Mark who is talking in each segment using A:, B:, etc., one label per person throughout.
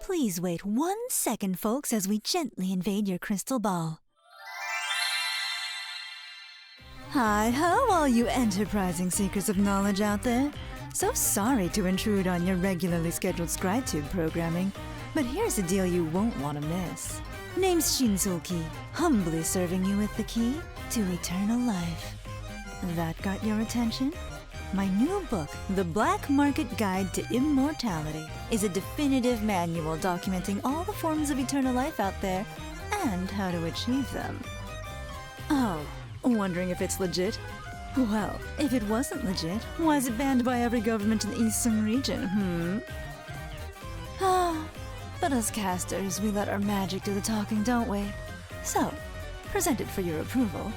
A: Please wait 1 second, folks, as we gently invade your crystal ball. Hi-ho, all you enterprising seekers of knowledge out there. So sorry to intrude on your regularly scheduled ScribeTube programming, but here's a deal you won't want to miss. Name's Shinsulki, humbly serving you with the key to eternal life. That got your attention? My new book, The Black Market Guide to Immortality, is a definitive manual documenting all the forms of eternal life out there and how to achieve them. Oh, wondering if it's legit? Well, if it wasn't legit, why is it banned by every government in the Eastern region, But us casters, we let our magic do the talking, don't we? So, present it for your approval.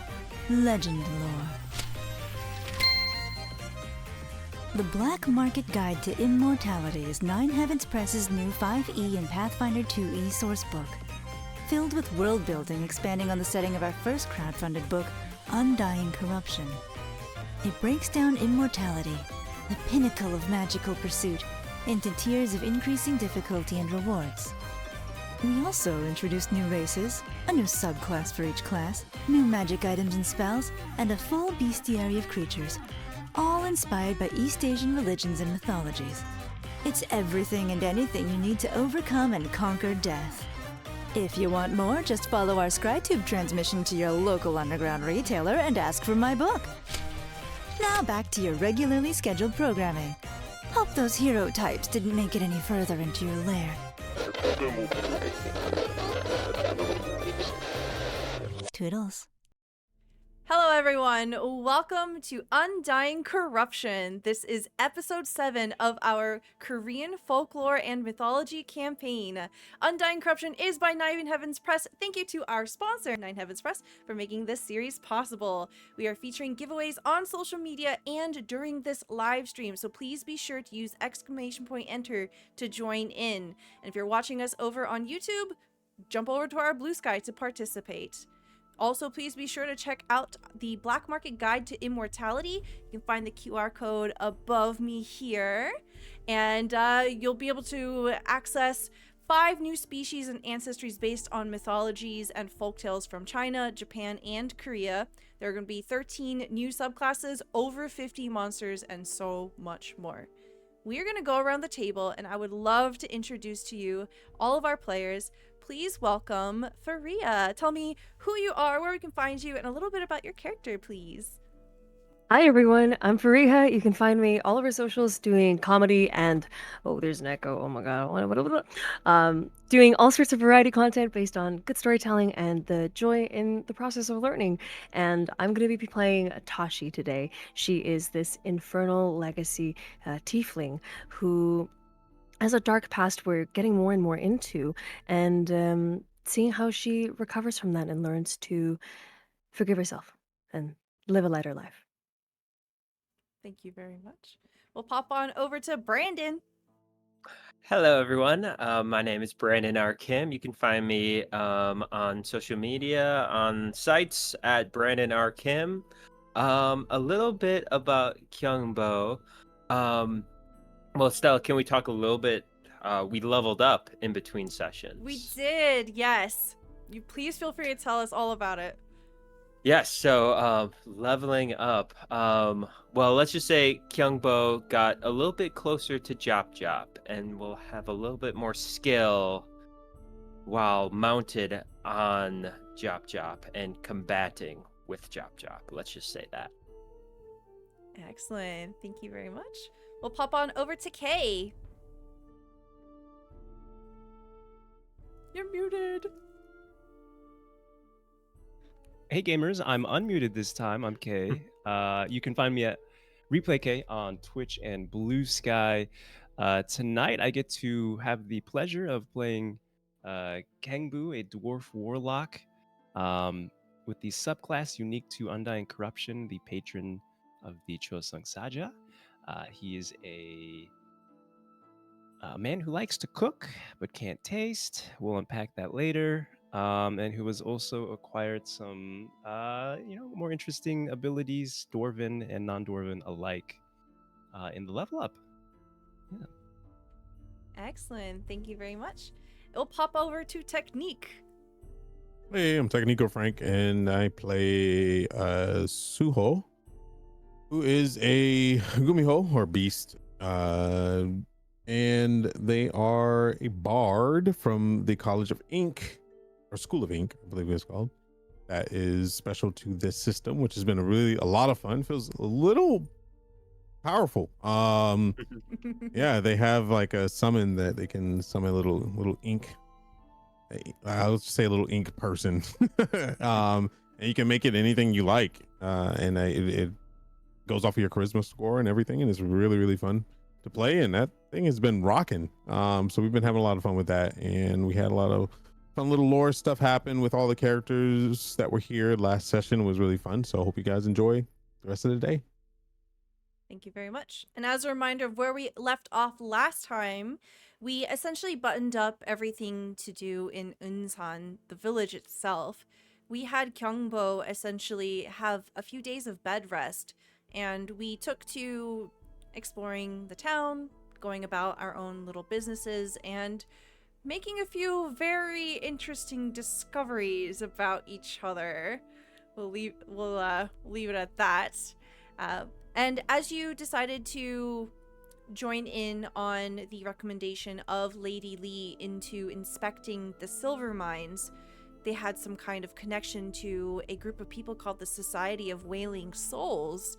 A: Legend lore. The Black Market Guide to Immortality is Nine Heavens Press's new 5E and Pathfinder 2E sourcebook. Filled with world building expanding on the setting of our first crowdfunded book, Undying Corruption. It breaks down immortality, the pinnacle of magical pursuit, into tiers of increasing difficulty and rewards. We also introduced new races, a new subclass for each class, new magic items and spells, and a full bestiary of creatures, all inspired by East Asian religions and mythologies. It's everything and anything you need to overcome and conquer death. If you want more, just follow our ScribeTube transmission to your local underground retailer and ask for my book. Now back to your regularly scheduled programming. Hope those hero types didn't make it any further into your lair. Toodles.
B: Hello everyone, welcome to Undying Corruption. This is episode 7 of our Korean folklore and mythology campaign. Undying Corruption is by Nine Heavens Press. Thank you to our sponsor, Nine Heavens Press, for making this series possible. We are featuring giveaways on social media and during this live stream, so please be sure to use !enter to join in. And if you're watching us over on YouTube, jump over to our Blue Sky to participate. Also, please be sure to check out the Black Market Guide to Immortality. You can find the QR code above me here. And you'll be able to access 5 new species and ancestries based on mythologies and folktales from China, Japan, and Korea. There are going to be 13 new subclasses, over 50 monsters, and so much more. We're going to go around the table, and I would love to introduce to you all of our players. Please welcome Faria. Tell me who you are, where we can find you, and a little bit about your character, please.
C: Hi everyone, I'm Fariha. You can find me all over socials doing comedy and there's an echo. Oh my god. Doing all sorts of variety content based on good storytelling and the joy in the process of learning. And I'm going to be playing Tashi today. She is this infernal legacy tiefling who has a dark past we're getting more and more into, and seeing how she recovers from that and learns to forgive herself and live a lighter life.
B: Thank you very much. We'll pop on over to Brandon.
D: Hello, everyone. My name is Brandon R. Kim. You can find me on social media, on sites at Brandon R. Kim. A little bit about Kyungbo. Well, Stella, can we talk a little bit? We leveled up in between sessions.
B: We did, yes. You please feel free to tell us all about it.
D: Yes, so leveling up. Well, let's just say Kyungbo got a little bit closer to Jop Jop and will have a little bit more skill while mounted on Jop Jop and combating with Jop Jop. Let's just say that.
B: Excellent. Thank you very much. We'll pop on over to Kay. You're muted.
E: Hey gamers, I'm unmuted this time. I'm Kay. You can find me at ReplayK on Twitch and Blue Sky. Tonight I get to have the pleasure of playing Kangbu, a dwarf warlock, with the subclass unique to Undying Corruption, the patron of the Chosung Saja. He is a man who likes to cook but can't taste. We'll unpack that later. And who has also acquired some, more interesting abilities, Dwarven and non-Dwarven alike, in the level up.
B: Excellent. Thank you very much. It'll pop over to Technique.
F: Hey, I'm Technico Frank, and I play Suho, who is a gumiho or beast, and they are a bard from the College of Ink, or School of Ink, I believe it's called. That is special to this system, which has been a lot of fun. Feels a little powerful. Yeah, they have like a summon that they can summon a little ink. I'll just say a little ink person. And you can make it anything you like, and it goes off of your charisma score and everything, and it's really fun to play. And that thing has been rocking. So we've been having a lot of fun with that, and we had a lot of fun little lore stuff happen with all the characters that were here last session. It was really fun. So I hope you guys enjoy the rest of the day.
B: Thank you very much. And as a reminder of where we left off last time, we essentially buttoned up everything to do in Unsan, the village itself. We had Kyungbo essentially have a few days of bed rest, and we took to exploring the town, going about our own little businesses, and making a few very interesting discoveries about each other. We'll leave it at that. And as you decided to join in on the recommendation of Lady Lee into inspecting the silver mines, they had some kind of connection to a group of people called the Society of Wailing Souls.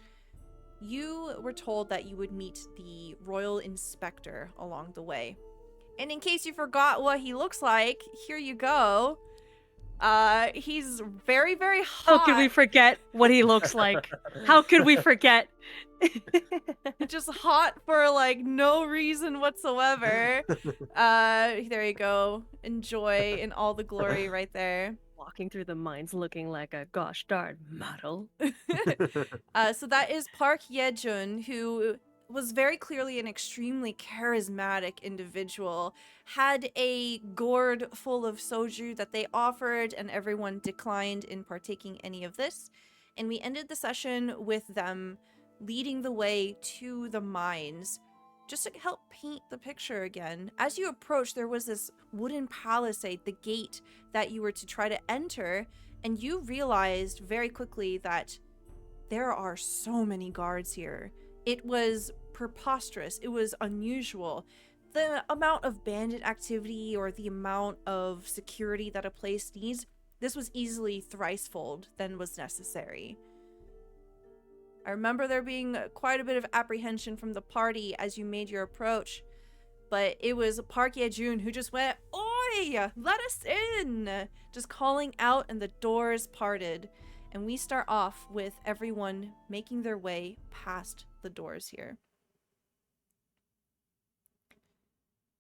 B: You were told that you would meet the Royal Inspector along the way. And in case you forgot what he looks like, here you go. He's very, very hot.
C: How could we forget what he looks like? How could we forget?
B: Just hot for like no reason whatsoever. There you go. Enjoy in all the glory right there.
C: Walking through the mines looking like a gosh darn model.
B: So that is Park Yejun, who was very clearly an extremely charismatic individual, had a gourd full of soju that they offered, and everyone declined in partaking any of this. And we ended the session with them leading the way to the mines, just to help paint the picture again. As you approach, there was this wooden palisade, the gate that you were to try to enter, and you realized very quickly that there are so many guards here. It was preposterous. It was unusual. The amount of bandit activity or the amount of security that a place needs, this was easily thricefold than was necessary. I remember there being quite a bit of apprehension from the party as you made your approach, but it was Park Ye-jun who just went, "Oi, let us in!" Just calling out, and the doors parted. And we start off with everyone making their way past the doors here.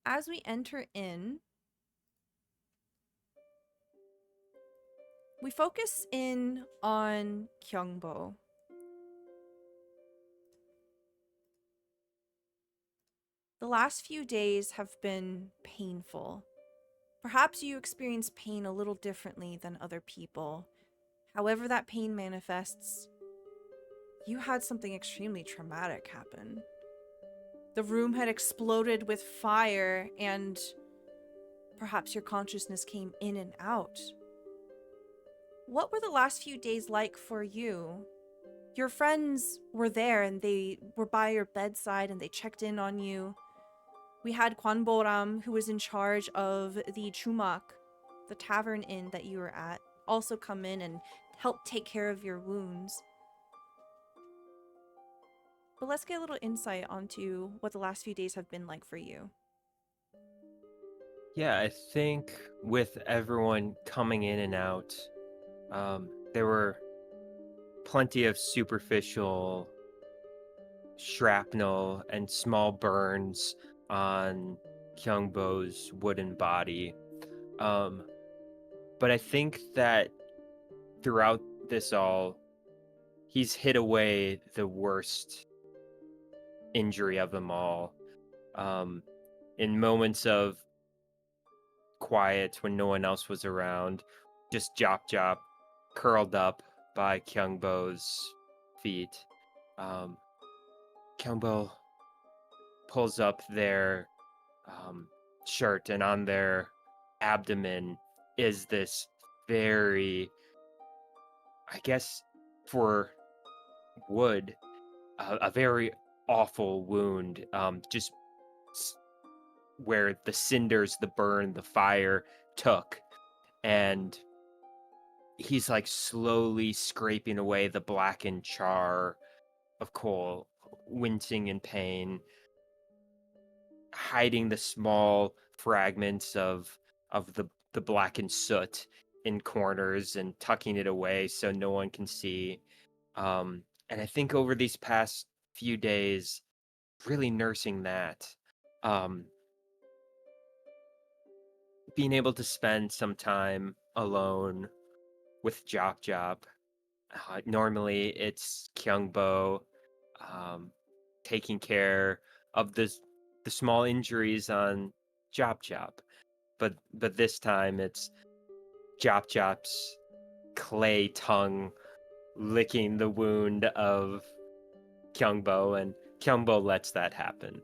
B: As we enter in, we focus in on Kyungbo. The last few days have been painful. Perhaps you experience pain a little differently than other people. However that pain manifests, you had something extremely traumatic happen. The room had exploded with fire, and perhaps your consciousness came in and out. What were the last few days like for you? Your friends were there, and they were by your bedside, and they checked in on you. We had Kwanboram, who was in charge of the Chumak, the tavern inn that you were at, also come in and help take care of your wounds. But let's get a little insight onto what the last few days have been like for you.
D: Yeah, I think with everyone coming in and out, there were plenty of superficial shrapnel and small burns on Kyungbo's wooden body. But I think that throughout this all, he's hid away the worst injury of them all. In moments of quiet when no one else was around, just Jop curled up by Kyungbo's feet. Kyungbo, pulls up their shirt, and on their abdomen is this very, I guess, for wood, a very awful wound, just where the cinders, the burn, the fire took, and he's like slowly scraping away the blackened char of coal, wincing in pain, hiding the small fragments of the blackened soot in corners and tucking it away so no one can see. And I think over these past few days, really nursing that, being able to spend some time alone with Jop Jop. Normally, it's Kyungbo taking care of the small injuries on Jop Jop, but this time it's Jop Jop's clay tongue licking the wound of Kyungbo, and Kyungbo lets that happen.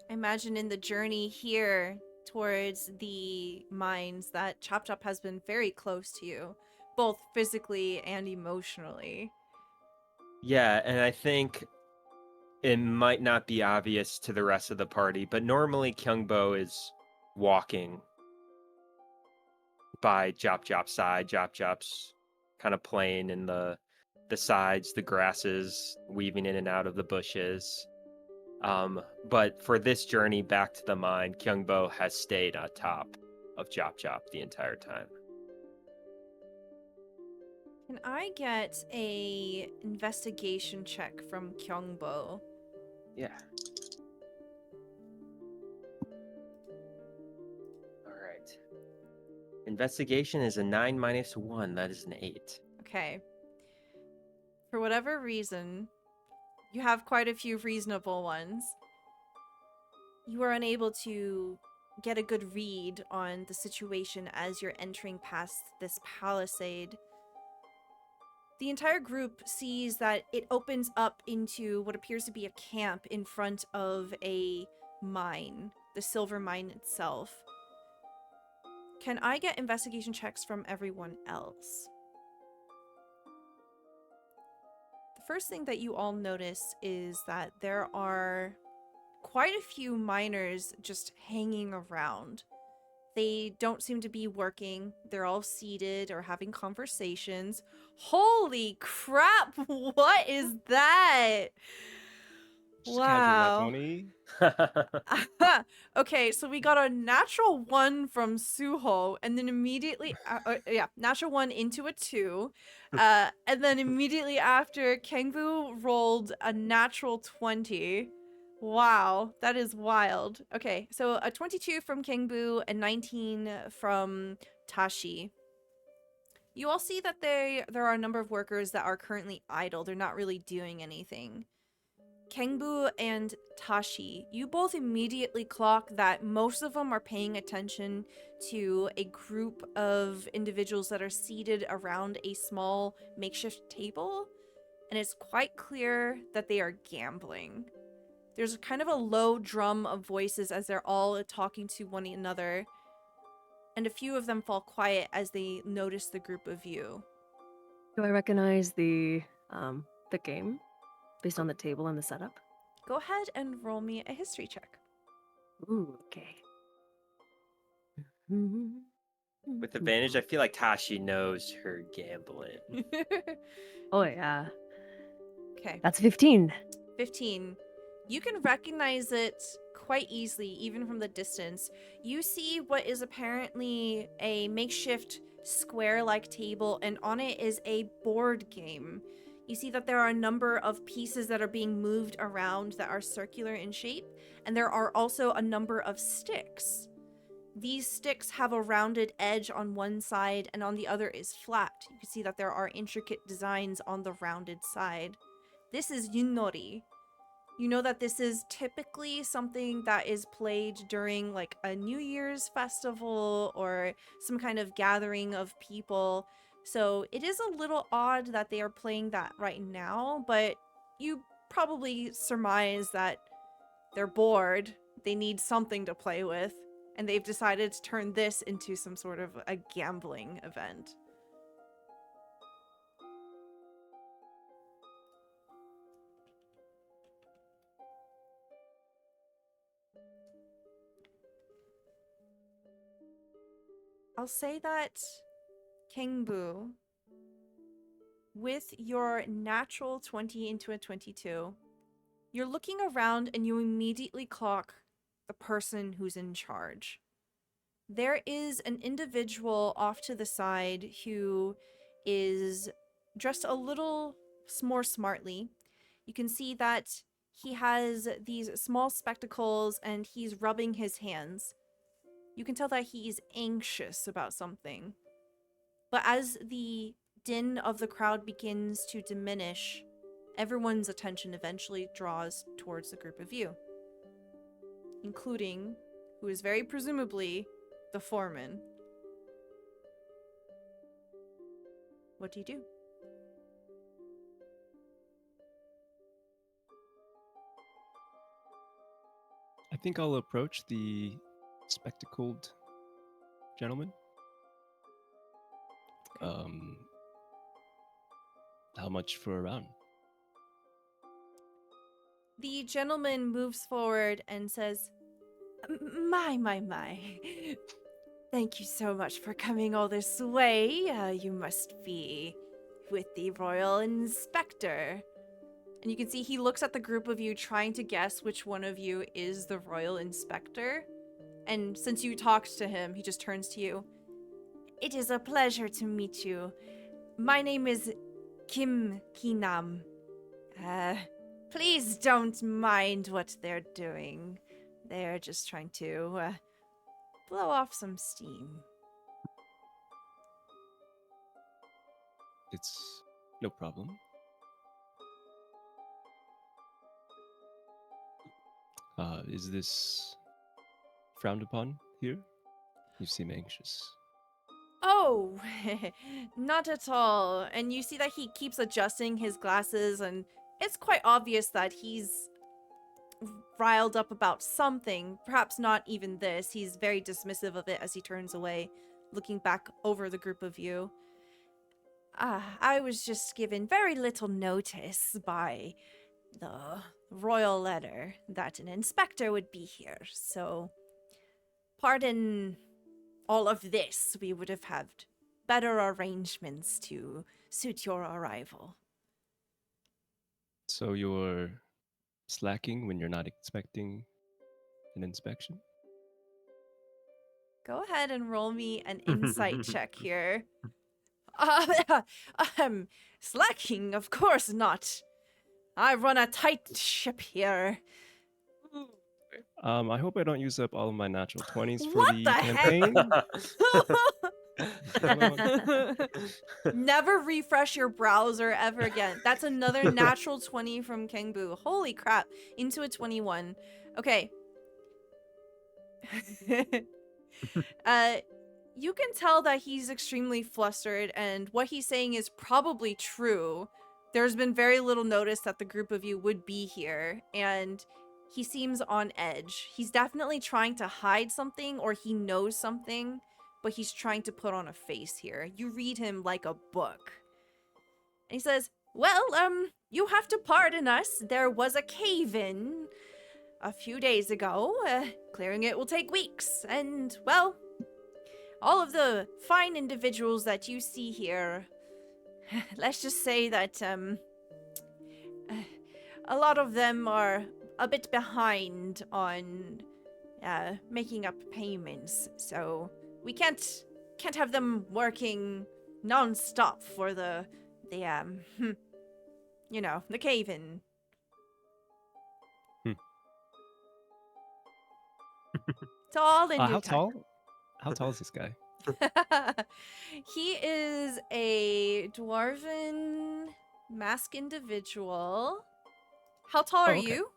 B: I imagine in the journey here towards the mines that Chop Chop has been very close to you, both physically and emotionally.
D: Yeah, and I think it might not be obvious to the rest of the party, but normally Kyungbo is walking by Jop Jop's side. Jop Jop's kind of playing in the sides, the grasses, weaving in and out of the bushes. But for this journey back to the mine, Kyungbo has stayed on top of Jop Jop the entire time.
B: Can I get a investigation check from Kyungbo?
D: Yeah. All right. Investigation is a 9 minus 1. That is an 8.
B: Okay. For whatever reason, you have quite a few reasonable ones. You are unable to get a good read on the situation as you're entering past this palisade. The entire group sees that it opens up into what appears to be a camp in front of a mine, the silver mine itself. Can I get investigation checks from everyone else? The first thing that you all notice is that there are quite a few miners just hanging around. They don't seem to be working. They're all seated or having conversations. Holy crap! What is that?
E: Just casual life,
B: Wow.
E: Oni.
B: Okay, so we got a natural 1 from Suho, and then immediately, natural 1 into a 2, and then immediately after, Kangbu rolled a natural 20. Wow, that is wild. Okay, so a 22 from Kangbu, a 19 from Tashi. You all see that there are a number of workers that are currently idle. They're not really doing anything. Kangbu and Tashi, you both immediately clock that most of them are paying attention to a group of individuals that are seated around a small makeshift table, and it's quite clear that they are gambling. There's kind of a low drum of voices as they're all talking to one another, and a few of them fall quiet as they notice the group of you.
C: Do I recognize the game based on the table and the setup?
B: Go ahead and roll me a history check.
C: Ooh, okay.
D: With advantage, I feel like Tashi knows her gambling.
C: Oh yeah,
B: Okay.
C: that's 15.
B: 15. You can recognize it quite easily, even from the distance. You see what is apparently a makeshift square-like table, and on it is a board game. You see that there are a number of pieces that are being moved around that are circular in shape, and there are also a number of sticks. These sticks have a rounded edge on one side, and on the other is flat. You can see that there are intricate designs on the rounded side. This is Yunnori. You know that this is typically something that is played during like a New Year's festival or some kind of gathering of people. So it is a little odd that they are playing that right now, but you probably surmise that they're bored, they need something to play with, and they've decided to turn this into some sort of a gambling event. I'll say that Kingbu, with your natural 20 into a 22, you're looking around and you immediately clock the person who's in charge. There is an individual off to the side who is dressed a little more smartly. You can see that he has these small spectacles and he's rubbing his hands. You can tell that he's anxious about something. But as the din of the crowd begins to diminish, everyone's attention eventually draws towards the group of you, including, who is very presumably, the foreman. What do you do?
E: I think I'll approach the spectacled gentleman. How much for a round?
B: The gentleman moves forward and says, My. Thank you so much for coming all this way. You must be with the Royal Inspector. And you can see he looks at the group of you trying to guess which one of you is the Royal Inspector. And since you talked to him, he just turns to you. It is a pleasure to meet you. My name is Kim Kinam. Please don't mind what they're doing. They're just trying to blow off some steam.
E: It's no problem. Is this frowned upon here? You seem anxious.
B: Oh, not at all. And you see that he keeps adjusting his glasses, and it's quite obvious that he's riled up about something. Perhaps not even this. He's very dismissive of it as he turns away, looking back over the group of you. I was just given very little notice by the royal letter that an inspector would be here, so pardon all of this. We would have had better arrangements to suit your arrival.
E: So you're slacking when you're not expecting an inspection?
B: Go ahead and roll me an insight check here. Slacking? Of course not. I run a tight ship here.
E: I hope I don't use up all of my natural 20s for
B: What
E: the
B: the
E: campaign.
B: Never refresh your browser ever again. That's another natural 20 from Kangbu. Holy crap. Into a 21. Okay. You can tell that he's extremely flustered, and what he's saying is probably true. There's been very little notice that the group of you would be here, and he seems on edge. He's definitely trying to hide something, or he knows something, but he's trying to put on a face here. You read him like a book. And he says, well, you have to pardon us. There was a cave-in a few days ago. Clearing it will take weeks, and, well, all of the fine individuals that you see here, let's just say that, a lot of them are a bit behind on, making up payments, so we can't have them working non-stop for the you know, the cave-in. It's all in due
E: How
B: time.
E: tall? How tall is this guy?
B: He is a dwarven mask individual. How tall are
E: okay.
B: you?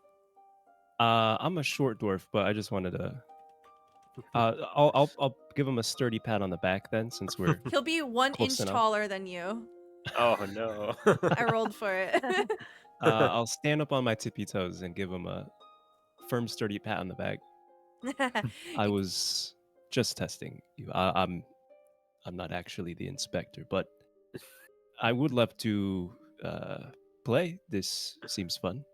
E: I'm a short dwarf, but I just wanted to. I'll give him a sturdy pat on the back then, since we're.
B: He'll be 1
E: Close
B: inch
E: enough.
B: taller than you.
D: Oh no.
B: I rolled for it.
E: I'll stand up on my tippy toes and give him a firm, sturdy pat on the back. I
B: You-
E: was just testing you. I'm not actually the inspector, but I would love to play. This seems fun.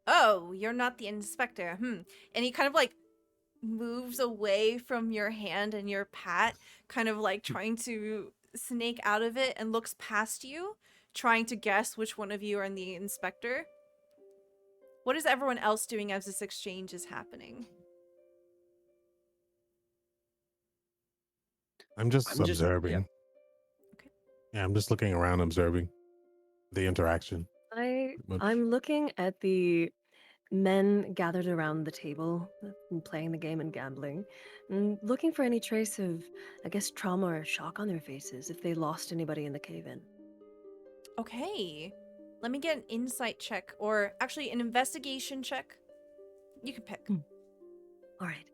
B: oh, you're not the inspector. And he kind of like moves away from your hand and your pat, kind of like trying to snake out of it, and looks past you, trying to guess which one of you are the inspector. What is everyone else doing as this exchange is happening?
F: I'm just
D: I'm just-
F: observing.
D: yeah.
B: Okay.
F: Yeah, I'm just looking around, observing the interaction. much.
C: I'm looking at the men gathered around the table and playing the game and gambling, and looking for any trace of, I guess, trauma or shock on their faces if they lost anybody in the cave-in.
B: Okay. Let me get an insight check, or actually an investigation check. You can pick.
C: All right.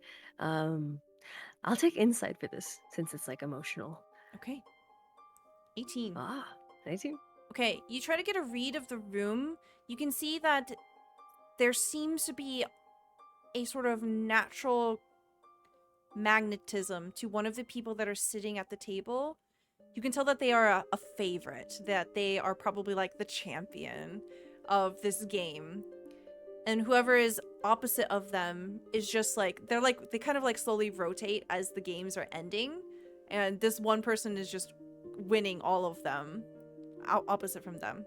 C: I'll take insight for this since it's like emotional.
B: Okay. 18.
C: Ah, 19.
B: Okay, you try to get a read of the room. You can see that there seems to be a sort of natural magnetism to one of the people that are sitting at the table. You can tell that they are a favorite, that they are probably like the champion of this game. And whoever is opposite of them is just like, they kind of like slowly rotate as the games are ending. And this one person is just winning all of them, opposite from them.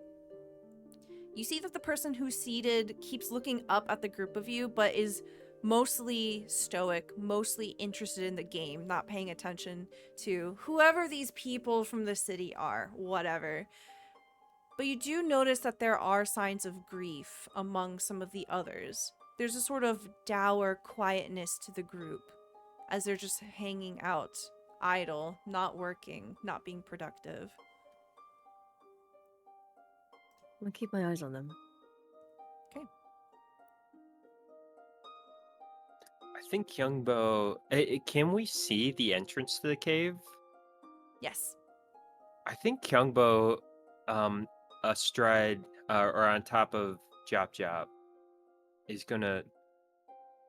B: You see that the person who's seated keeps looking up at the group of you, but is mostly stoic, mostly interested in the game, not paying attention to whoever these people from the city are, whatever. But you do notice that there are signs of grief among some of the others. There's a sort of dour quietness to the group, as they're just hanging out, idle, not working, not being productive.
C: I'm gonna keep my eyes on them.
B: Okay.
D: I think Youngbo. Can we see the entrance to the cave?
B: Yes.
D: I think Kyungbo, astride or on top of Jop Jop, is gonna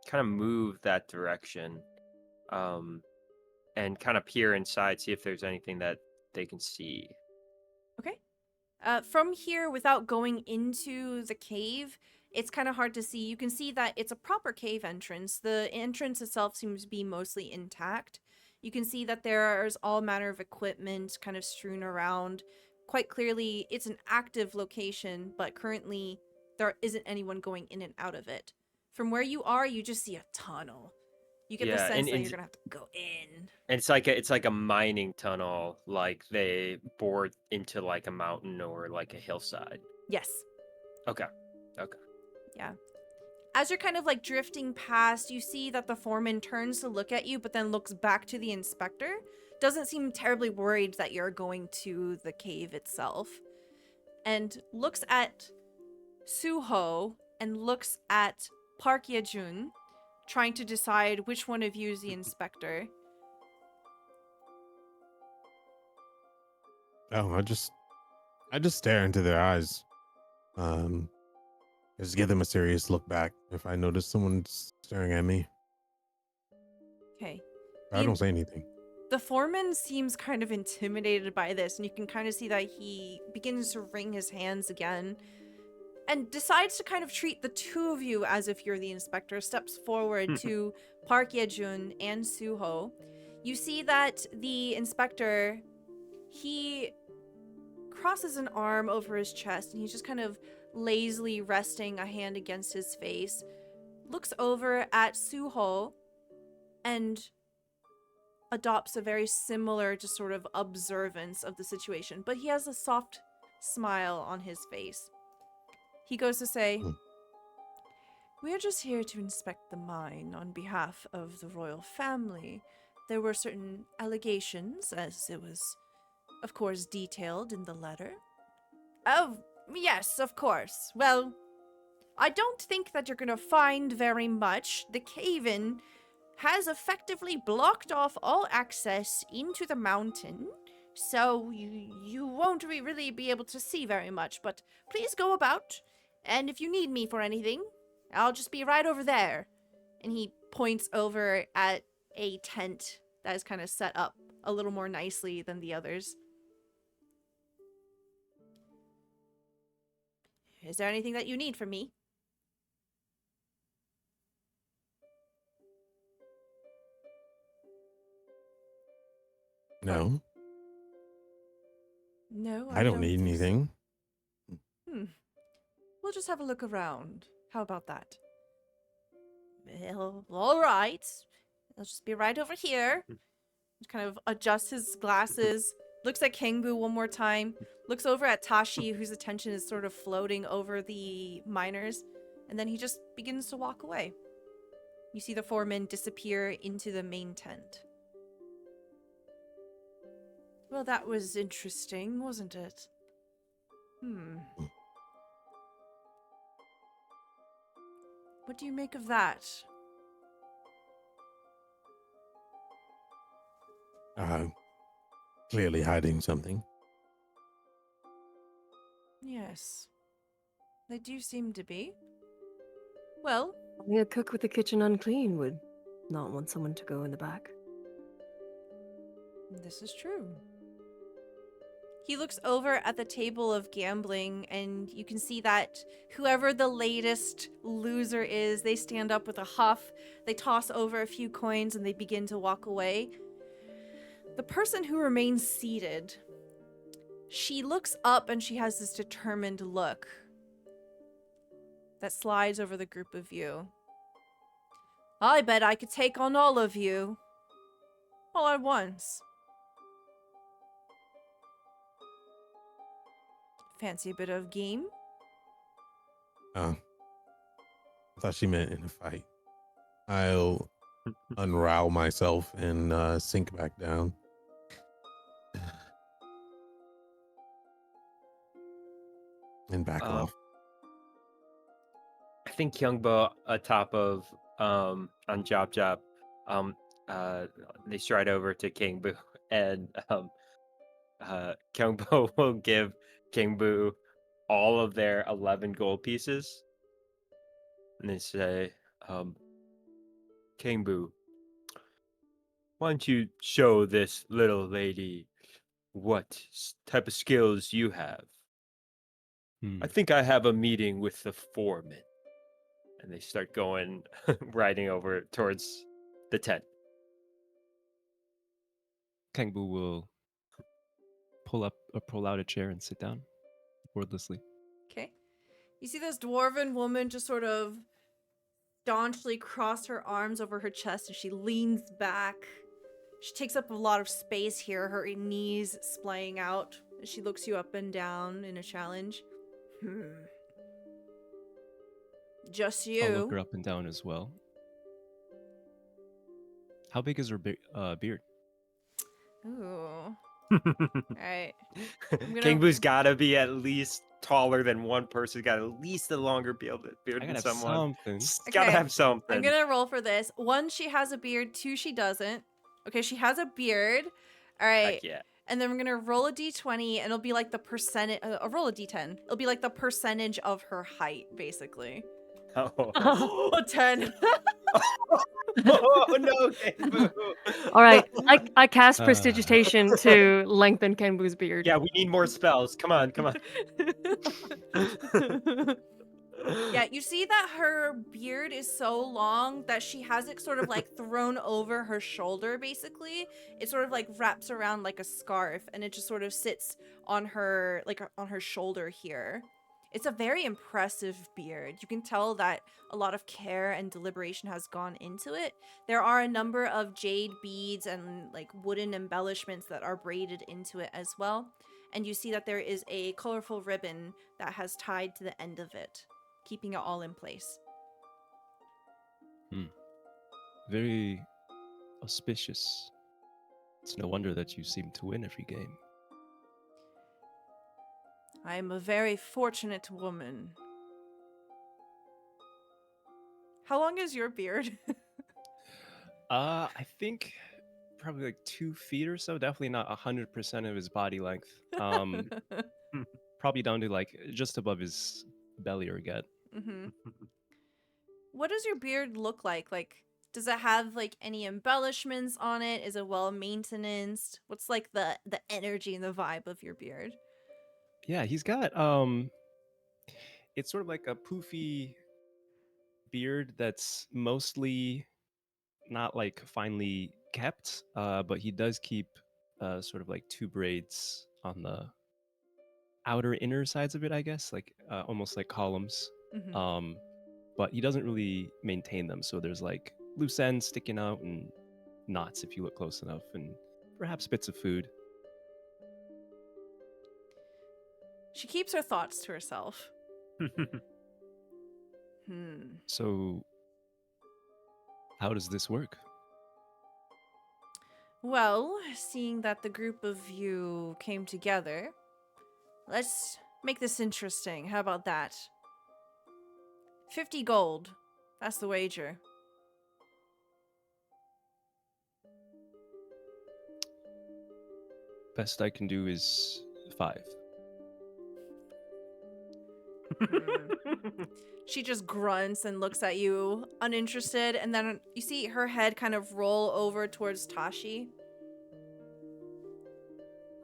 D: kind of move that direction, and kind of peer inside, see if there's anything that they can see.
B: Okay. From here, without going into the cave, it's kind of hard to see. You can see that it's a proper cave entrance. The entrance itself seems to be mostly intact. You can see that there's all manner of equipment kind of strewn around. Quite clearly, it's an active location, but currently there isn't anyone going in and out of it. From where you are, you just see a tunnel. You get the
D: Yeah,
B: sense that
D: and
B: you're gonna have to go in.
D: And it's like a mining tunnel, like they bored into like a mountain or like a hillside.
B: Yes.
D: Okay.
B: Yeah. As you're kind of like drifting past, you see that the foreman turns to look at you, but then looks back to the inspector. Doesn't seem terribly worried that you're going to the cave itself. And looks at Suho and looks at Park Yejun, trying to decide which one of you is the inspector.
F: Oh, I just stare into their eyes. Just give them a serious look back if I notice someone staring at me.
B: Okay.
F: I don't say anything.
B: The foreman seems kind of intimidated by this, and you can kind of see that he begins to wring his hands again and decides to kind of treat the two of you as if you're the inspector, steps forward to Park Yejun and Suho. You see that the inspector, he crosses an arm over his chest, and he's just kind of lazily resting a hand against his face, looks over at Suho, and adopts a very similar just sort of observance of the situation, but he has a soft smile on his face. He goes to say, "We are just here to inspect the mine on behalf of the royal family. There were certain allegations, as it was, of course, detailed in the letter." "Oh, yes, of course. Well, I don't think that you're gonna find very much. The cave-in has effectively blocked off all access into the mountain, so you won't really be able to see very much, but please go about And if you need me for anything, I'll just be right over there. And he points over at a tent that is kind of set up a little more nicely than the others. Is there anything that you need from me?
F: No,
B: No,
F: I don't need
B: think so.
F: anything.
B: We'll just have a look around. How about that? Well, all right. I'll just be right over here. Just kind of adjusts his glasses. Looks at Kangbu one more time. Looks over at Tashi, whose attention is sort of floating over the miners. And then he just begins to walk away. You see the foreman disappear into the main tent. Well, that was interesting, wasn't it? What do you make of that?
F: Clearly hiding something.
B: Yes. They do seem to be. Well,
C: Only a cook with the kitchen unclean would not want someone to go in the back.
B: this is true. He looks over at the table of gambling, and you can see that whoever the latest loser is, they stand up with a huff, they toss over a few coins, and they begin to walk away. The person who remains seated, she looks up and she has this determined look that slides over the group of you. I bet I could take on all of you. All at once. Fancy a bit of game?
F: Oh, I thought she meant in a fight. I'll unrow myself and sink back down. And back off.
D: I think Kyungbo atop of on Jop Jop, they stride over to Kingbu, and Kyungbo will give Kingbu all of their 11 gold pieces, and they say, Kingbu, why don't you show this little lady what type of skills you have? I think I have a meeting with the foreman. And they start going, riding over towards the tent.
E: Kangbu will pull out a chair and sit down wordlessly.
B: Okay. You see this dwarven woman just sort of staunchly cross her arms over her chest and she leans back. She takes up a lot of space here, her knees splaying out as she looks you up and down in a challenge. Just you.
E: I'll look her up and down as well. How big is her beard?
B: Ooh. Alright.
D: Kingbu's gotta be at least taller than one person. Got at least a longer beard
E: I
D: than
E: gotta have
D: someone.
E: something.
D: Gotta
B: Okay,
D: have something.
B: I'm gonna roll for this. 1, she has a beard. 2, she doesn't. Okay, she has a beard. Alright.
D: Heck yeah.
B: And then we're gonna roll a d20 and it'll be like the percentage. I'll roll a d10. It'll be like the percentage of her height, basically.
D: Oh,
B: A 10.
D: oh no, Kingbu.
C: All right, I cast prestidigitation to lengthen Kenbu's beard.
D: Yeah, we need more spells. Come on, come on.
B: Yeah, you see that her beard is so long that she has it sort of like thrown over her shoulder, basically. It sort of like wraps around like a scarf and it just sort of sits on her, like on her shoulder here. It's a very impressive beard. You can tell that a lot of care and deliberation has gone into it. There are a number of jade beads and like wooden embellishments that are braided into it as well. And you see that there is a colorful ribbon that has tied to the end of it, keeping it all in place.
E: Very auspicious. It's no wonder that you seem to win every game.
B: I am a very fortunate woman. How long is your beard?
E: I think probably like 2 feet or so. Definitely not 100% of his body length. Probably down to like just above his belly or gut.
B: Mm-hmm. What does your beard look like? Like, does it have like any embellishments on it? Is it well maintained? What's like the energy and the vibe of your beard?
E: Yeah, he's got it's sort of like a poofy beard that's mostly not like finely kept, but he does keep sort of like two braids on the outer inner sides of it, I guess, like almost like columns.
B: Mm-hmm.
E: But he doesn't really maintain them, so there's like loose ends sticking out and knots if you look close enough, and perhaps bits of food.
B: She keeps her thoughts to herself.
E: So, how does this work?
B: Well, seeing that the group of you came together, let's make this interesting. How about that? 50 gold. That's the wager.
E: Best I can do is 5.
B: She just grunts and looks at you, uninterested, and then you see her head kind of roll over towards Tashi.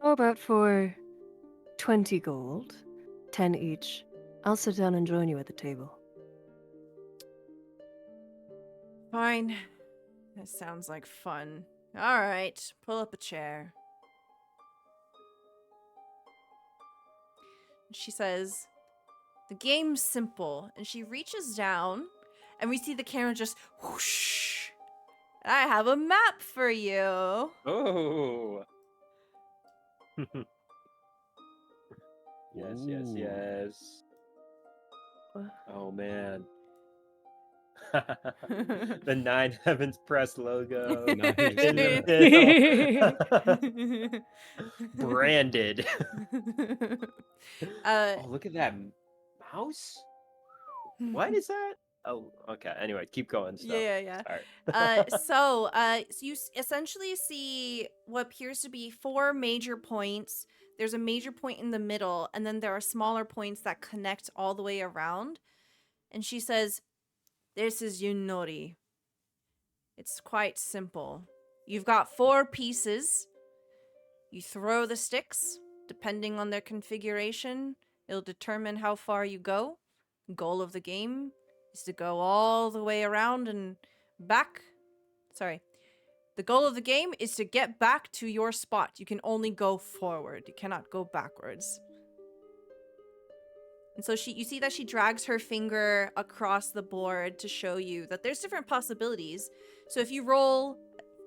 C: How about for 20 gold, 10 each? I'll sit down and join you at the table.
B: Fine. That sounds like fun. All right, pull up a chair. She says, the game's simple, and she reaches down, and we see the camera just whoosh. And I have a map for you.
D: Oh. Yes. Oh man. The 9 Heavens Press logo.
E: Nice.
D: In the middle. Branded. Oh, look at that mouse. What is that? Oh, okay. Anyway, keep going. Stuff.
B: Yeah.
D: Sorry.
B: So you essentially see what appears to be 4 major points. There's a major point in the middle, and then there are smaller points that connect all the way around. And she says, this is Yunori. It's quite simple. You've got 4 pieces. You throw the sticks. Depending on their configuration, it'll determine how far you go. Goal of the game is to go all the way around and back. Sorry. The goal of the game is to get back to your spot. You can only go forward. You cannot go backwards. And so you see that she drags her finger across the board to show you that there's different possibilities. So if you roll,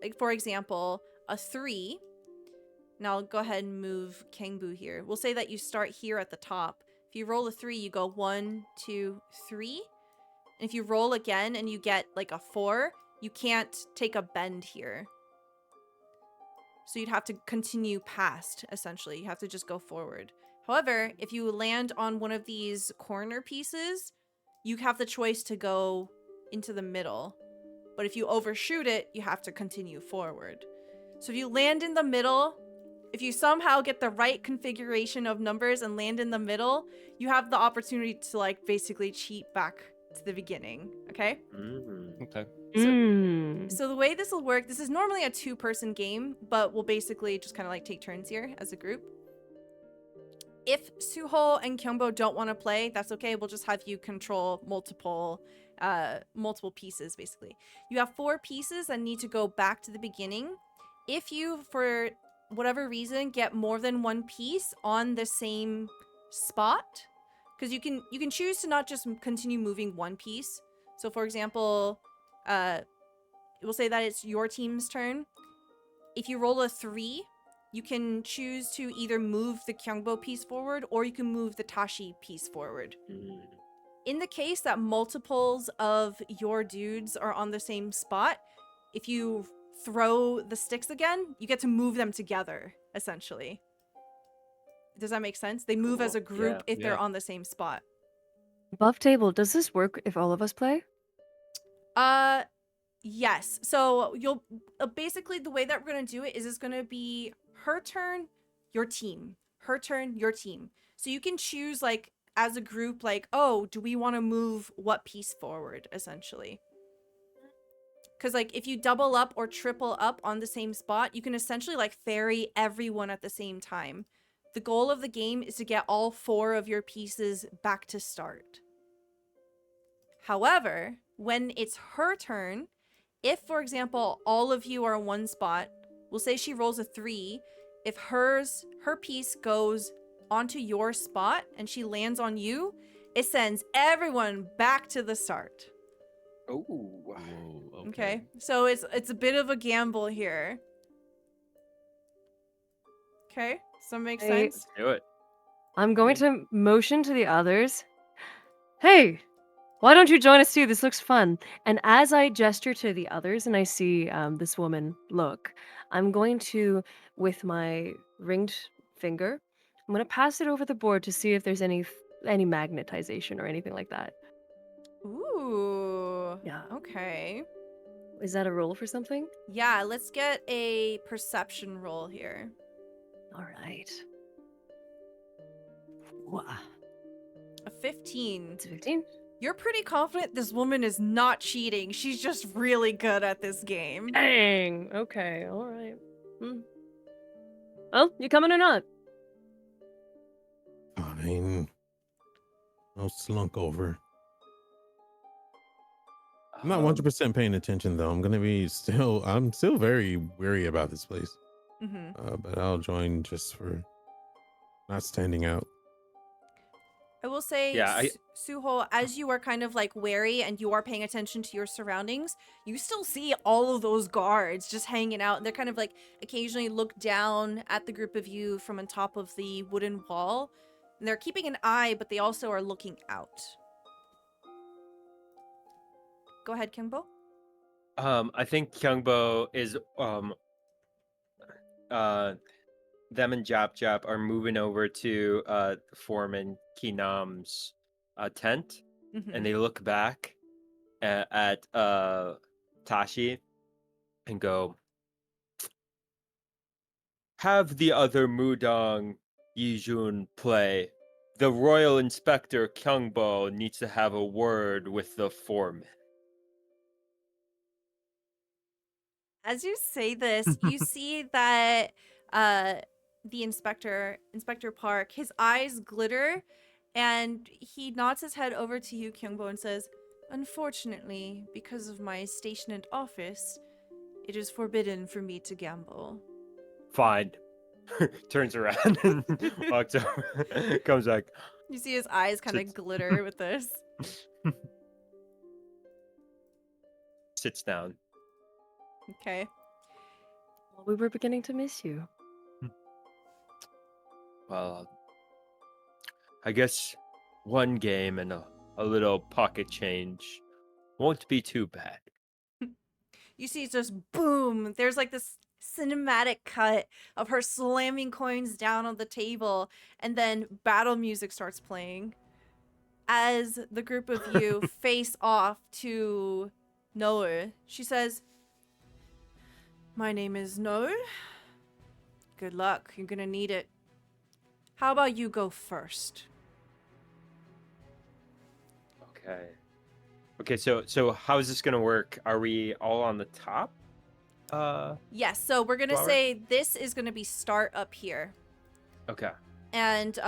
B: like for example, a 3, now I'll go ahead and move Kangbu here. We'll say that you start here at the top. If you roll a 3, you go 1, 2, 3. And if you roll again and you get like a 4, you can't take a bend here. So you'd have to continue past, essentially. You have to just go forward. However, if you land on one of these corner pieces, you have the choice to go into the middle. But if you overshoot it, you have to continue forward. So if you land in the middle, if you somehow get the right configuration of numbers and land in the middle, you have the opportunity to like basically cheat back to the beginning, okay?
E: Okay.
B: So the way this will work, this is normally a 2-person game, but we'll basically just kind of like take turns here as a group. If Suho and Kyombo don't want to play, that's okay. We'll just have you control multiple pieces, basically. You have 4 pieces that need to go back to the beginning. If you, for whatever reason, get more than 1 piece on the same spot, because you can choose to not just continue moving 1 piece. So, for example, we'll say that it's your team's turn. If you roll a 3, you can choose to either move the Kyungbo piece forward or you can move the Tashi piece forward. In the case that multiples of your dudes are on the same spot, if you throw the sticks again, you get to move them together, essentially. Does that make sense? They move as a group if they're on the same spot.
C: Above table, does this work if all of us play?
B: Yes. So you'll basically the way that we're going to do it is it's going to be her turn, your team. Her turn, your team. So you can choose like as a group, like, oh, do we want to move what piece forward, essentially? Because, like, if you double up or triple up on the same spot, you can essentially, like, ferry everyone at the same time. The goal of the game is to get all 4 of your pieces back to start. However, when it's her turn, if, for example, all of you are in one spot, we'll say she rolls a 3. If her piece goes onto your spot and she lands on you, it sends everyone back to the start.
D: Oh.
E: Whoa,
B: Okay. So it's a bit of a gamble here. Okay. Does that make sense?
D: Let's do it.
C: I'm going to motion to the others. Hey, why don't you join us too? This looks fun. And as I gesture to the others and I see this woman look, I'm going to, with my ringed finger, I'm going to pass it over the board to see if there's any magnetization or anything like that.
B: Ooh.
C: Yeah.
B: Okay.
C: Is that a roll for something?
B: Yeah, let's get a perception roll here.
C: All right. Wow.
B: A 15.
C: It's a 15.
B: You're pretty confident this woman is not cheating. She's just really good at this game.
C: Dang. Okay. All right. Well, you coming or not?
F: Fine. I'll slunk over. I'm not 100% paying attention though. I'm still very weary about this place. But I'll join just for not standing out.
B: I will say,
D: Yeah,
B: Suho, as you are kind of like wary and you are paying attention to your surroundings, you still see all of those guards just hanging out. And they're kind of like occasionally look down at the group of you from on top of the wooden wall. And they're keeping an eye, but they also are looking out. Go ahead, Kyungbo.
D: I think Kyungbo is them and Jap are moving over to Foreman Kinam's tent, and they look back at Tashi and go, have the other Mudang Yijun play. The Royal Inspector Kyungbo needs to have a word with the foreman.
B: As you say this, you see that the Inspector Park, his eyes glitter, and he nods his head over to you, Kyungbo, and says, unfortunately, because of my station and office, it is forbidden for me to gamble.
D: Fine. Turns around and walks over. Comes back.
B: You see his eyes kind of glitter with this.
D: Sits down.
B: Okay.
C: Well, we were beginning to miss you.
D: Well, I guess one game and a little pocket change won't be too bad.
B: You see just boom. There's like this cinematic cut of her slamming coins down on the table, and then battle music starts playing as the group of you face off to Noel. She says, my name is Noel. Good luck. You're gonna need it. How about you go first?
D: Okay, so how is this gonna work? Are we all on the top?
B: Yes, so we're gonna
D: Flower?
B: say this is gonna be start up here.
D: Okay.
B: And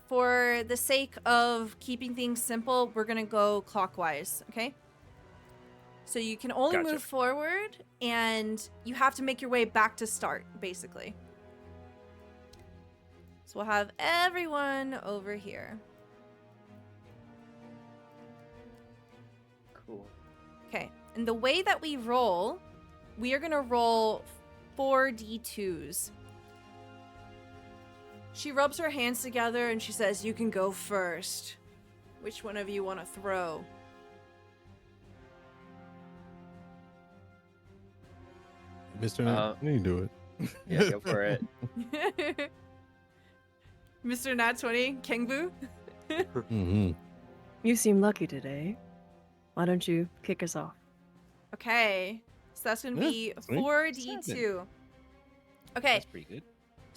B: for the sake of keeping things simple, we're gonna go clockwise, okay? So you can only
D: Gotcha.
B: move forward, and you have to make your way back to start, basically. So we'll have everyone over here.
D: Cool.
B: Okay, and the way that we roll, we are gonna roll 4d2s. She rubs her hands together and she says, you can go first. Which one of you want to throw?
F: Mr. Nat, you do it.
D: Yeah, go for it.
B: Mr. Nat 20, Kengbu?
F: Mm-hmm.
C: You seem lucky today. Why don't you kick us off?
B: Okay, so that's gonna be
F: sweet.
B: 4d2. Okay,
E: That's pretty good.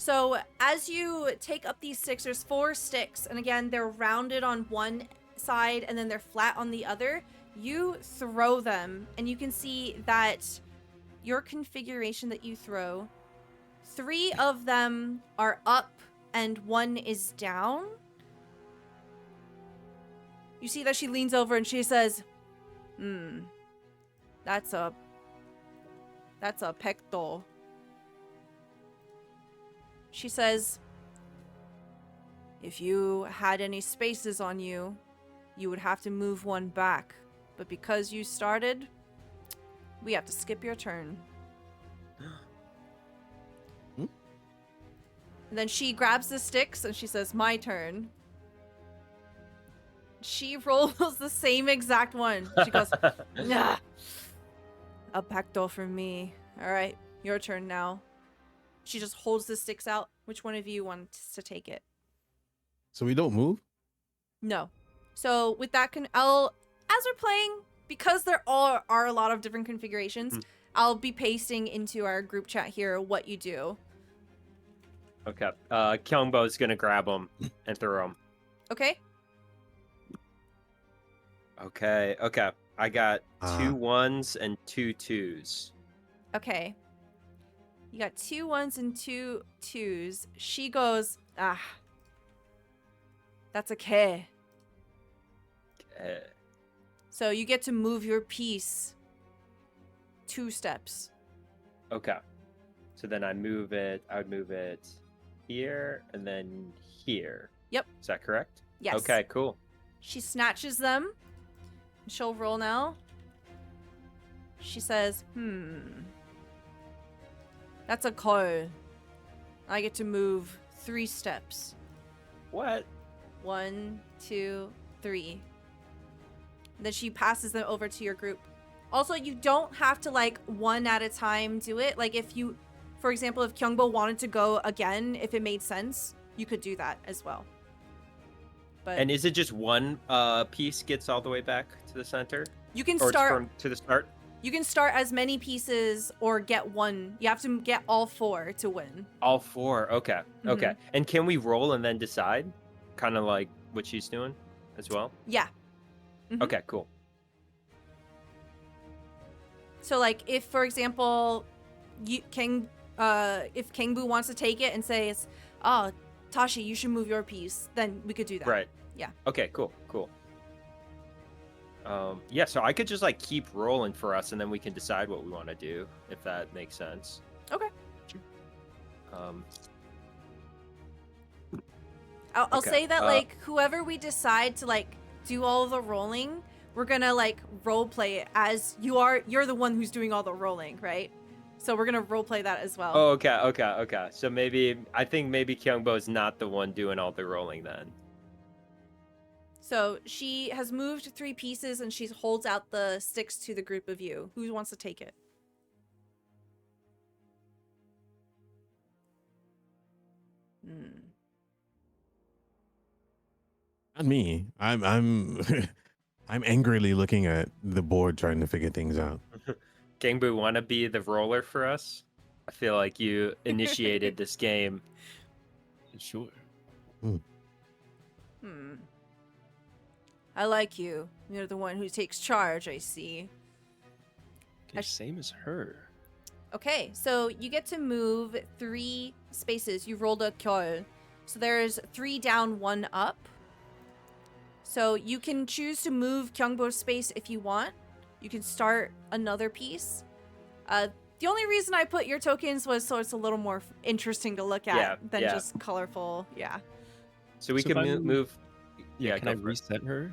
B: So as you take up these sticks, there's 4 sticks, and again, they're rounded on one side and then they're flat on the other. You throw them, and you can see that your configuration that you throw, 3 of them are up and 1 is down. You see that she leans over and she says, that's a pectol. She says, if you had any spaces on you, you would have to move 1 back. But because you started, we have to skip your turn. And then she grabs the sticks and she says, my turn. She rolls the same exact one. She goes, nah. A pectol for me. All right, your turn now. She just holds the sticks out. Which one of you wants to take it?
F: So we don't move?
B: No. So with that, as we're playing, because there are a lot of different configurations, I'll be pasting into our group chat here what you do.
D: Okay. Kyungbo is gonna grab them and throw them.
B: Okay?
D: Okay. I got 2 1s and 2 2s.
B: Okay. You got 2 1s and 2 2s. She goes, that's okay.
D: Okay.
B: So you get to move your piece 2 steps.
D: Okay. So then I would move it here and then here.
B: Yep.
D: Is that correct?
B: Yes.
D: Okay, cool.
B: She snatches them. She'll roll now. She says, that's a call. I get to move 3 steps.
D: What?
B: 1, 2, 3. Then she passes them over to your group. Also, you don't have to, like, one at a time do it. Like, if you, for example, if Kyungbo wanted to go again, if it made sense, you could do that as well. But
D: And is it just one piece gets all the way back to the center?
B: you can
D: Or
B: start.
D: from to the start?
B: You can start as many pieces or get 1. You have to get all 4 to win.
D: All 4. Okay. Okay. And can we roll and then decide? Kind of like what she's doing as well?
B: Yeah. Mhm.
D: Okay, cool.
B: So, like, if, for example, if Kangbu wants to take it and says, oh, Tashi, you should move your piece, then we could do that.
D: Right.
B: Yeah.
D: Okay, cool. Yeah, so I could just like keep rolling for us and then we can decide what we want to do, if that makes sense.
B: Okay.
D: Sure.
B: I'll
D: Okay,
B: say that, like, whoever we decide to, like, do all the rolling, we're gonna, like, role play it as you're the one who's doing all the rolling, right? So we're gonna role play that as well.
D: Oh, okay. So I think maybe Kyungbo is not the one doing all the rolling then.
B: So she has moved 3 pieces and she holds out the sticks to the group of you. Who wants to take it?
F: Not me. I'm I'm angrily looking at the board trying to figure things out.
D: Gangbu, want to be the roller for us? I feel like you initiated this game.
E: Sure.
B: I like you. You're the one who takes charge, I see.
E: Okay, same as her.
B: Okay, so you get to move 3 spaces. You rolled a kyo. So there's 3 down, 1 up. So you can choose to move Kyungbo's space if you want. You can start another piece. The only reason I put your tokens was so it's a little more interesting to look at than just colorful. Yeah.
D: So we can move.
E: Yeah, can I
D: go for it.
E: reset her?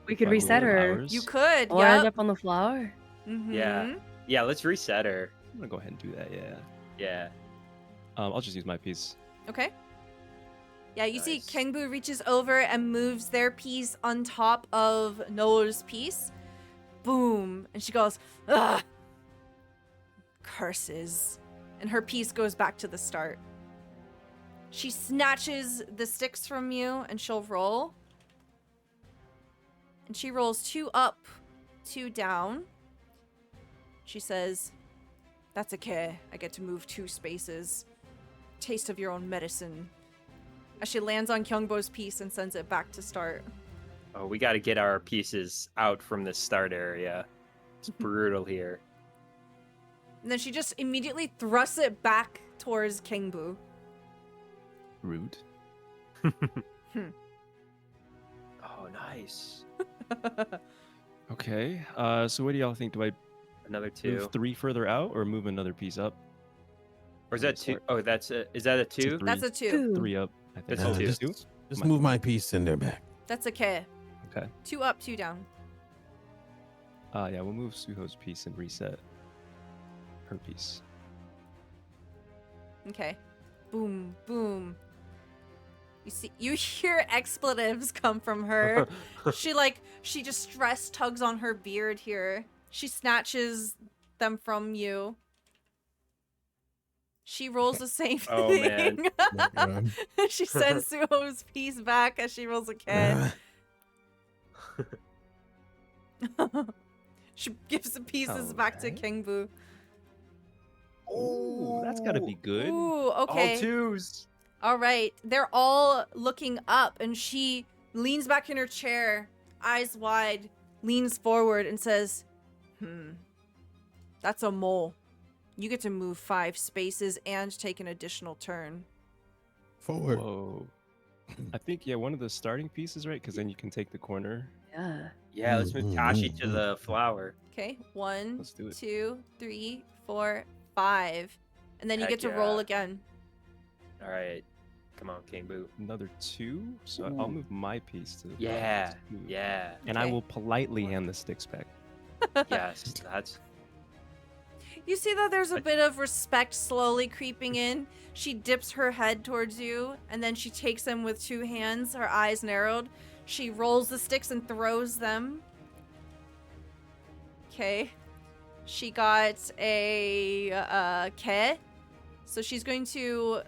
C: We could
E: By
C: reset
E: moving
C: her.
E: ours?
B: You could.
C: Or end
B: Yep.
C: up on the floor.
D: Yeah, let's reset her.
E: I'm gonna go ahead and do that. Yeah.
D: Yeah.
E: I'll just use my piece.
B: Okay. Yeah, you see
D: Nice.
B: Kangbu reaches over and moves their piece on top of Noel's piece. Boom. And she goes, ugh. Curses. And her piece goes back to the start. She snatches the sticks from you and she'll roll. And she rolls 2 up, 2 down. She says, that's okay. I get to move 2 spaces. taste of your own medicine. As she lands on Kyungbo's piece and sends it back to start.
D: Oh, we got to get our pieces out from the start area. It's brutal here.
B: And then she just immediately thrusts it back towards Kingbu.
E: Rude.
D: Oh, nice.
E: Okay. So what do y'all think? Do I
D: Another 2.
E: move 3 further out or move another piece up?
D: Or is that 2? Oh, that's a. Is that a 2?
E: Three.
B: That's a 2.
E: 3 up. I think.
D: It's a 2.
F: Just move my piece in there back.
B: That's a K.
E: Okay.
B: 2 up, 2 down.
E: Yeah, we'll move Suho's piece and reset her piece.
B: Okay. Boom, boom. You hear expletives come from her. She just stress tugs on her beard here. She snatches them from you. She rolls the same thing.
D: Oh, man.
F: Oh my God.
B: She sends Suho's piece back as she rolls a K. She gives the pieces back to
E: Alright.
B: Kingbu.
E: Ooh, that's gotta be good.
B: Ooh, okay.
D: All 2s.
B: All right. They're all looking up, and she leans back in her chair, eyes wide, leans forward, and says, that's a mole. You get to move 5 spaces and take an additional turn.
F: Forward.
E: Whoa. I think, yeah, one of the starting pieces, right? Because then you can take the corner.
C: Yeah.
D: Yeah, let's move Tashi to the flower.
B: Okay. 1,
E: Let's do it.
B: 2, 3, 4, 5. And then you
D: Heck
B: get to roll
D: yeah.
B: again.
D: All right. Come on, Kingbu.
E: Another 2? So I'll
D: Ooh.
E: move my piece to the
D: Yeah.
E: two.
D: Yeah.
E: And I
B: Okay.
E: will politely hand the sticks back.
D: Yes. That's.
B: You see that there's a bit of respect slowly creeping in. She dips her head towards you, and then she takes them with 2 hands, her eyes narrowed. She rolls the sticks and throws them. Okay. She got a K. So she's going to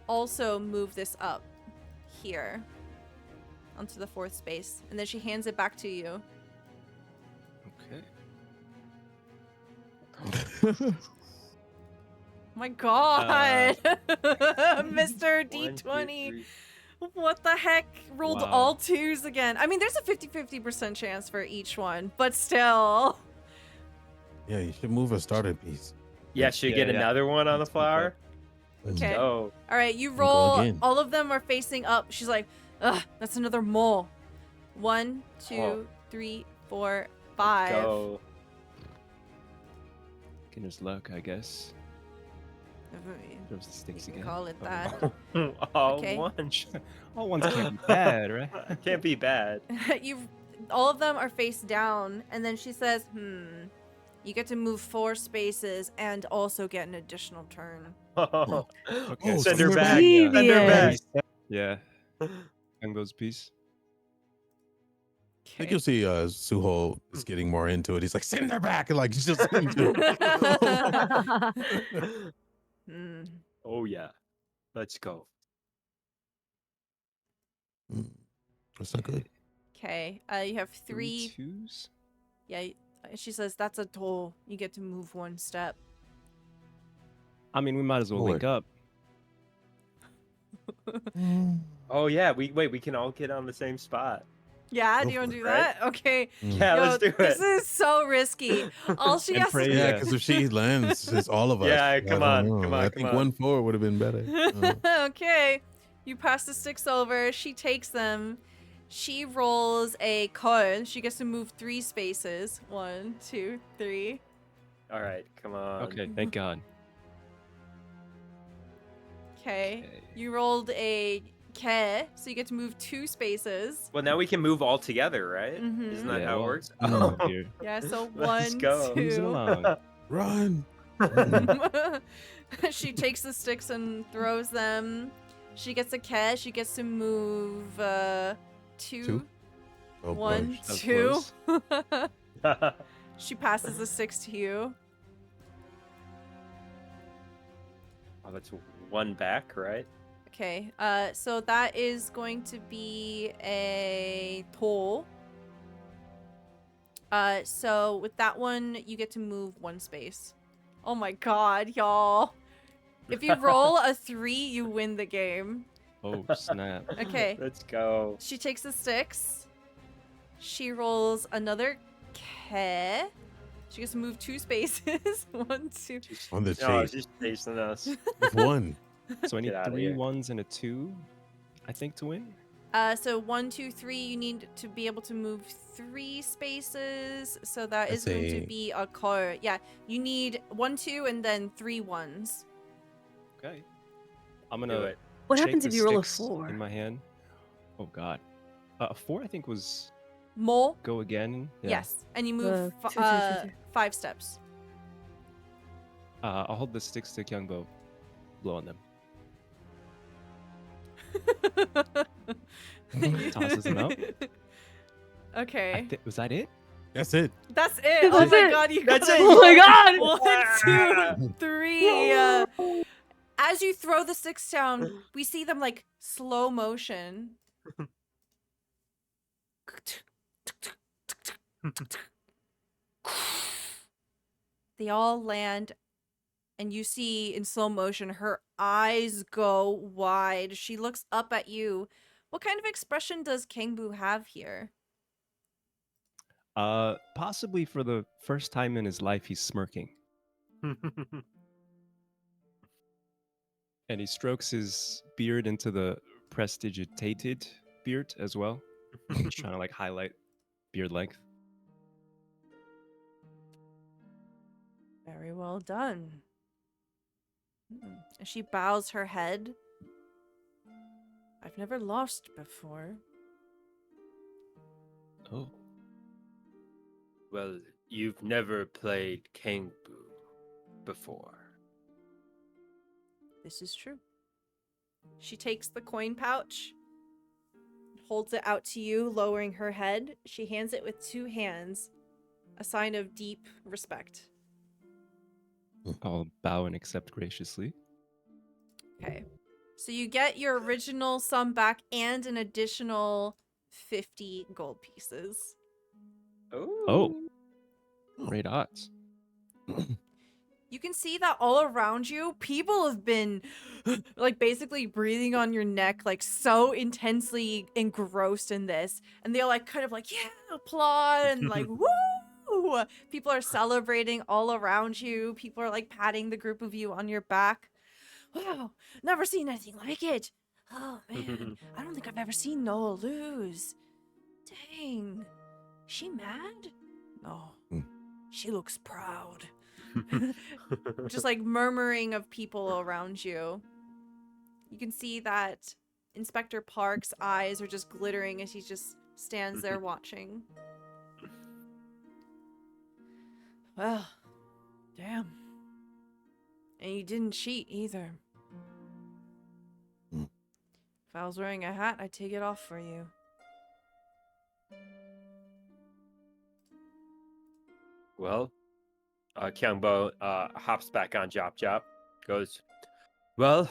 B: also move this up here onto the 4th space. And then she hands it back to you.
E: Okay.
B: My God. Mr.
D: 1, 2,
B: D20.
D: 3.
B: What the heck? Rolled
E: Wow.
B: all 2s again. I mean, there's a 50-50% chance for each one, but still.
F: Yeah, you should move a starter piece.
D: Yeah, should
E: Yeah,
D: get
E: yeah.
D: another one on the
E: Let's move
D: flower.
F: Let's
B: Okay.
D: Go.
B: All right, you
F: go
B: roll.
F: again.
B: All of them are facing up. She's like, ugh, that's another mole. 1, 2,
D: Oh.
B: 3, 4, 5.
D: Go.
E: Beginner's luck, I guess. Throws the sticks
B: You can
E: again.
B: call it
E: Oh,
B: that.
D: All
B: Okay.
D: 1.
E: All ones can't be bad, right?
D: Can't be bad.
B: All of them are face down, and then she says, you get to move 4 spaces and also get an additional turn.
F: Oh,
D: Send her
F: they're
D: back.
C: Devious.
D: Send her back.
E: Yeah. And those piece.
F: I think you'll see Suho is getting more into it. He's like, send her back. And like, he's just into it.
D: Oh yeah. Let's go.
F: That's not good.
B: Okay, you have 3.
E: 2s?
B: Yeah, she says, that's a toll. You get to move 1 step.
E: I mean, we might as well link
F: Forward.
E: up.
D: Oh yeah. We can all get on the same spot.
B: Yeah,
F: Go
B: do you want
F: for
B: to
D: it,
B: do
D: right?
B: that? Okay.
D: Yeah, let's do
B: This
D: it.
B: is so risky. All she
E: And
B: has
E: pray,
B: to
F: Yeah,
E: Yeah.
F: because if she lands, it's all of us.
D: Yeah,
F: I
D: come
F: don't
D: on,
F: know.
D: come on,
F: I
D: come
F: think
D: on.
F: 1-4 would have been better.
B: Okay. You pass the sticks over. She takes them. She rolls a card. She gets to move 3 spaces. 1, 2, 3.
D: All right. Come on.
E: Okay, thank God.
B: Okay.
E: Okay.
B: You rolled a K, so you get to move 2 spaces.
D: Well, now we can move all together, right?
B: Mhm.
D: Isn't that
E: Yeah,
D: how it
E: well,
D: works?
E: move here.
B: Yeah, so
D: Let's
B: 1,
D: go.
E: Moves it
B: 2.
E: along.
F: Run.
B: She takes the sticks and throws them. She gets a K. She gets to move 2.
F: Two? Oh,
B: 1,
F: boy.
E: That was
B: 2.
E: close.
B: She passes the 6 to you.
D: Oh, that's 1 back, right?
B: Okay, so that is going to be a toll. So with that one, you get to move 1 space. Oh my god, y'all. If you roll a 3, you win the game.
E: Oh snap!
B: Okay.
D: Let's go.
B: She takes the sticks. She rolls another K. She gets to move 2 spaces. 1, 2.
F: On the
D: Oh,
F: chase.
D: she's chasing us.
F: One.
E: So I need
D: Get outta
E: 3
D: here.
E: 1s and a 2, I think, to win.
B: So 1, 2, 3. You need to be able to move 3 spaces. So that is
F: That's
B: going to
F: a-
B: be a car. Yeah, you need 1, 2, and then 3 1s.
E: Okay. I'm
D: Do
E: gonna
D: it.
C: What
E: shake
C: happens
E: the
C: if you roll a
E: sticks
C: 4?
E: in my hand? Oh god. A 4 I think was
B: More.
E: go again. Yeah.
B: Yes, and you move
C: 2.
B: 5 steps.
E: I'll hold the sticks to Kyungbo, blow on them. Tosses them out.
B: Okay.
E: Was that it?
F: That's it.
B: That's it.
C: That's
B: oh my
C: it.
B: god, you
D: That's
B: got
D: it.
C: Oh my god!
B: 1, 2, 3. As you throw the sticks down, we see them like slow motion. They all land, and you see in slow motion her eyes go wide. She looks up at you. What kind of expression does Kangbu have here?
E: Possibly for the first time in his life, he's smirking, and he strokes his beard into the prestidigitated beard as well. He's trying to like highlight beard length.
B: Very well done. And she bows her head. I've never lost before.
E: Oh,
D: Well, you've never played Kangbu before.
B: This is true. She takes the coin pouch, holds it out to you, lowering her head. She hands it with 2 hands, a sign of deep respect.
E: I'll bow and accept graciously.
B: Okay. So you get your original sum back and an additional 50 gold pieces.
E: Oh, great odds.
B: You can see that all around you, people have been like basically breathing on your neck, like so intensely engrossed in this. And they're like kind of like, yeah, applaud and like, woo! People are celebrating all around you. People are like patting the group of you on your back. Wow, never seen anything like it. Oh man, I don't think I've ever seen Noah lose. Dang, she mad? No, she looks proud. Just like murmuring of people around you. You can see that Inspector Park's eyes are just glittering as he just stands there watching. Well, damn. And you didn't cheat either.
F: Mm.
B: If I was wearing a hat, I'd take it off for you.
D: Well, Kyungbo hops back on Jop Jop, goes, well,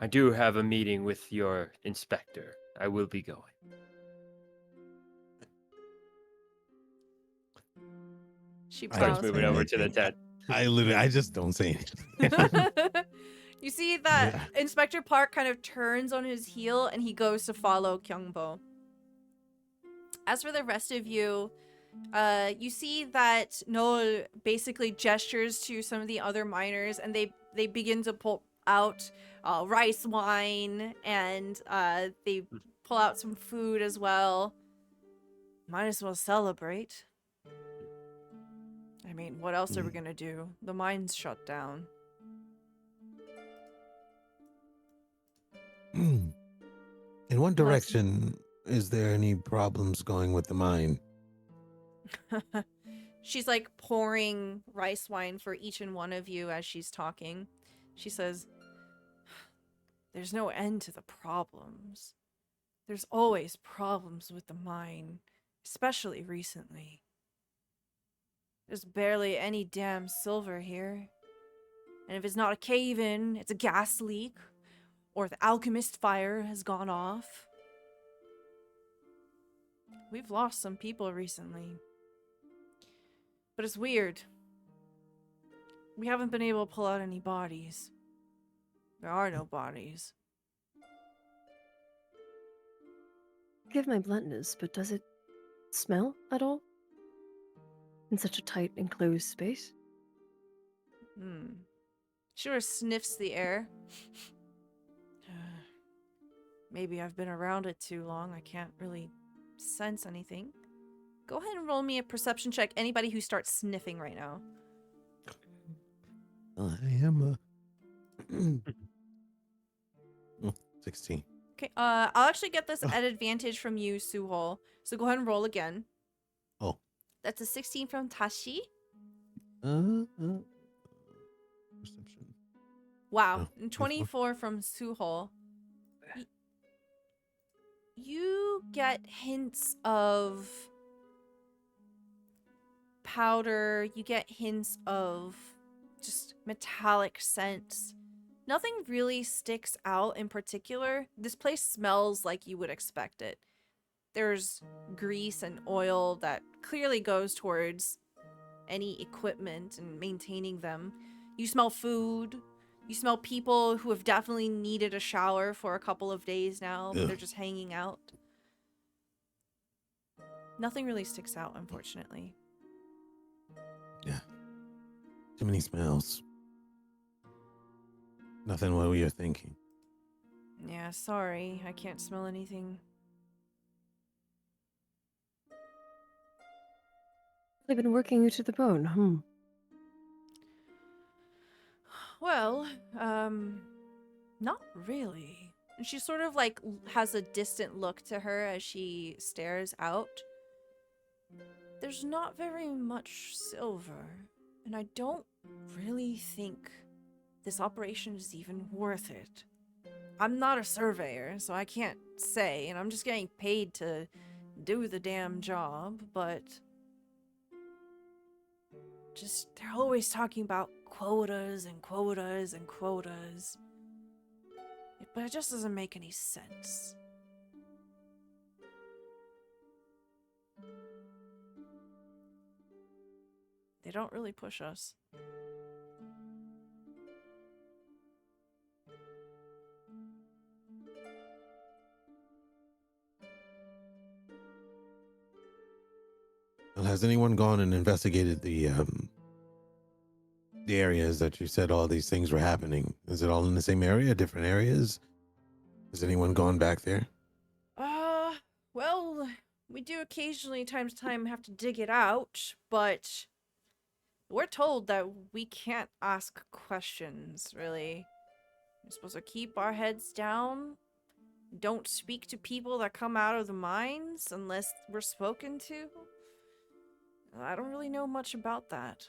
D: I do have a meeting with your inspector. I will be going.
B: She
F: I
D: Starts
B: bows.
D: moving
B: her
D: over
B: head.
D: to the tent.
F: I just don't say anything.
B: You see that
F: Yeah.
B: Inspector Park kind of turns on his heel and he goes to follow Kyungbo. As for the rest of you, you see that Noel basically gestures to some of the other miners and they begin to pull out rice wine and they pull out some food as well. Might as well celebrate. I mean, what else are we gonna do? The mine's shut down.
F: In what direction is there any problems going with the mine?
B: She's like pouring rice wine for each and one of you as she's talking. She says, there's no end to the problems. There's always problems with the mine, especially recently. There's barely any damn silver here. And if it's not a cave-in, it's a gas leak, or the alchemist fire has gone off. We've lost some people recently. But it's weird. We haven't been able to pull out any bodies. There are no bodies.
C: Forgive my bluntness, but does it smell at all? In such a tight, enclosed space?
B: Sure sniffs the air. Maybe I've been around it too long. I can't really sense anything. Go ahead and roll me a perception check. Anybody who starts sniffing right now.
F: I am a 16.
B: Okay, I'll actually get this at advantage from you, Suhol. So go ahead and roll again.
F: Oh.
B: That's a 16 from Tashi.
F: Perception.
B: Wow.
F: Oh,
B: And 24 from Suhol. You get hints of powder. You get hints of just metallic scents. Nothing really sticks out in particular. This place smells like you would expect it. There's grease and oil that clearly goes towards any equipment and maintaining them. You smell food. You smell people who have definitely needed a shower for a couple of days now, but they're just hanging out. Nothing really sticks out, unfortunately.
F: Yeah. Too many smells. Nothing what you're thinking.
B: Yeah, sorry. I can't smell anything.
C: They've been working you to the bone,
B: Well, not really. And she sort of like has a distant look to her as she stares out. There's not very much silver, and I don't really think this operation is even worth it. I'm not a surveyor, so I can't say, and I'm just getting paid to do the damn job, but just they're always talking about quotas and quotas and quotas. But it just doesn't make any sense. They don't really push us.
F: Well, has anyone gone and investigated the areas that you said all these things were happening? Is it all in the same area, different areas? Has anyone gone back there?
B: Well, we do occasionally, time to time, have to dig it out, but we're told that we can't ask questions, really. We're supposed to keep our heads down, don't speak to people that come out of the mines unless we're spoken to. I don't really know much about that.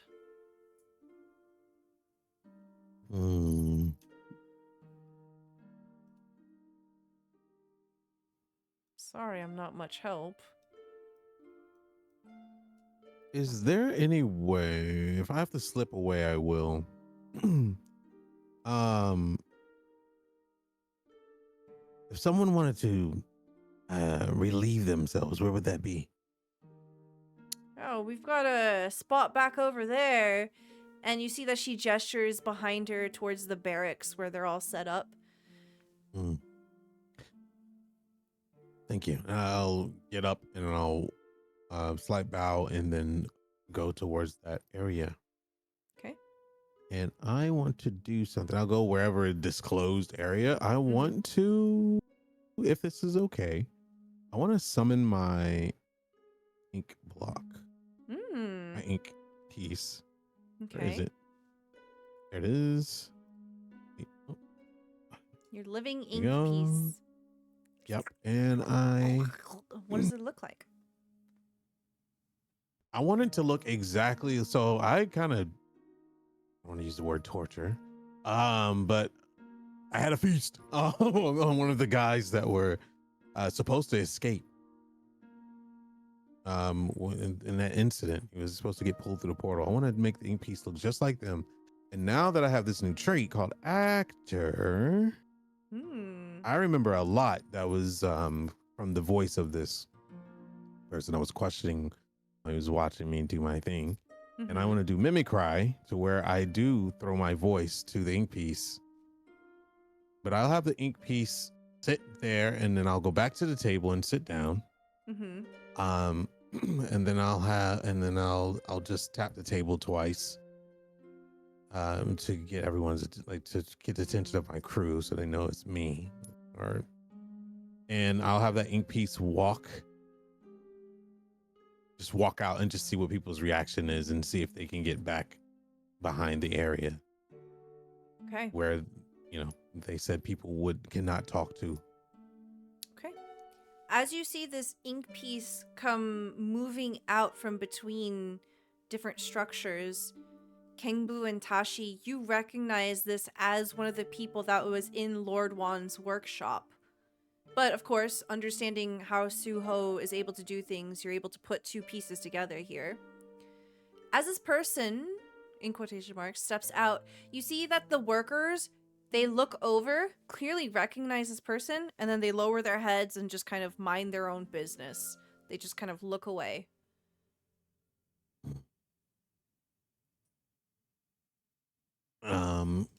B: Sorry, I'm not much help.
F: Is there any way, if I have to slip away, I will. If someone wanted to relieve themselves, where would that be?
B: Oh, we've got a spot back over there. And you see that she gestures behind her towards the barracks where they're all set up.
F: Thank you. I'll get up and I'll slight bow and then go towards that area.
B: Okay.
F: And I want to do something. I'll go wherever a disclosed area. I want to, if this is okay, I want to summon my ink block. My ink piece.
B: Okay.
F: Where is it? There it is. Oh,
B: Your living
F: there
B: ink
F: we go.
B: piece.
F: Yep. And
B: What does it look like?
F: I want it to look exactly, so I kind of, I want to use the word torture, but I had a feast on one of the guys that were supposed to escape. In that incident, he was supposed to get pulled through the portal. I want to make the ink piece look just like them. And now that I have this new trait called actor, I remember a lot that was from the voice of this person I was questioning when he was watching me do my thing. And I want to do mimicry to where I do throw my voice to the ink piece but I'll have the ink piece sit there, and then I'll go back to the table and sit down.
B: Mm-hmm.
F: And then I'll just tap the table twice, to get to get the attention of my crew, so they know it's me. And I'll have that ink piece walk out and just see what people's reaction is, and see if they can get back behind the area
B: Okay.
F: where they said people cannot talk to.
B: Okay. As you see this ink piece come moving out from between different structures, Kengbu and Tashi, you recognize this as one of the people that was in Lord Wan's workshop. But of course, understanding how Suho is able to do things, you're able to put two pieces together here. As this person, in quotation marks, steps out, you see that the workers, they look over, clearly recognize this person, and then they lower their heads and just kind of mind their own business. They just kind of look away.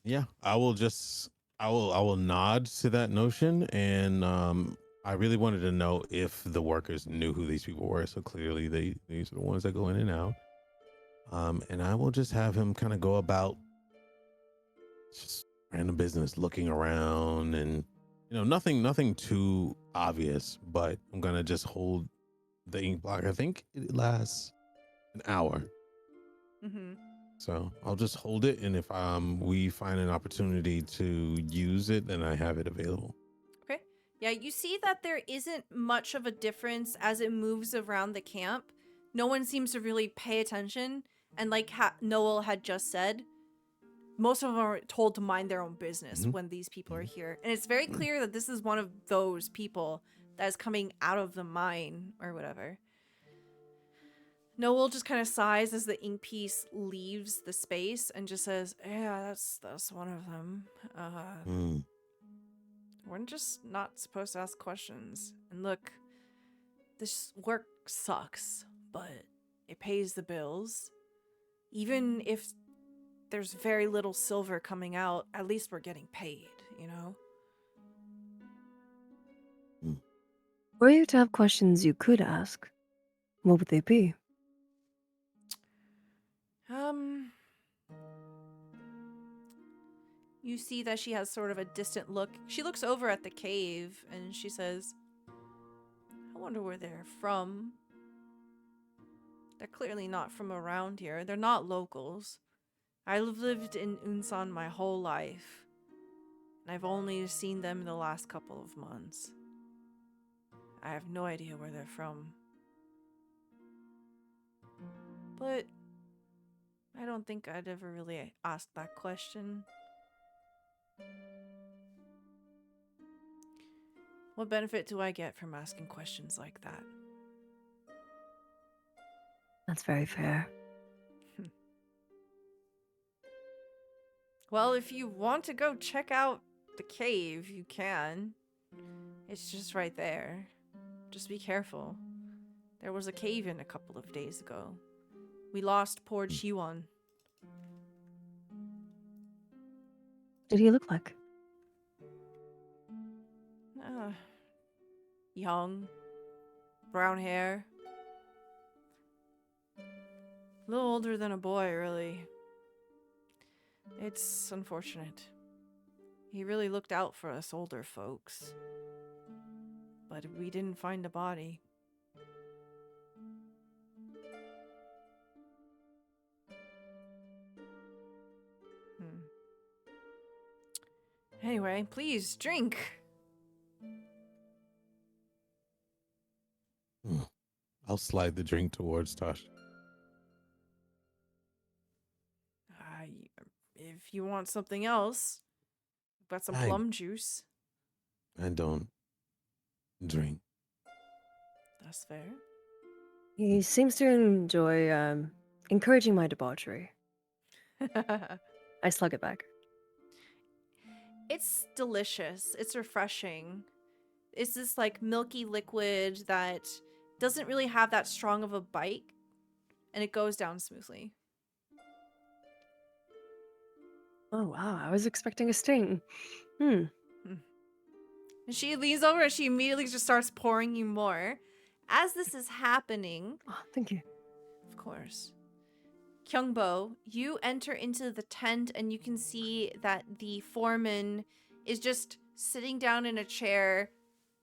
F: Yeah, I will nod to that notion, and I really wanted to know if the workers knew who these people were. So clearly these are the ones that go in and out. And I will just have him kind of go about just random business, looking around, and nothing too obvious, but I'm gonna just hold the ink block. I think it lasts an hour.
B: Mm-hmm.
F: So I'll just hold it, and if we find an opportunity to use it, then I have it available.
B: Okay. Yeah, you see that there isn't much of a difference as it moves around the camp. No one seems to really pay attention. And like Noel had just said, most of them are told to mind their own business when these people are here. And it's very clear that this is one of those people that is coming out of the mine or whatever. Noel just kind of sighs as the ink piece leaves the space and just says, yeah, that's one of them. We're just not supposed to ask questions. And look, this work sucks, but it pays the bills. Even if there's very little silver coming out, at least we're getting paid, you know?
C: Were you to have questions you could ask, what would they be?
B: You see that she has sort of a distant look. She looks over at the cave and she says, I wonder where they're from. They're clearly not from around here. They're not locals. I've lived in Unsan my whole life, and I've only seen them in the last couple of months. I have no idea where they're from. But I don't think I'd ever really asked that question. What benefit do I get from asking questions like that?
C: That's very fair.
B: Well, if you want to go check out the cave, you can. It's just right there. Just be careful. There was a cave-in a couple of days ago. We lost poor Chiwon.
C: What did he look like?
B: Young. Brown hair. A little older than a boy, really. It's unfortunate. He really looked out for us older folks. But we didn't find a body. Anyway, please, drink.
F: I'll slide the drink towards Tosh.
B: If you want something else, I've got some plum juice.
F: I don't drink.
B: That's fair.
C: He seems to enjoy encouraging my debauchery. I slug it back.
B: It's delicious. It's refreshing. It's this like milky liquid that doesn't really have that strong of a bite, and it goes down smoothly.
C: Oh wow, I was expecting a sting.
B: And she leans over and she immediately just starts pouring you more. As this is happening,
C: Oh, thank you.
B: of course, Kyungbo, you enter into the tent and you can see that the foreman is just sitting down in a chair,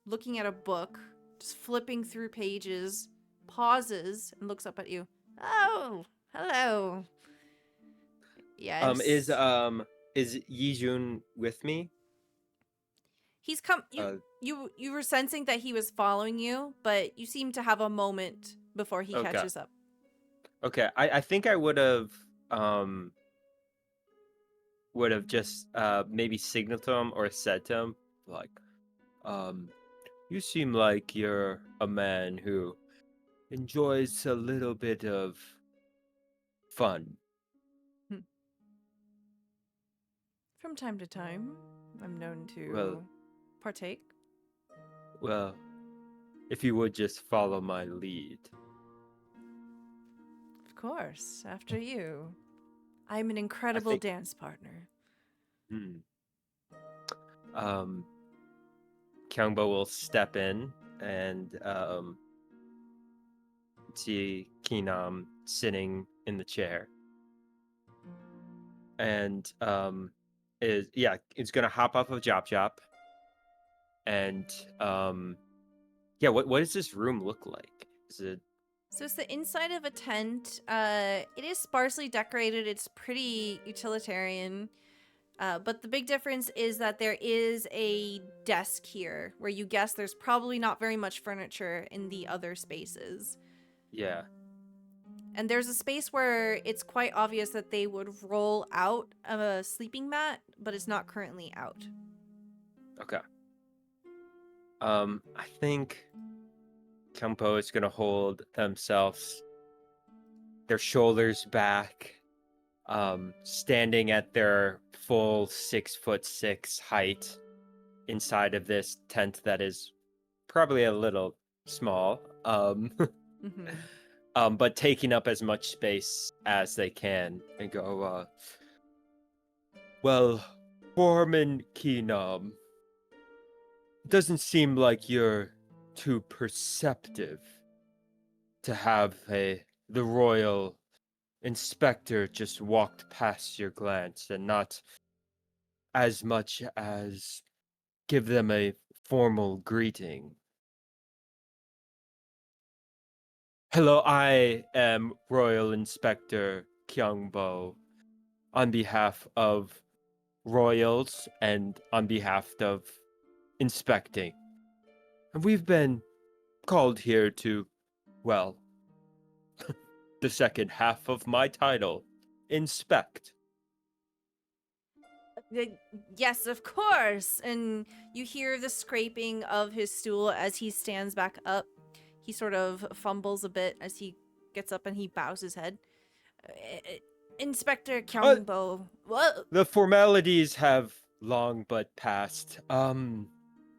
B: looking at a book, just flipping through pages, pauses, and looks up at you. Oh, hello. Yes.
D: Is Yijun with me?
B: He's come.
D: Uh,
B: You were sensing that he was following you, but you seem to have a moment before he
D: Okay.
B: catches up.
D: Okay, I think I would have just maybe signaled to him or said to him like, you seem like you're a man who enjoys a little bit of fun.
B: From time to time, I'm known to
D: Well-
B: partake.
D: Well, if you would just follow my lead.
B: Of course, after you. I'm an incredible
D: think-
B: dance partner.
D: Hmm. Kyungbo will step in and see Kinam sitting in the chair. And it's gonna hop off of Jop Jop. And what does this room look like? Is it
B: So it's the inside of a tent. It is sparsely decorated. It's pretty utilitarian. But the big difference is that there is a desk here where you guess there's probably not very much furniture in the other spaces.
D: yeah.
B: And there's a space where it's quite obvious that they would roll out a sleeping mat, but it's not currently out.
D: Okay. I think Kempo is gonna hold themselves, their shoulders back, standing at their full 6'6" height inside of this tent that is probably a little small,
B: Mhm.
D: but taking up as much space as they can, and go, well, Foreman Keenum, doesn't seem like you're too perceptive to have the royal inspector just walked past your glance and not as much as give them a formal greeting. Hello, I am Royal Inspector Kyungbo on behalf of royals and on behalf of inspecting. And we've been called here to, well, the second half of my title, inspect.
B: Yes, of course. And you hear the scraping of his stool as he stands back up. He sort of fumbles a bit as he gets up and he bows his head. Inspector Kyungbo. What?
D: The formalities have long but passed.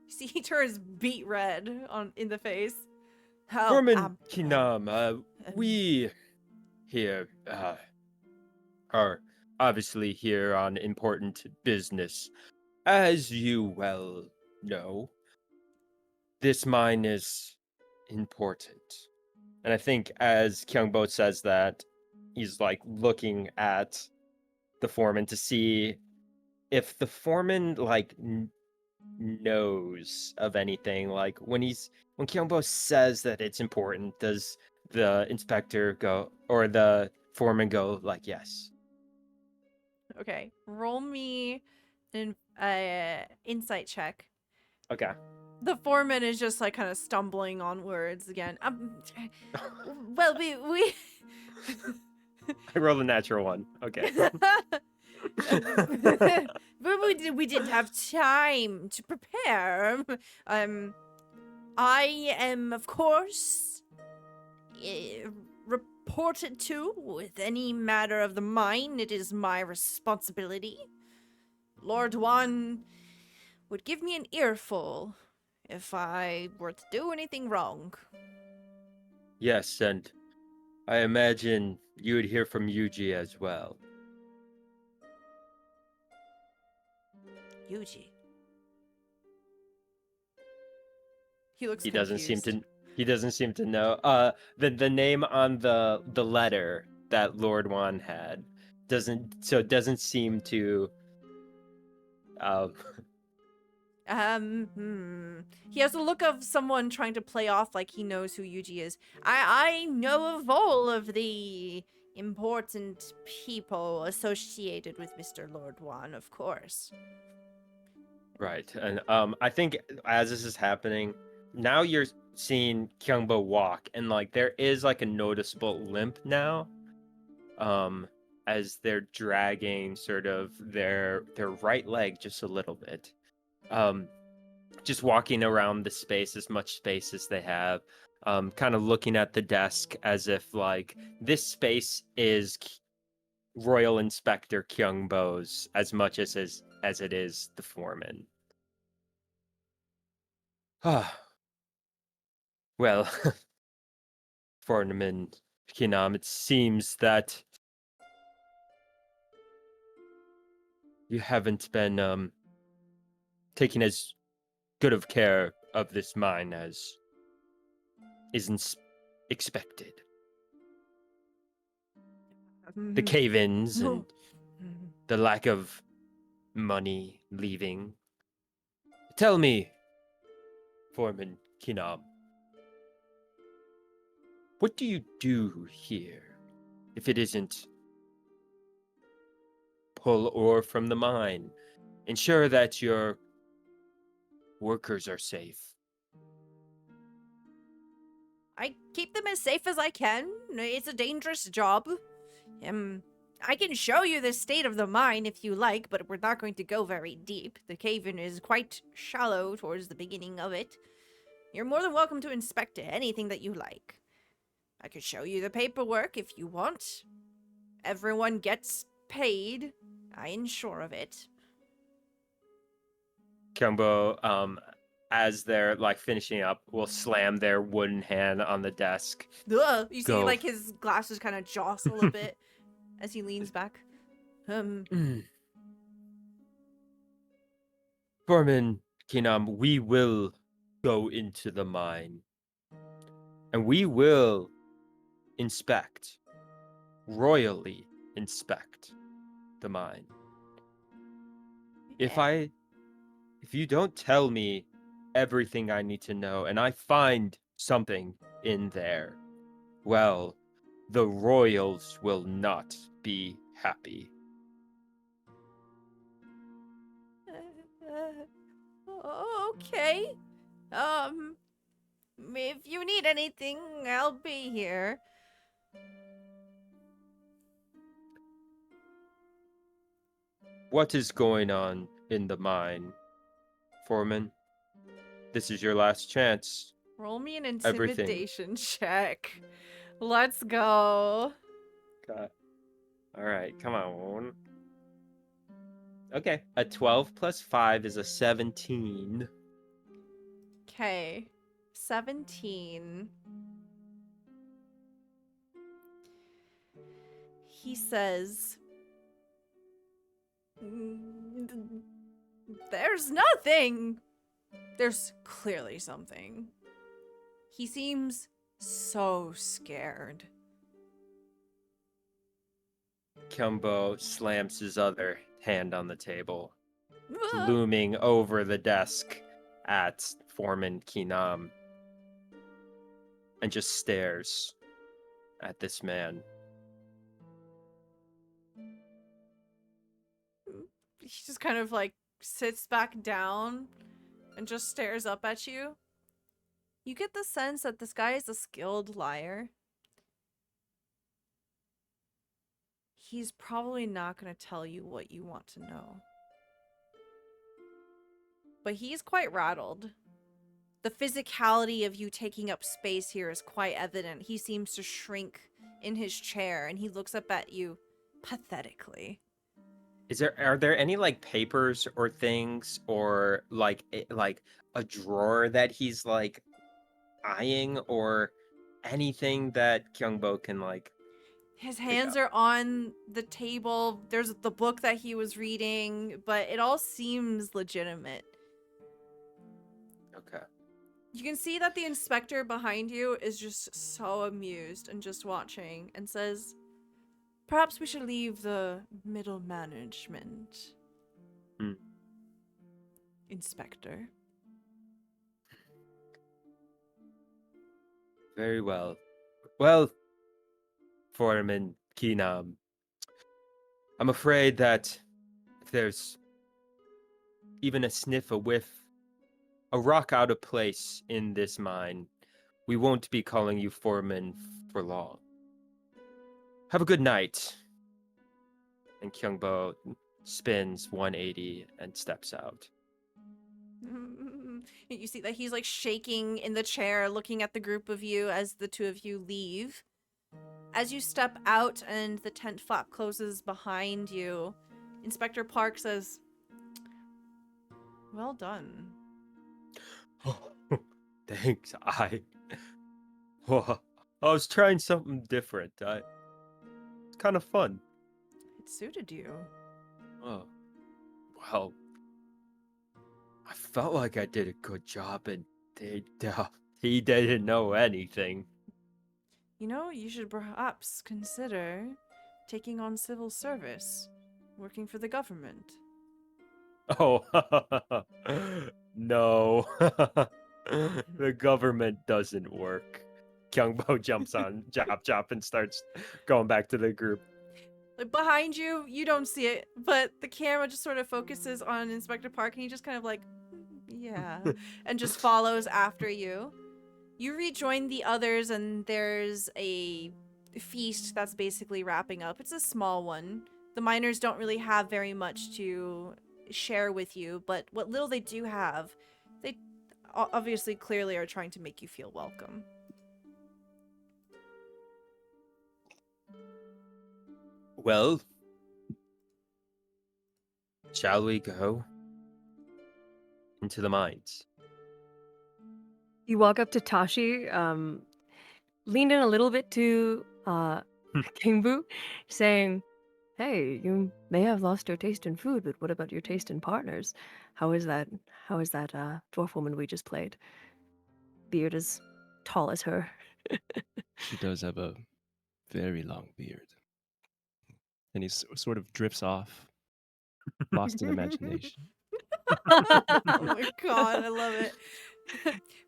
B: See, he turns beet red in the face. Oh,
D: Foreman Kinam, we here are obviously here on important business. As you well know, this mine is important. And I think as Kyungbo says that, he's like looking at the foreman to see if the foreman like knows of anything. Like when Kyungbo says that it's important, does the inspector go or the foreman go like yes?
B: Okay, roll me an insight check.
D: Okay.
B: The foreman is just like kind of stumbling on words again. Well, we
D: I rolled a natural one. Okay.
B: but we didn't have time to prepare. I am, of course, reported to with any matter of the mine. It is my responsibility. Lord Wan would give me an earful if I were to do anything wrong.
D: Yes, and I imagine you would hear from Yuji as well.
B: Yuji. He looks
D: He
B: confused.
D: doesn't seem to know. The name on the letter that Lord Juan had doesn't seem to. Um,
B: He has the look of someone trying to play off like he knows who Yuji is. I know of all of the important people associated with Mr. Lord Juan, of course.
D: right, and I think as this is happening, now you're seeing Kyungbo walk, and like there is like a noticeable limp now, as they're dragging sort of their right leg just a little bit, just walking around the space, as much space as they have, kind of looking at the desk as if like this space is Royal Inspector Kyungbo's as much as it is the foreman. Ah, well, Foreman Kinam, it seems that you haven't been taking as good of care of this mine as isn't expected. The cave-ins and the lack of money leaving. Tell me, Foreman Kinam, what do you do here if it isn't pull ore from the mine, ensure that your workers are safe?
B: I keep them as safe as I can. It's a dangerous job. I can show you the state of the mine if you like, but we're not going to go very deep. The cave-in is quite shallow towards the beginning of it. You're more than welcome to inspect it, anything that you like. I could show you the paperwork if you want. Everyone gets paid. I ensure of it.
D: Kyungbo, as they're like finishing up, will slam their wooden hand on the desk.
B: Ugh, you see,
D: Go.
B: like, his glasses kind of jostle a bit as he leans back.
D: Foreman Kinam, we will go into the mine. And we will inspect, royally inspect the mine. If you don't tell me everything I need to know and I find something in there, well, the royals will not be happy.
B: Okay. If you need anything, I'll be here.
D: What is going on in the mine, Foreman? This is your last chance.
B: Roll me an
D: Everything.
B: intimidation check. Let's go.
D: God. All right, come on. Okay, a 12 plus 5 is a 17.
B: Okay. 17. He says, there's nothing. There's clearly something. He seems so scared.
D: Kyungbo slams his other hand on the table, looming over the desk at Foreman Kinam, and just stares at this man.
B: He just kind of like sits back down and just stares up at you. You get the sense that this guy is a skilled liar. He's probably not going to tell you what you want to know. But he's quite rattled. The physicality of you taking up space here is quite evident. He seems to shrink in his chair and he looks up at you pathetically.
D: Are there any like papers or things or like a drawer that he's like eyeing or anything that Kyungbo can like?
B: His hands are on the table. There's the book that he was reading, but it all seems legitimate.
D: Okay.
B: You can see that the inspector behind you is just so amused and just watching and says, perhaps we should leave the middle management.
D: Hmm.
B: Inspector.
D: Very well. Well, Foreman Keenam, I'm afraid that if there's even a sniff, a whiff, a rock out of place in this mine, we won't be calling you Foreman for long. Have a good night. And Kyungbo spins 180 and steps out.
B: You see that he's like shaking in the chair, looking at the group of you as the two of you leave. As you step out and the tent flap closes behind you, Inspector Park says, well done.
D: Thanks. Well, I was trying something different. It's kind of fun.
B: It suited you.
D: Oh, well, I felt like I did a good job, and he didn't know anything.
B: You know, you should perhaps consider taking on civil service, working for the government.
D: Oh, no. The government doesn't work. Kyungbo jumps on Jop and starts going back to the group.
B: Like behind you, you don't see it, but the camera just sort of focuses on Inspector Park and he just kind of like, yeah, and just follows after you. You rejoin the others and there's a feast that's basically wrapping up. It's a small one. The miners don't really have very much to share with you, but what little they do have, they obviously clearly are trying to make you feel welcome.
D: Well, shall we go into the mines?
C: You walk up to Tashi, leaned in a little bit to Kingbu, saying, "Hey, you may have lost your taste in food, but what about your taste in partners? How is that? How is that dwarf woman we just played? Beard as tall as her."
E: She does have a very long beard. And he sort of drifts off, lost in imagination.
B: Oh my god, I love it.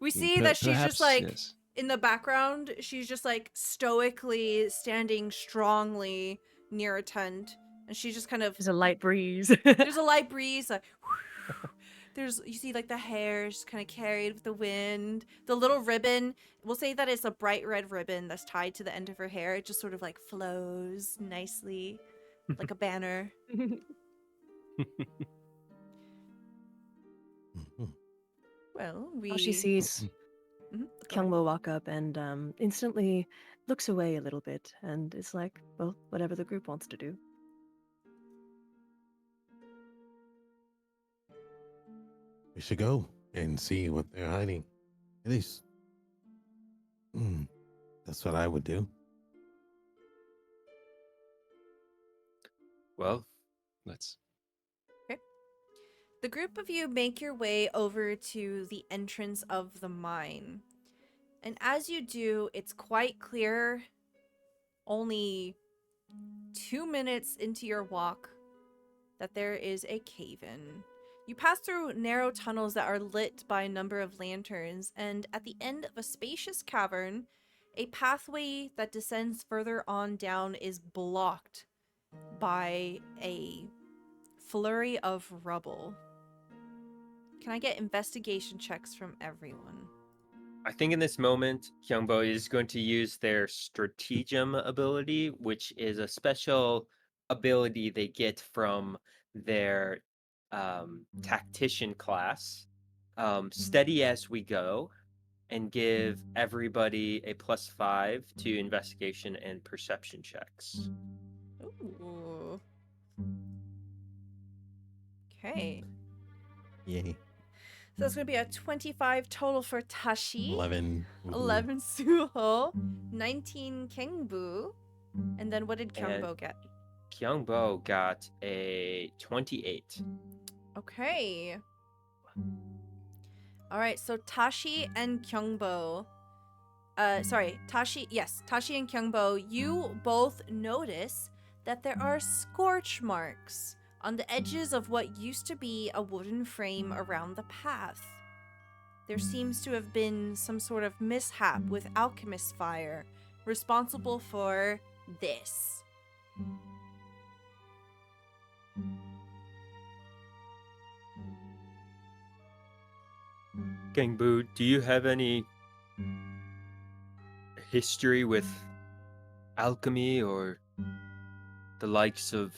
B: We see that she's just
E: Perhaps,
B: like,
E: yes.
B: in the background, she's just like stoically standing strongly near a tent. And she's just kind of,
C: There's a light breeze.
B: there's a light breeze. Like, there's, you see like the hair just kind of carried with the wind. The little ribbon, we'll say that it's a bright red ribbon that's tied to the end of her hair. It just sort of like flows nicely like a banner. Well,
C: All she sees
B: Mhm.
C: Kyungbo walk up and instantly looks away a little bit and is like, well, whatever the group wants to do.
F: We should go and see what they're hiding. At least, that's what I would do.
D: Well,
E: Let's.
B: The group of you make your way over to the entrance of the mine. And as you do, it's quite clear, only 2 minutes into your walk, that there is a cave-in. You pass through narrow tunnels that are lit by a number of lanterns, and at the end of a spacious cavern, a pathway that descends further on down is blocked by a flurry of rubble. Can I get investigation checks from everyone?
D: I think in this moment, Kyungbo is going to use their stratagem ability, which is a special ability they get from their tactician class. Steady as we go, and give everybody a +5 to investigation and perception checks.
B: Ooh. Okay.
F: Yay.
B: So that's going to be a 25 total for Tashi.
F: 11.
B: 11 Suho. 19 Kingbu. And then what did Kyungbo get?
D: Kyungbo got a 28.
B: Okay. All right, so Tashi and Kyungbo. Tashi and Kyungbo, you both notice that there are scorch marks on the edges of what used to be a wooden frame around the path. There seems to have been some sort of mishap with alchemist fire, responsible for this.
D: Gangbu, do you have any history with alchemy or the likes of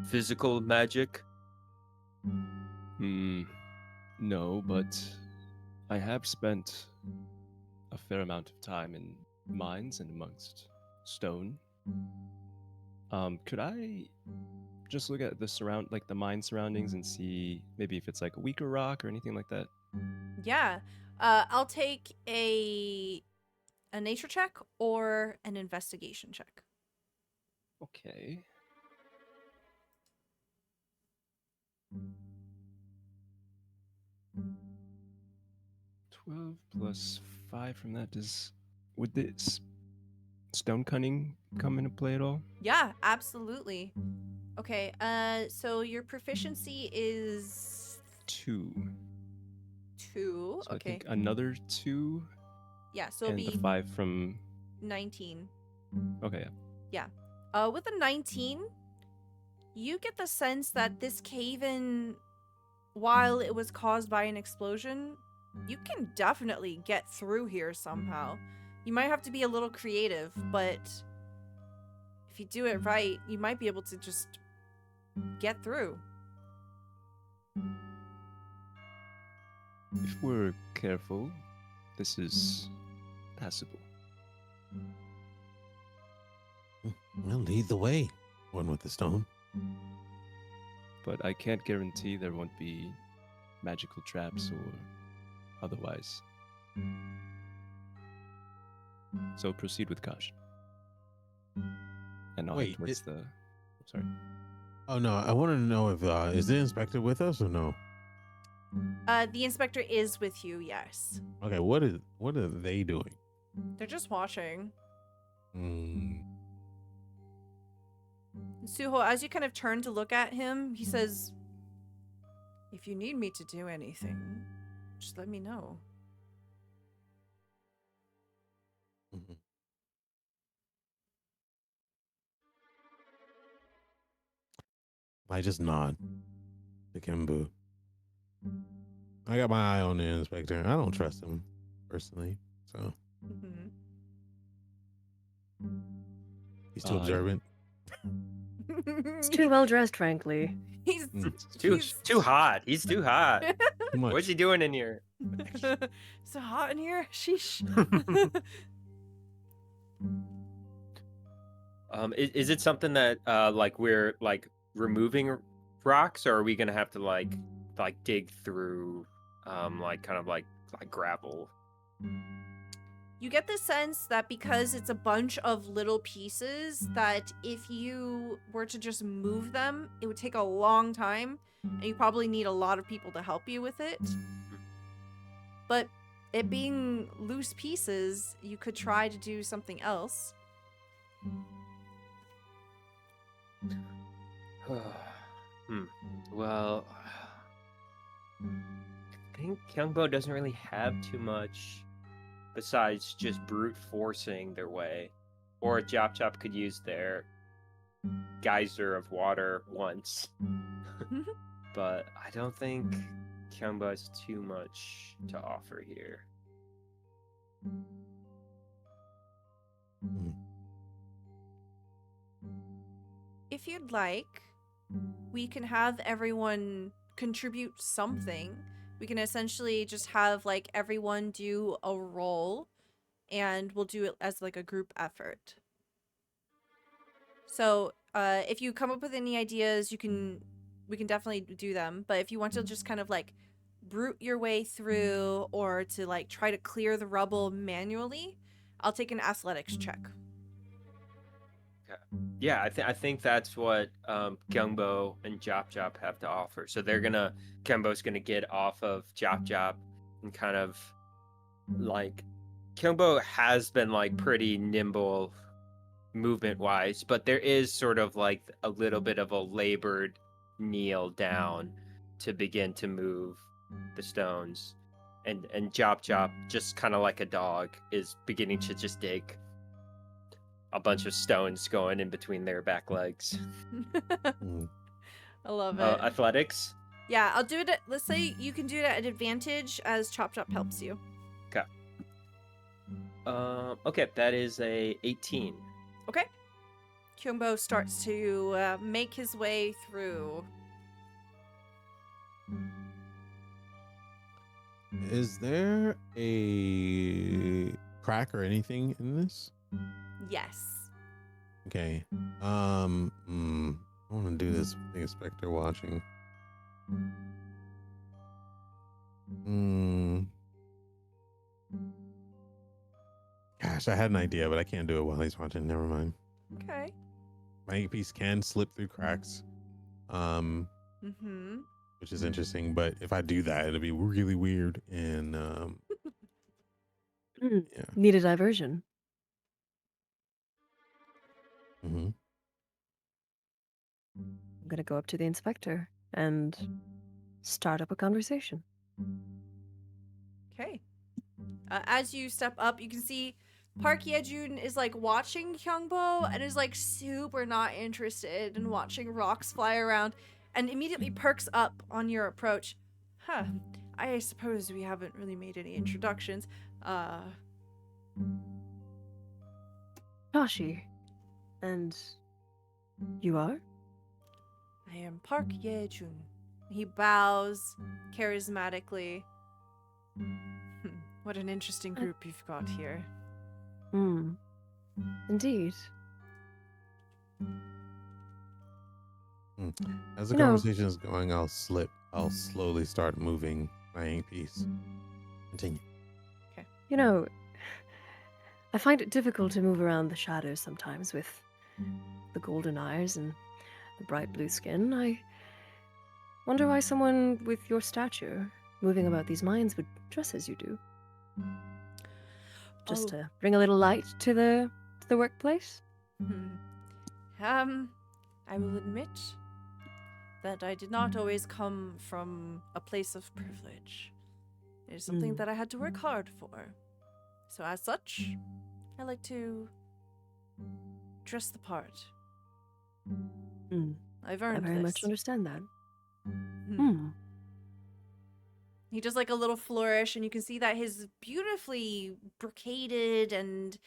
D: physical magic?
E: No, but I have spent a fair amount of time in mines and amongst stone. Could I just look at the mine surroundings and see maybe if it's like a weaker rock or anything like that?
B: Yeah. I'll take a nature check or an investigation check.
E: Okay. +5 from that. Would this stone cunning come into play at all?
B: Yeah, absolutely. Okay, so your proficiency is
E: 2.
B: 2.
E: So I
B: Okay.
E: think another 2
B: Yeah, so it'll
E: and
B: be
E: the 5 from
B: 19.
E: Okay, yeah.
B: With a 19, you get the sense that this cave-in, while it was caused by an explosion, you can definitely get through here somehow. You might have to be a little creative, but if you do it right, you might be able to just get through.
E: If we're careful, this is passable.
F: Well, lead the way, one with the stone.
E: But I can't guarantee there won't be magical traps or otherwise. So proceed with caution. And I'll head
F: Wait,
E: towards the... Sorry.
F: Oh no, I wanted to know if is the inspector with us or no?
B: The inspector is with you, yes.
F: Okay, what are they doing?
B: They're just watching.
F: Hmm.
B: Suho, as you kind of turn to look at him, he says, "If you need me to do anything, just let me know."
F: Mhm. I just nod to Kimbu. I got my eye on the inspector. I don't trust him personally, so
B: Mhm.
F: he's too observant.
C: It's too well dressed, frankly.
B: He's
D: Too hot. He's too hot.
F: Too much.
D: What's he doing in here?
B: so hot in here. Sheesh.
D: Is it something that like we're like removing rocks, or are we gonna have to like dig through like kind of like gravel?
B: You get the sense that because it's a bunch of little pieces, that if you were to just move them, it would take a long time, and you probably need a lot of people to help you with it. But it being loose pieces, you could try to do something else.
D: Well, I think Kyungbo doesn't really have too much besides just brute forcing their way. Or Chop Chop could use their geyser of water once. But I don't think Kyungbo has too much to offer here.
B: If you'd like, we can have everyone contribute something. We can essentially just have like everyone do a roll, and we'll do it as like a group effort. So if you come up with any ideas, we can definitely do them. But if you want to just kind of like brute your way through, or to like try to clear the rubble manually, I'll take an athletics check.
D: Yeah, I think that's what Kyungbo and Chop Chop have to offer. So Kembo's gonna get off of Chop Chop, and kind of like Kyungbo has been like pretty nimble movement wise, but there is sort of like a little bit of a labored kneel down to begin to move the stones. And Jop Jop, just kind of like a dog, is beginning to just dig a bunch of stones going in between their back legs.
B: I love it.
D: Athletics?
B: Yeah, I'll do it. Let's say you can do it at advantage as Chop Chop helps you.
D: Okay. Okay, that is a 18.
B: Okay. Kyungbo starts to make his way through.
F: Is there a crack or anything in this?
B: Yes.
F: Okay. I want to do this with the inspector watching. Gosh, I had an idea, but I can't do it while he's watching. Never mind.
B: Okay.
F: My piece can slip through cracks. Which is interesting, but if I do that, it'll be really weird and yeah.
C: Need a diversion.
F: Mm-hmm.
C: I'm gonna go up to the inspector and start up a conversation.
B: Okay. As you step up, you can see Park Yejun is like watching Hyungbo and is like super not interested in watching rocks fly around and immediately perks up on your approach. Huh. I suppose we haven't really made any introductions.
C: Tashi. And you are?
B: I am Park Yejun. He bows charismatically. What an interesting group you've got here.
C: Indeed.
F: As the conversation is going, I'll slowly start moving my ink piece. Continue.
C: Okay. I find it difficult to move around the shadows sometimes with the golden eyes and the bright blue skin. I wonder why someone with your stature moving about these mines would dress as you do. Just to bring a little light to the workplace?
B: I will admit that I did not always come from a place of privilege. It is something that I had to work hard for. So as such, I like to dress the part. I've earned
C: I very
B: this.
C: much understand that.
B: He does like a little flourish, and you can see that his beautifully brocaded and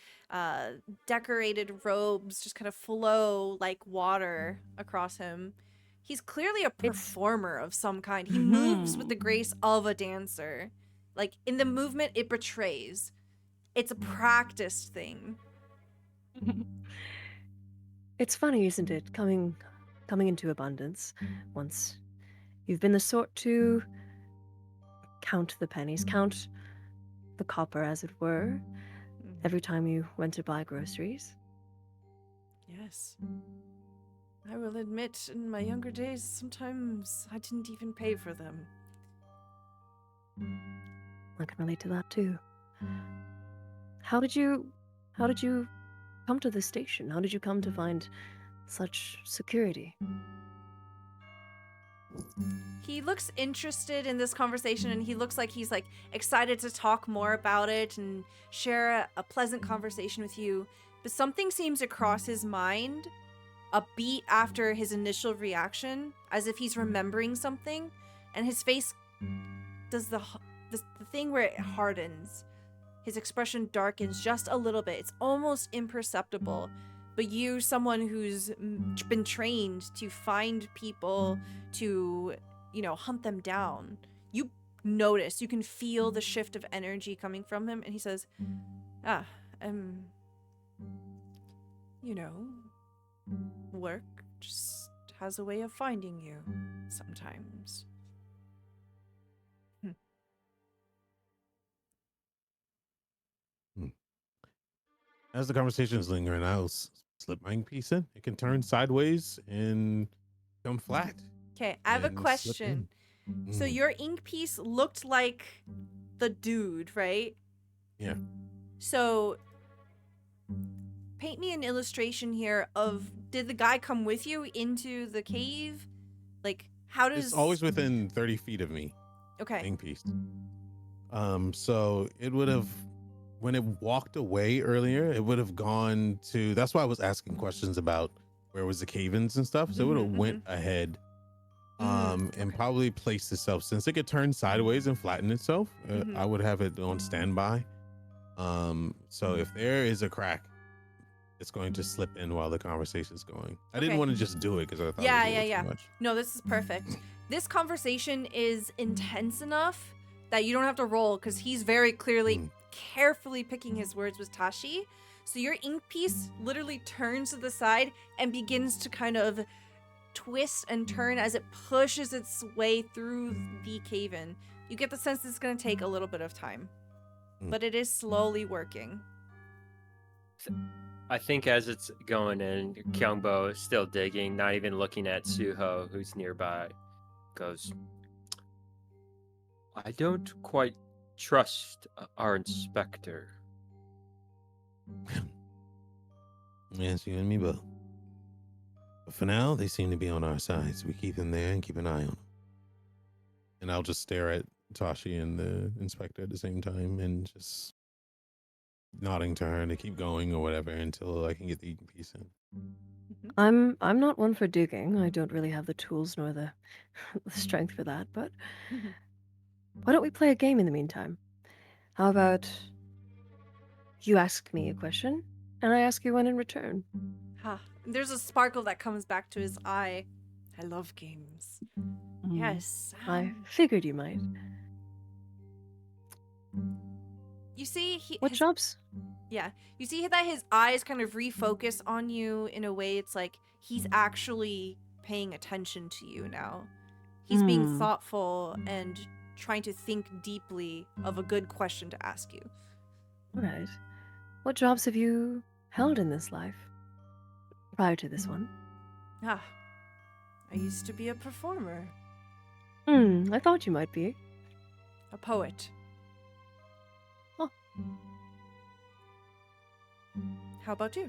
B: decorated robes just kind of flow like water across him. He's clearly a performer of some kind. He moves with the grace of a dancer. Like, in the movement, it betrays. It's a practiced thing.
C: It's funny, isn't it? Coming into abundance. Once you've been the sort to count the pennies, count the copper, as it were, every time you went to buy groceries.
B: Yes. I will admit, in my younger days, sometimes I didn't even pay for them.
C: I can relate to that too. How did you come to the station? How did you come to find such security?
B: He looks interested in this conversation, and he looks like he's like excited to talk more about it and share a pleasant conversation with you. But something seems to cross his mind a beat after his initial reaction, as if he's remembering something, and his face does the thing where it hardens. His expression darkens just a little bit. It's almost imperceptible. But you, someone who's been trained to find people, to, hunt them down, you notice, you can feel the shift of energy coming from him, and he says, work just has a way of finding you sometimes.
F: As the conversation is lingering, I'll slip my ink piece in. It can turn sideways and come flat.
B: Okay, I have a
F: and slip
B: question.
F: in.
B: So your ink piece looked like the dude, right?
F: Yeah.
B: So paint me an illustration here of, did the guy come with you into the cave? Like, how does...
F: It's always within 30 feet of me.
B: Okay.
F: Main piece. So it would have, when it walked away earlier, it would have gone to, that's why I was asking questions about where was the cave-ins and stuff. So it would have went ahead and probably placed itself, since it could turn sideways and flatten itself. I would have it on standby. So if there is a crack, it's going to slip in while the conversation's going. I didn't want to just do it because I thought it was a little too much.
B: No, this is perfect. This conversation is intense enough that you don't have to roll, because he's very clearly carefully picking his words with Tashi. So your ink piece literally turns to the side and begins to kind of twist and turn as it pushes its way through the cave-in. You get the sense it's going to take a little bit of time, but it is slowly working.
D: I think as it's going in, Kyungbo is still digging, not even looking at Suho, who's nearby, goes, I don't quite trust our inspector.
F: Yes, you and me both. But for now, they seem to be on our side, so we keep them there and keep an eye on them. And I'll just stare at Tashi and the inspector at the same time and just nodding to her to keep going or whatever until I can get the piece in.
C: I'm not one for digging. I don't really have the tools nor the strength for that, but why don't we play a game in the meantime? How about you ask me a question and I ask you one in return?
B: There's a sparkle that comes back to his eye. I love games. Yes.
C: I figured you might.
B: You see,
C: what jobs?
B: Yeah. You see that his eyes kind of refocus on you in a way it's like he's actually paying attention to you now. He's being thoughtful and trying to think deeply of a good question to ask you.
C: All right. What jobs have you held in this life prior to this one?
B: I used to be a performer.
C: I thought you might be.
B: A poet.
C: Oh.
B: How about you?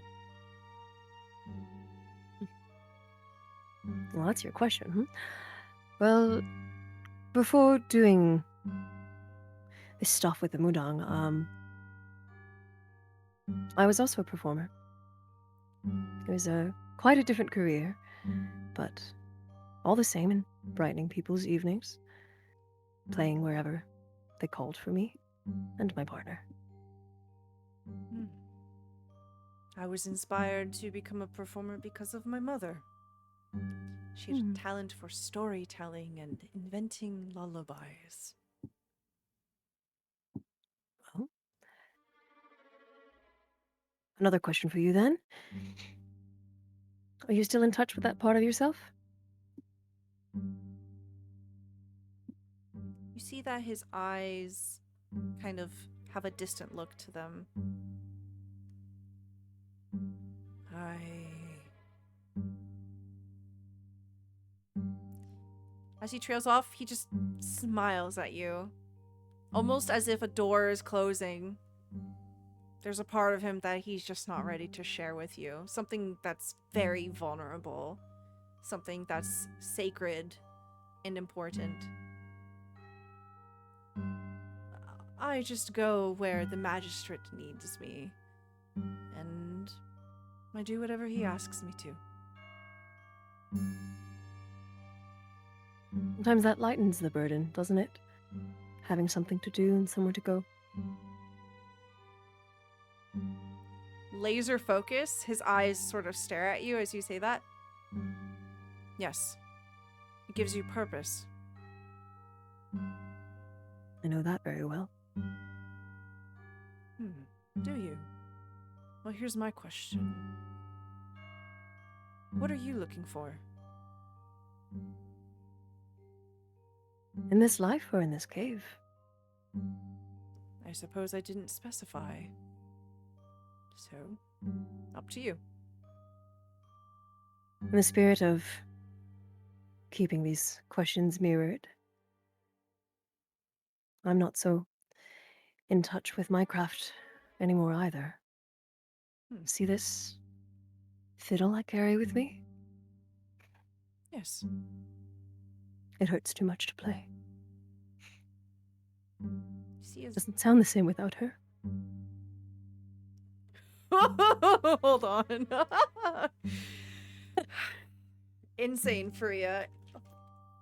C: Well, that's your question. Well, before doing this stuff with the mudang, I was also a performer. It was quite a different career, but all the same, in brightening people's evenings, playing wherever they called for me and my partner.
B: I was inspired to become a performer because of my mother. She had a talent for storytelling and inventing lullabies.
C: Well, another question for you then. Are you still in touch with that part of yourself?
B: You see that his eyes kind of have a distant look to them. As he trails off, he just smiles at you, almost as if a door is closing. There's a part of him that he's just not ready to share with you. Something that's very vulnerable. Something that's sacred and important. I just go where the magistrate needs me. And I do whatever he asks me to.
C: Sometimes that lightens the burden, doesn't it? Having something to do and somewhere to go.
B: Laser focus, his eyes sort of stare at you as you say that. Yes. It gives you purpose.
C: I know that very well.
B: Do you? Well, here's my question. What are you looking for?
C: In this life or in this cave?
B: I suppose I didn't specify. So, up to you.
C: In the spirit of keeping these questions mirrored, I'm not so in touch with my craft anymore either. See this fiddle I carry with me?
B: Yes.
C: It hurts too much to play.
B: See his...
C: Doesn't sound the same without her.
B: Hold on. Insane, Freya.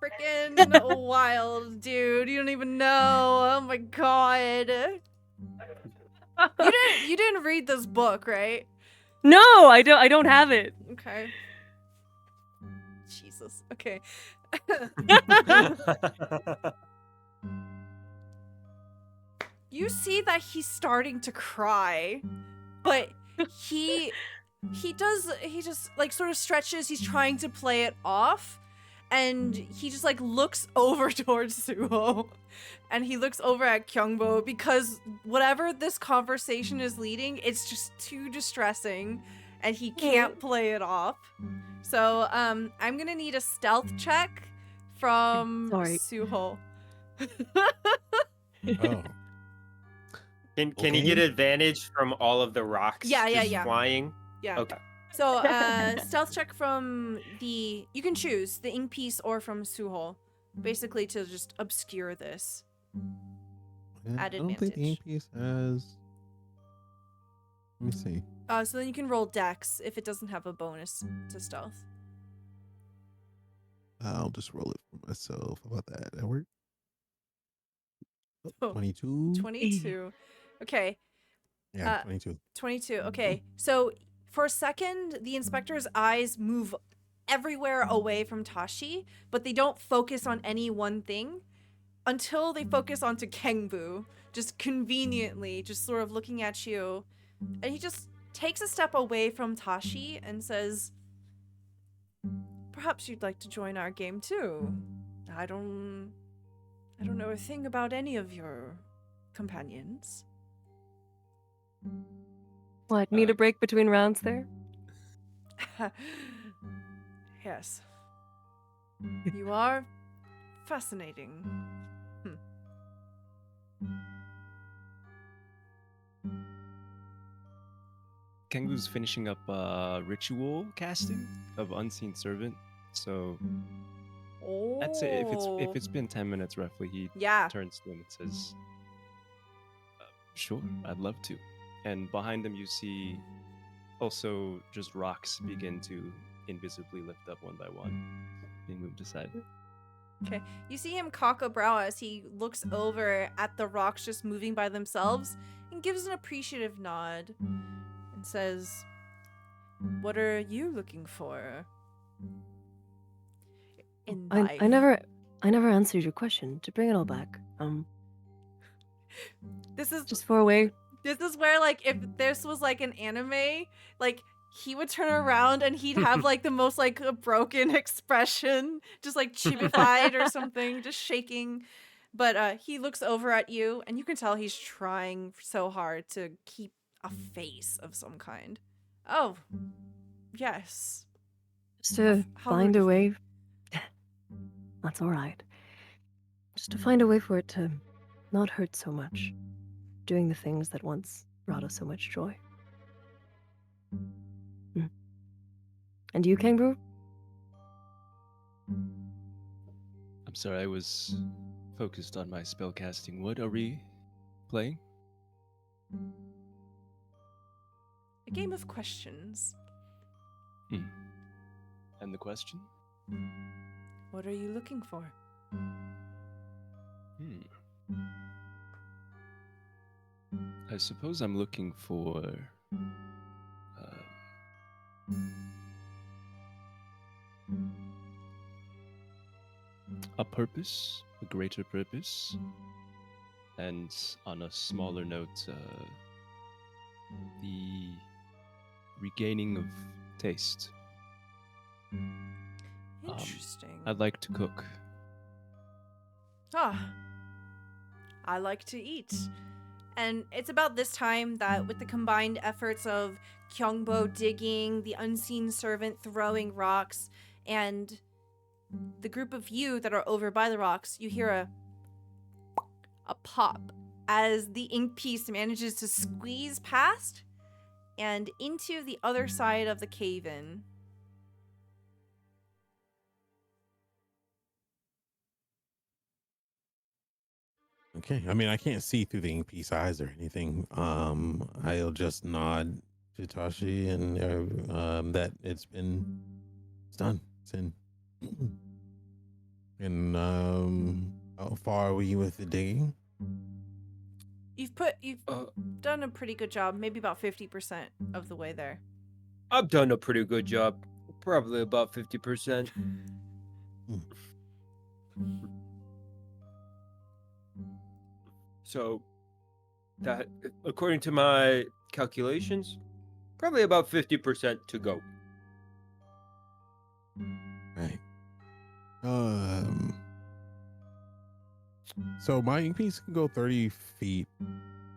B: Freaking wild, dude. You don't even know. Oh my god. You didn't read this book, right?
C: No, I don't have it.
B: Okay. Jesus. Okay. You see that he's starting to cry, but he just like sort of stretches. He's trying to play it off, and he just like looks over towards Suho, and he looks over at Kyungbo because whatever this conversation is leading, it's just too distressing, and he can't play it off. So I'm gonna need a stealth check from Suho.
F: Oh.
D: Can he get advantage from all of the rocks
B: Yeah.
D: flying?
B: Yeah.
D: Okay.
B: So, stealth check from you can choose the ink piece or from Suho, basically to just obscure this.
F: Yeah,
B: At
F: I don't think the
B: advantage.
F: ink piece has. Let me see.
B: So then you can roll Dex if it doesn't have a bonus to stealth.
F: I'll just roll it for myself. How about that? That work?
B: Oh,
F: 22.
B: 22. Okay.
F: Yeah, 22.
B: 22. Okay. So for a second, the inspector's eyes move everywhere away from Tashi, but they don't focus on any one thing until they focus onto Kengbu, just conveniently, just sort of looking at you. And he just takes a step away from Tashi and says, "Perhaps you'd like to join our game too. I don't know a thing about any of your companions."
C: What, need a break between rounds there?
B: Yes. You are fascinating.
E: Kengu's finishing up ritual casting of Unseen Servant, so that's it. If it's been 10 minutes roughly, he turns to him and says, "Sure, I'd love to." And behind him, you see also just rocks begin to invisibly lift up one by one, being moved aside.
B: Okay. You see him cock a brow as he looks over at the rocks just moving by themselves and gives an appreciative nod and says, "What are you looking for?" In life.
C: I never answered your question. To bring it all back,
B: This is
C: just for a way.
B: This is where, like, if this was like an anime, like he would turn around and he'd have like the most like a broken expression, just like chibified or something, just shaking. But he looks over at you, and you can tell he's trying so hard to keep a face of some kind. Oh, yes.
C: Just to
B: How
C: find a
B: rude.
C: way. That's all right. Just to find a way for it to not hurt so much. Doing the things that once brought us so much joy. And you, Kangaroo?
E: I'm sorry, I was focused on my spellcasting. What are we playing?
B: A game of questions.
E: And the question?
B: What are you looking for?
E: I suppose I'm looking for a purpose, a greater purpose, and on a smaller note, the regaining of taste.
B: Interesting.
E: I'd like to cook.
B: I like to eat. And it's about this time that, with the combined efforts of Kyungbo digging, the unseen servant throwing rocks, and the group of you that are over by the rocks, you hear a pop as the ink piece manages to squeeze past and into the other side of the cave-in.
F: Okay. I mean, I can't see through the ink piece eyes or anything. I'll just nod to Tashi and that it's done. It's in. And how far are we with the digging?
B: You've done a pretty good job, maybe about 50% of the way there.
D: I've done a pretty good job. Probably about 50%. So, that, according to my calculations, probably about 50% to go.
F: Right. So my ink piece can go 30 feet,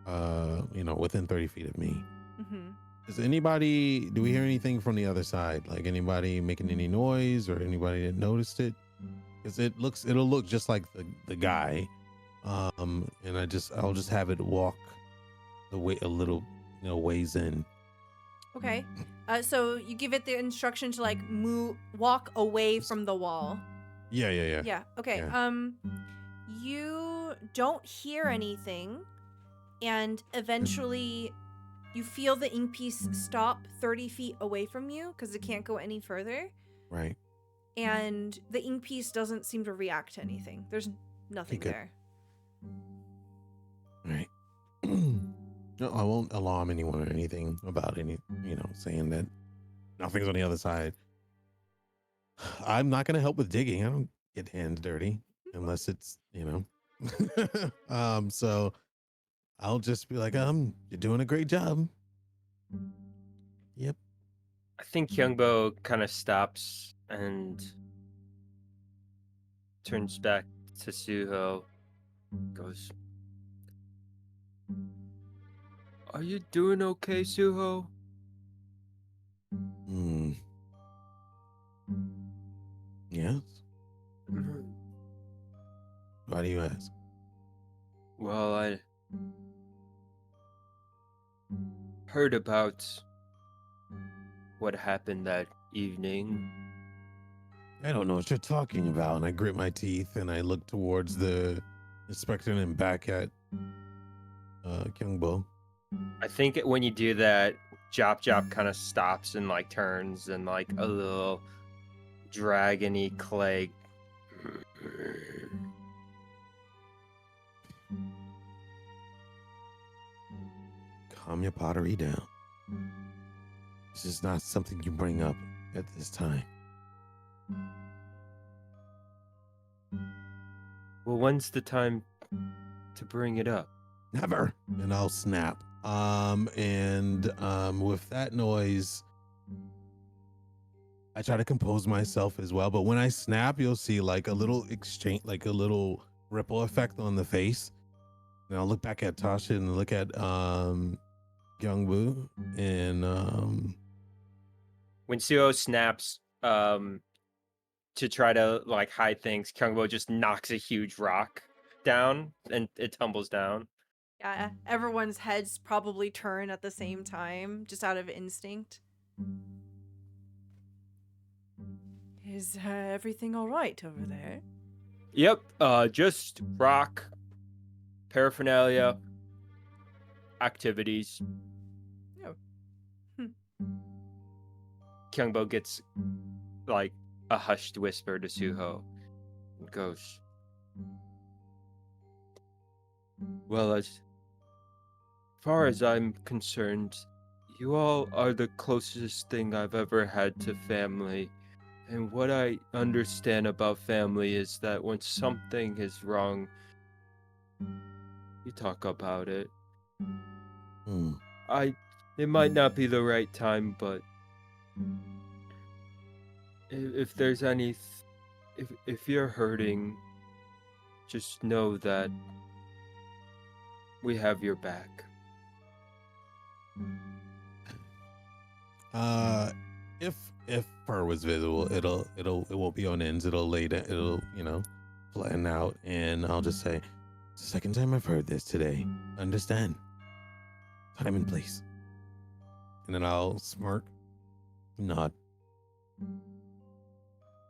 F: within 30 feet of me.
B: Mm-hmm.
F: Do we hear anything from the other side? Like anybody making any noise or anybody that noticed it? Because it'll look just like the guy. And I'll just have it walk the way a little, ways in.
B: Okay. So you give it the instruction to like walk away from the wall.
F: Yeah.
B: Yeah. Okay.
F: Yeah.
B: You don't hear anything, and eventually you feel the ink piece stop 30 feet away from you because it can't go any further.
F: Right.
B: And the ink piece doesn't seem to react to anything. There's nothing
F: Okay.
B: there.
F: Right. No, I won't alarm anyone or anything about saying that nothing's on the other side. I'm not going to help with digging. I don't get hands dirty unless it's, so I'll just be like, you're doing a great job. Yep.
D: I think Hyungbo kind of stops and turns back to Suho. Goes, "Are you doing okay, Suho?"
F: Yes. Why do you ask?
D: Well, I heard about what happened that evening.
F: I don't know what you're talking about. And I grit my teeth and I look towards the inspector and back at Kyungbo.
D: I think when you do that, Jop kind of stops and like turns and like a little dragony clay.
F: Calm your pottery down. This is not something you bring up at this time.
D: Well, when's the time to bring it up?
F: Never. And I'll snap. With that noise, I try to compose myself as well. But when I snap, you'll see like a little exchange, like a little ripple effect on the face. And I'll look back at Tasha and look at Youngbu and
D: when Suho snaps to try to like hide things, Kyungbo just knocks a huge rock down and it tumbles down.
B: Yeah, everyone's heads probably turn at the same time, just out of instinct. Is everything all right over there?
D: Yep, just rock, paraphernalia, activities.
B: Oh.
D: Kyungbo gets like a hushed whisper to Suho and goes, "Well, as far as I'm concerned, you all are the closest thing I've ever had to family. And what I understand about family is that when something is wrong, you talk about it. It might not be the right time, but if there's if you're hurting, just know that we have your back."
F: If fur was visible, it won't be on ends. It'll lay down. It'll flatten out, and I'll just say, It's the second time I've heard this today. Understand. Time and place. And then I'll smirk, nod.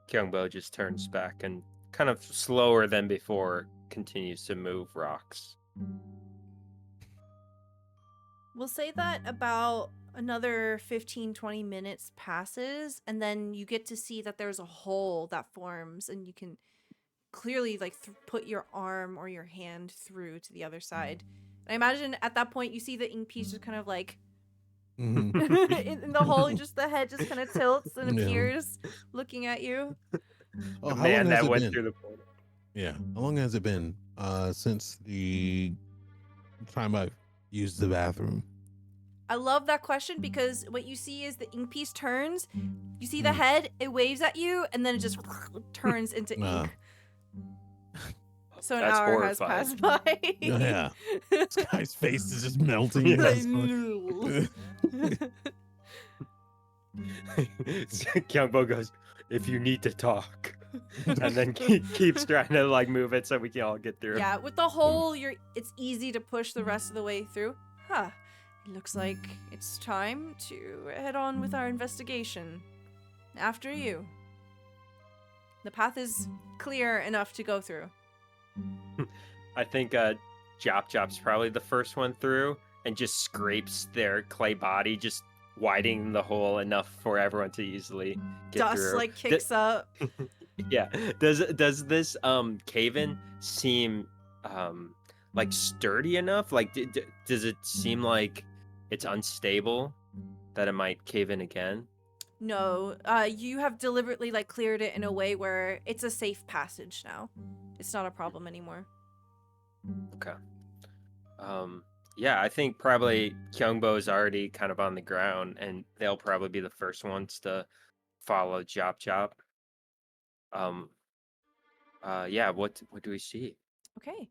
D: Kyungbo just turns back and kind of slower than before continues to move rocks.
B: We'll say that about another 15-20 minutes passes, and then you get to see that there's a hole that forms, and you can clearly like put your arm or your hand through to the other side. And I imagine at that point you see the ink piece just kind of like in the hole, just the head just kind of tilts and appears looking at you.
F: Oh,
D: The
F: how
D: man
F: long has
D: that
F: it
D: went
F: been?
D: through the portal.
F: Yeah. How long has it been since the time I've used the bathroom?
B: I love that question because what you see is the ink piece turns, you see the head, it waves at you, and then it just turns into ink. So an
D: That's
B: hour has
D: horrifying.
B: passed by.
F: Yeah. This guy's face is just melting.
D: Yes. Kyungbo goes, if you need to talk. And then keeps trying to like move it so we can all get through.
B: Yeah, with the hole, it's easy to push the rest of the way through. Huh. It looks like it's time to head on with our investigation. After you. The path is clear enough to go through.
D: I think Jop Jop's probably the first one through and just scrapes their clay body, just widening the hole enough for everyone to easily get
B: Dust
D: through.
B: like kicks up.
D: Yeah. Does this cave-in seem like sturdy enough? Like does it seem like it's unstable that it might cave in again?
B: No, you have deliberately like cleared it in a way where it's a safe passage now. It's not a problem anymore.
D: Okay. Yeah, I think probably Kyungbo is already kind of on the ground, and they'll probably be the first ones to follow Jop Jop. Yeah, what do we see?
B: Okay.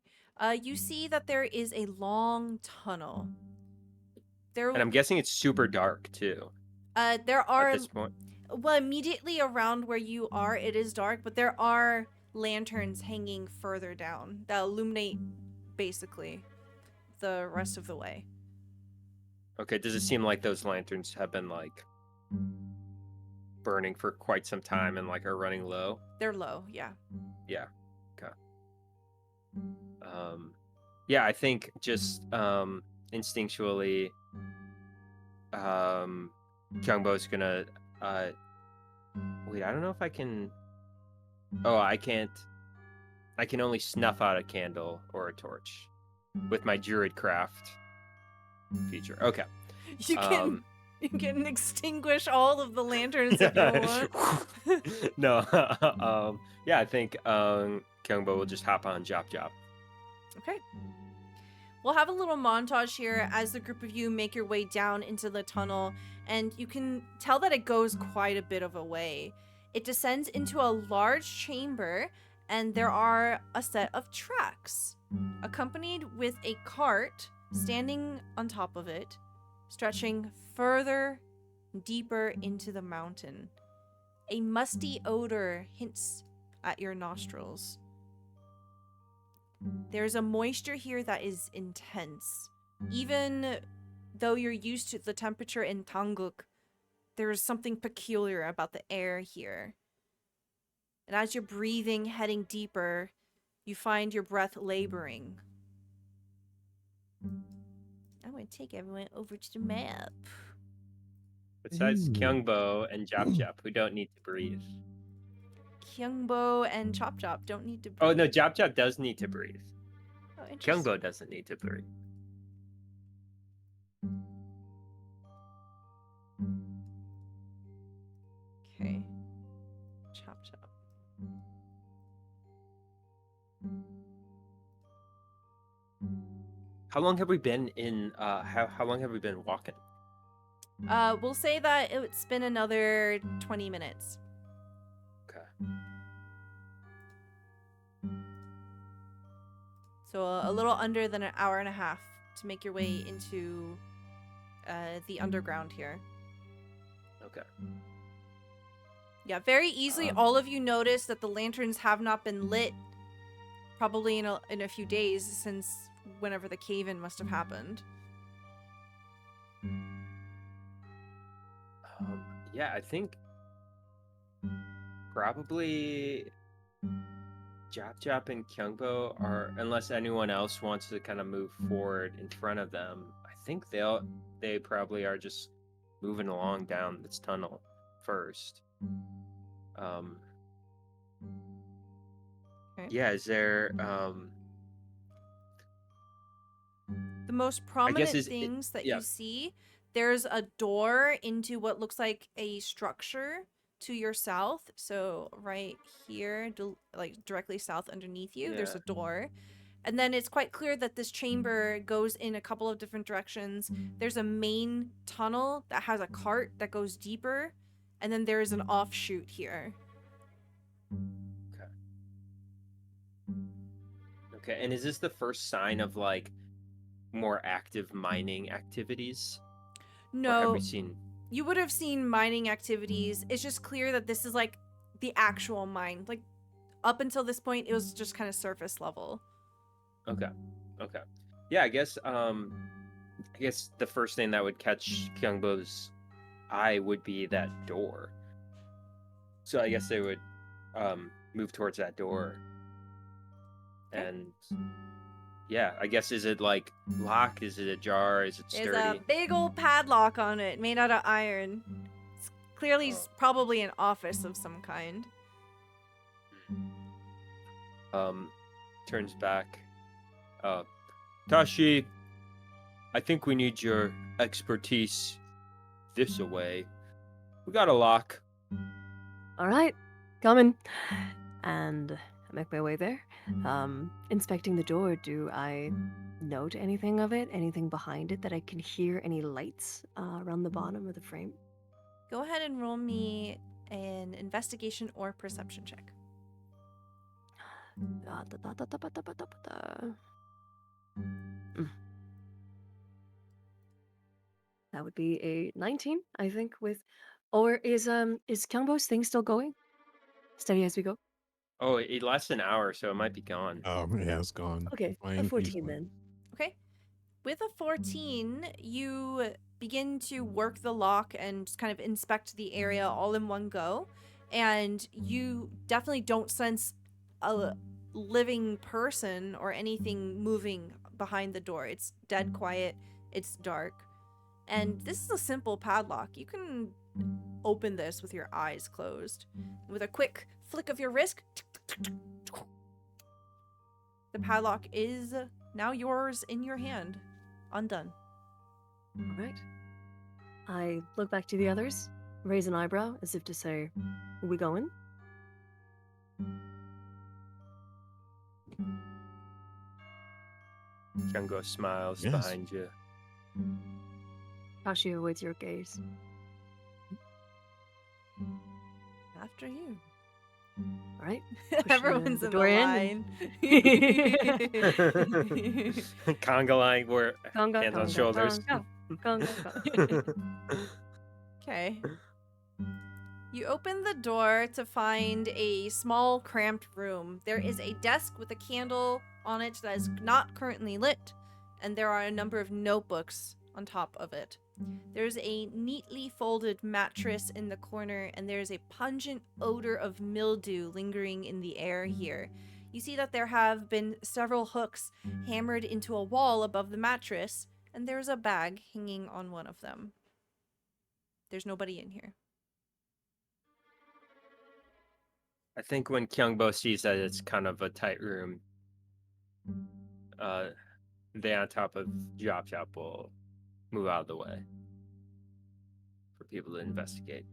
B: You see that there is a long tunnel.
D: And I'm guessing it's super dark too
B: there are
D: at this point.
B: well, immediately around where you are, it is dark, but there are lanterns hanging further down that illuminate basically the rest of the way.
D: Okay, does it seem like those lanterns have been like burning for quite some time and like are running low?
B: They're low, yeah.
D: Yeah. Okay. Yeah, I think just instinctually Kyungbo's gonna wait, I don't know if I can. Oh, I can't. I can only snuff out a candle or a torch with my druid craft feature. Okay.
B: You can extinguish all of the lanterns if you want.
D: No. Yeah, I think Kyungbo will just hop on Jop Jop.
B: Okay. We'll have a little montage here as the group of you make your way down into the tunnel, and you can tell that it goes quite a bit of a way. It descends into a large chamber, and there are a set of tracks, accompanied with a cart standing on top of it, stretching further, deeper into the mountain. A musty odor hints at your nostrils. There's a moisture here that is intense. Even though you're used to the temperature in Danguk, there is something peculiar about the air here. And as you're breathing, heading deeper, you find your breath laboring. I'm going to take everyone over to the map.
D: Besides Kyungbo and Jop Jop, who don't need to breathe.
B: Kyungbo and Chop Chop don't need to breathe.
D: Oh no, Jop Jop does need to breathe.
B: Oh, interesting.
D: Kyungbo doesn't need to breathe.
B: Okay. Chop Chop.
D: How long have we been in? How long have we been walking?
B: We'll say that it's been another 20 minutes.
D: Okay.
B: So a little under than an hour and a half to make your way into the underground here.
D: Okay.
B: Yeah, very easily all of you notice that the lanterns have not been lit probably in a few days since whenever the cave-in must have happened.
D: Yeah, I think probably Jop and Kyungbo are, unless anyone else wants to kind of move forward in front of them, I think they probably are just moving along down this tunnel first.
B: Okay.
D: Yeah, is there
B: The most prominent things that you see, there's a door into what looks like a structure to your south. So right here, like directly south underneath you, there's a door. And then it's quite clear that this chamber goes in a couple of different directions. There's a main tunnel that has a cart that goes deeper. And then there is an offshoot here.
D: Okay, and is this the first sign of like more active mining activities?
B: No.
D: Or have we seen?
B: You would have seen mining activities. It's just clear that this is like the actual mine. Like up until this point, it was just kind of surface level.
D: Okay. Yeah, I guess the first thing that would catch Kyungbo's eye would be that door. So I guess they would move towards that door. And yeah, I guess, is it like locked? Is it ajar? Is it sturdy?
B: There's a big old padlock on it made out of iron. It's clearly probably an office of some kind.
D: Turns back. Tashi, I think we need your expertise this away. We got a lock.
C: All right, coming. And I make my way there. Inspecting the door, do I note anything of it? Anything behind it that I can hear? Any lights around the bottom of the frame?
B: Go ahead and roll me an investigation or perception check.
C: That would be a 19, I think, or is Kyungbo's thing still going? Steady as we go?
D: Oh, it lasts an hour, so it might be gone.
F: Oh, yeah, it's gone.
C: Okay, a
F: Fine,
C: 14 then.
B: Okay. With a 14, you begin to work the lock and just kind of inspect the area all in one go. And you definitely don't sense a living person or anything moving behind the door. It's dead quiet. It's dark. And this is a simple padlock. You can open this with your eyes closed. With a quick flick of your wrist, the padlock is now yours in your hand. Undone.
C: All right. I look back to the others, raise an eyebrow as if to say, are we going?
D: Kyungbo smiles
F: Yes.
D: behind you.
C: Tashi awaits your gaze.
B: After you.
C: All right.
B: Everyone's
C: the
B: in
C: door
B: the
C: in
B: line.
D: Conga line, where
C: Conga,
D: hands on
C: conga,
D: shoulders.
C: conga, conga.
B: Okay. You open the door to find a small, cramped room. There is a desk with a candle on it that is not currently lit, and there are a number of notebooks on top of it. There's a neatly folded mattress in the corner, and there's a pungent odor of mildew lingering in the air here. You see that there have been several hooks hammered into a wall above the mattress, and there's a bag hanging on one of them. There's nobody in here.
D: I think when Kyungbo sees that it's kind of a tight room, they on top of Jop will move out of the way for people to investigate.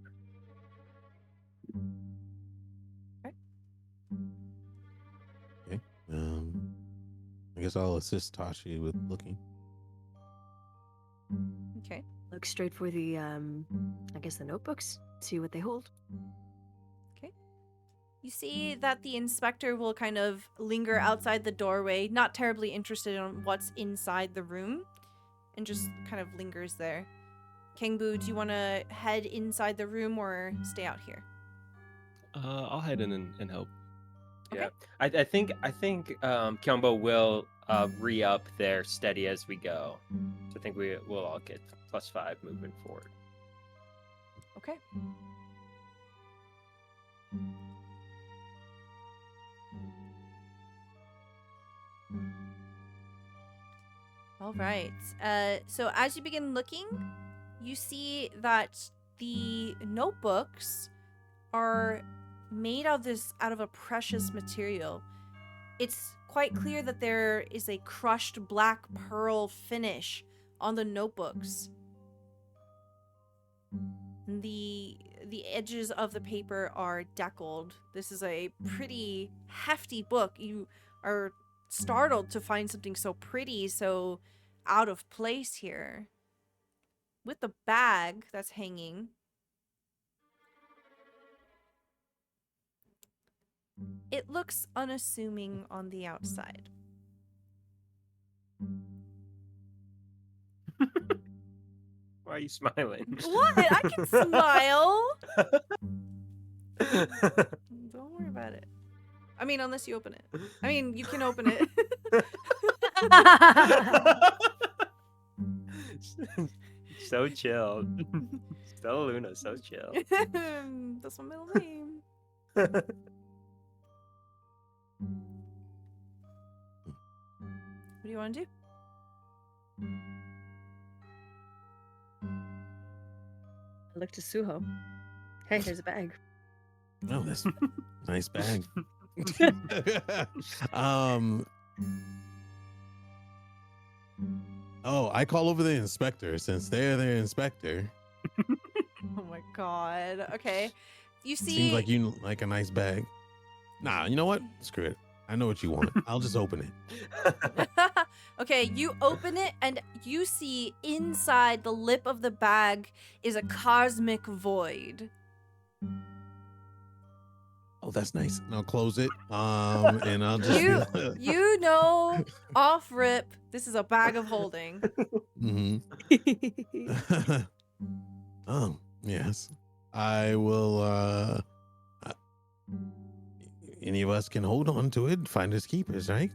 F: Okay. I guess I'll assist Tashi with looking.
B: Okay.
C: Look straight for the, I guess the notebooks. See what they hold.
B: You see that the inspector will kind of linger outside the doorway, not terribly interested in what's inside the room, and just kind of lingers there. Kangbu, do you want to head inside the room or stay out here?
E: I'll head in and help.
B: Okay.
D: Yeah. I think Kyombo will re-up their steady as we go. So I think we'll all get +5 moving forward.
B: Okay. All right. So as you begin looking, you see that the notebooks are made out of a precious material. It's quite clear that there is a crushed black pearl finish on the notebooks. The edges of the paper are deckled. This is a pretty hefty book. You are startled to find something so pretty, so out of place here. With the bag that's hanging, it looks unassuming on the outside.
D: Why are you smiling?
B: What? I can smile. Don't worry about it. I mean, unless you open it. I mean, you can open it.
D: So chill. Stella Luna, so chill.
B: That's my middle name. What do you want to do?
C: I look to Suho. Hey, here's a bag.
F: Oh, that's a nice bag. Oh, I call over the inspector since they're their inspector.
B: Oh my god. Okay. You see.
F: Seems like you like a nice bag. Nah, you know what? Screw it. I know what you want. I'll just open it.
B: Okay, you open it and you see inside the lip of the bag is a cosmic void.
F: Oh, that's nice. And I'll close it. And I'll just
B: You know, off rip, this is a bag of holding.
F: Oh, yes. I will any of us can hold on to it, find us keepers, right?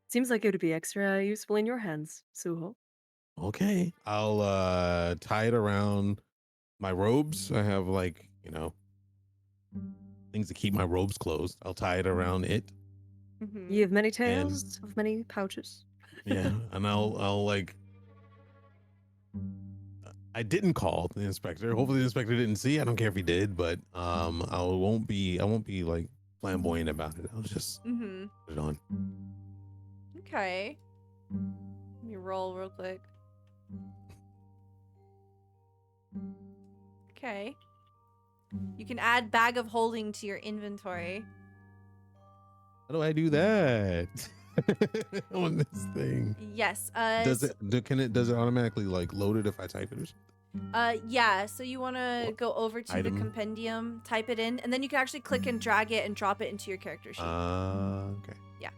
C: Seems like it would be extra useful in your hands, Suho.
F: Okay. I'll tie it around my robes. I have like, things to keep my robes closed. I'll tie it around it.
C: You have many tails of many pouches.
F: Yeah, and I'll like I didn't call the inspector. Hopefully the inspector didn't see. I don't care if he did, but I won't be like flamboyant about it. I'll just put it on.
B: Okay. Let me roll real quick. Okay. You can add bag of holding to your inventory.
F: How do I do that? On this thing?
B: Yes.
F: Does it automatically like load it if I type it or something?
B: Yeah, so you want to go over to the compendium, type it in, and then you can actually click and drag it and drop it into your character sheet.
F: Okay.
B: Yeah.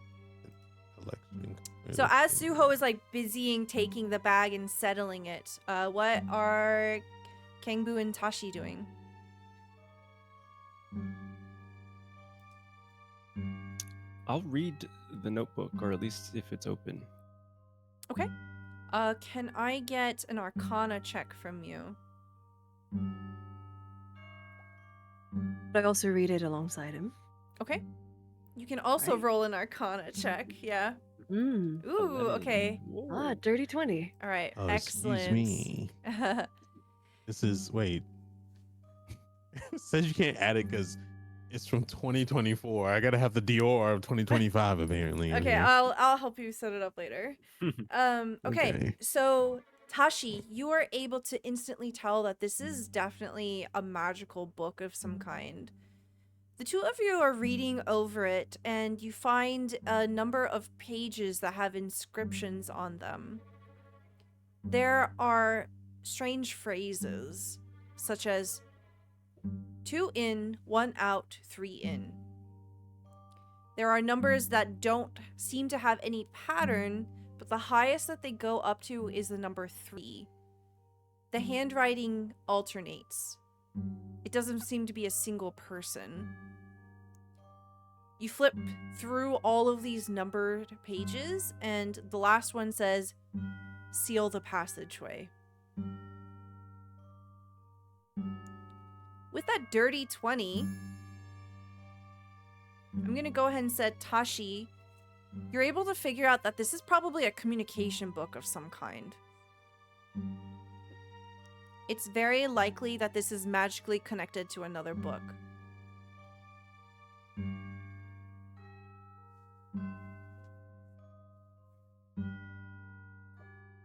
F: Collection.
B: So as Suho is like busying taking the bag and settling it, what are Kangbu and Tashi doing?
E: I'll read the notebook, or at least if it's open.
B: Okay. Can I get an Arcana check from you?
C: But I also read it alongside him.
B: Okay. You can also
C: Right.
B: roll an Arcana check. Yeah.
C: Mm.
B: Ooh.
E: 11.
B: Okay.
E: Whoa.
C: Dirty 20.
B: All right.
F: Oh,
B: Excellent.
F: excuse me. This is wait. It says you can't add it because it's from 2024. I gotta have the Dior of 2025 apparently. in
B: Okay,
F: here.
B: I'll help you set it up later. Okay. So Tashi, you are able to instantly tell that this is definitely a magical book of some kind. The two of you are reading over it, and you find a number of pages that have inscriptions on them. There are strange phrases, such as 2 in, 1 out, 3 in. There are numbers that don't seem to have any pattern, but the highest that they go up to is the number 3. The handwriting alternates, such as 2 in, 1 out, 3 in. it doesn't seem to be a single person. You flip through all of these numbered pages, and the last one says, seal the passageway. With that dirty 20, I'm going to go ahead and set Tashi. You're able to figure out that this is probably a communication book of some kind. It's very likely that this is magically connected to another book.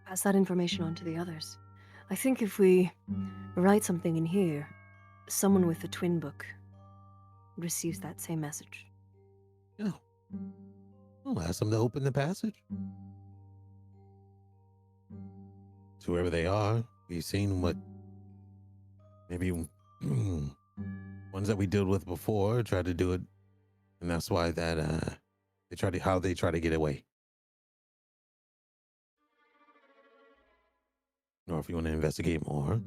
C: Pass that information on to the others. I think if we write something in here, someone with a twin book receives that same message.
F: Yeah. I'll ask them to open the passage. To wherever they are, we've seen what maybe ones that we dealt with before tried to do it, and that's why that they try to get away. Or if you want to investigate more.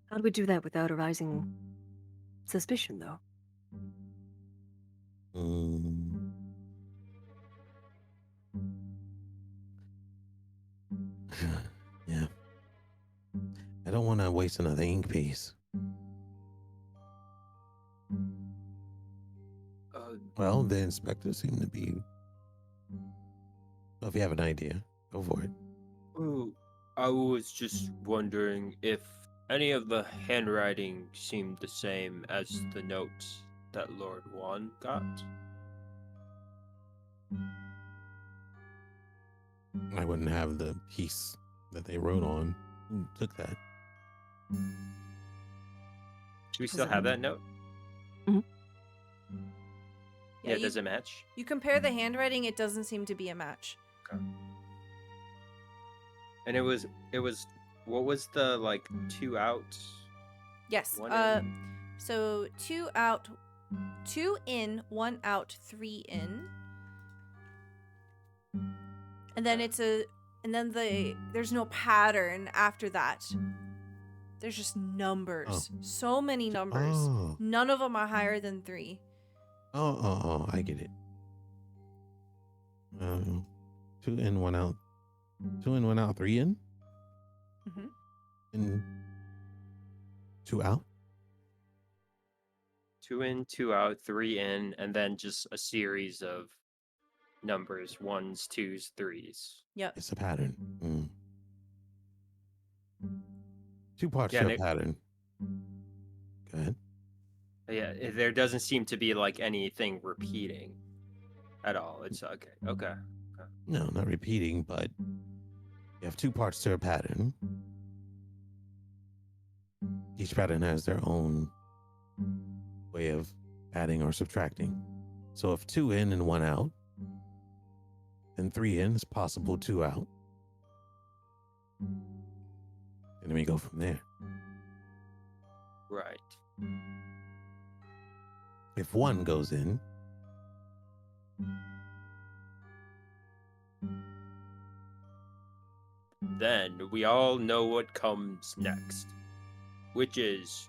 C: How do we do that without arousing suspicion, though?
F: Yeah. I don't want to waste another ink piece. Well, the inspectors seem to be... Well, if you have an idea, go for it.
D: Oh, I was just wondering if any of the handwriting seemed the same as the notes that Lord Juan got.
F: I wouldn't have the piece that they wrote on. Who took that?
D: Do we still have that note?
C: Mm-hmm.
D: Yeah, does it match?
B: You compare the handwriting, it doesn't seem to be a match.
D: Okay. And it was, what was the, like, 2 out?
B: Yes.
D: 1 in?
B: So 2 out, 2 in, 1 out, 3 in. And then there's no pattern after that. There's just numbers.
F: Oh.
B: So many numbers.
F: Oh.
B: None of them are higher than 3.
F: Oh, I get it. 2 in, 1 out. 2 in, 1 out, 3 in?
B: Mm-hmm.
F: And 2 out?
D: 2 in, 2 out, 3 in, and then just a series of numbers, 1s, 2s, 3s.
B: Yep.
F: It's a pattern. 2 parts
D: Yeah,
F: to a pattern. Go ahead.
D: Yeah, there doesn't seem to be like anything repeating at all. It's okay.
F: No, not repeating, but you have 2 parts to a pattern. Each pattern has their own way of adding or subtracting. So if 2 in and 1 out, then 3 in is possible 2 out. And then we go from there.
D: Right.
F: If 1 goes in,
D: then we all know what comes next, which is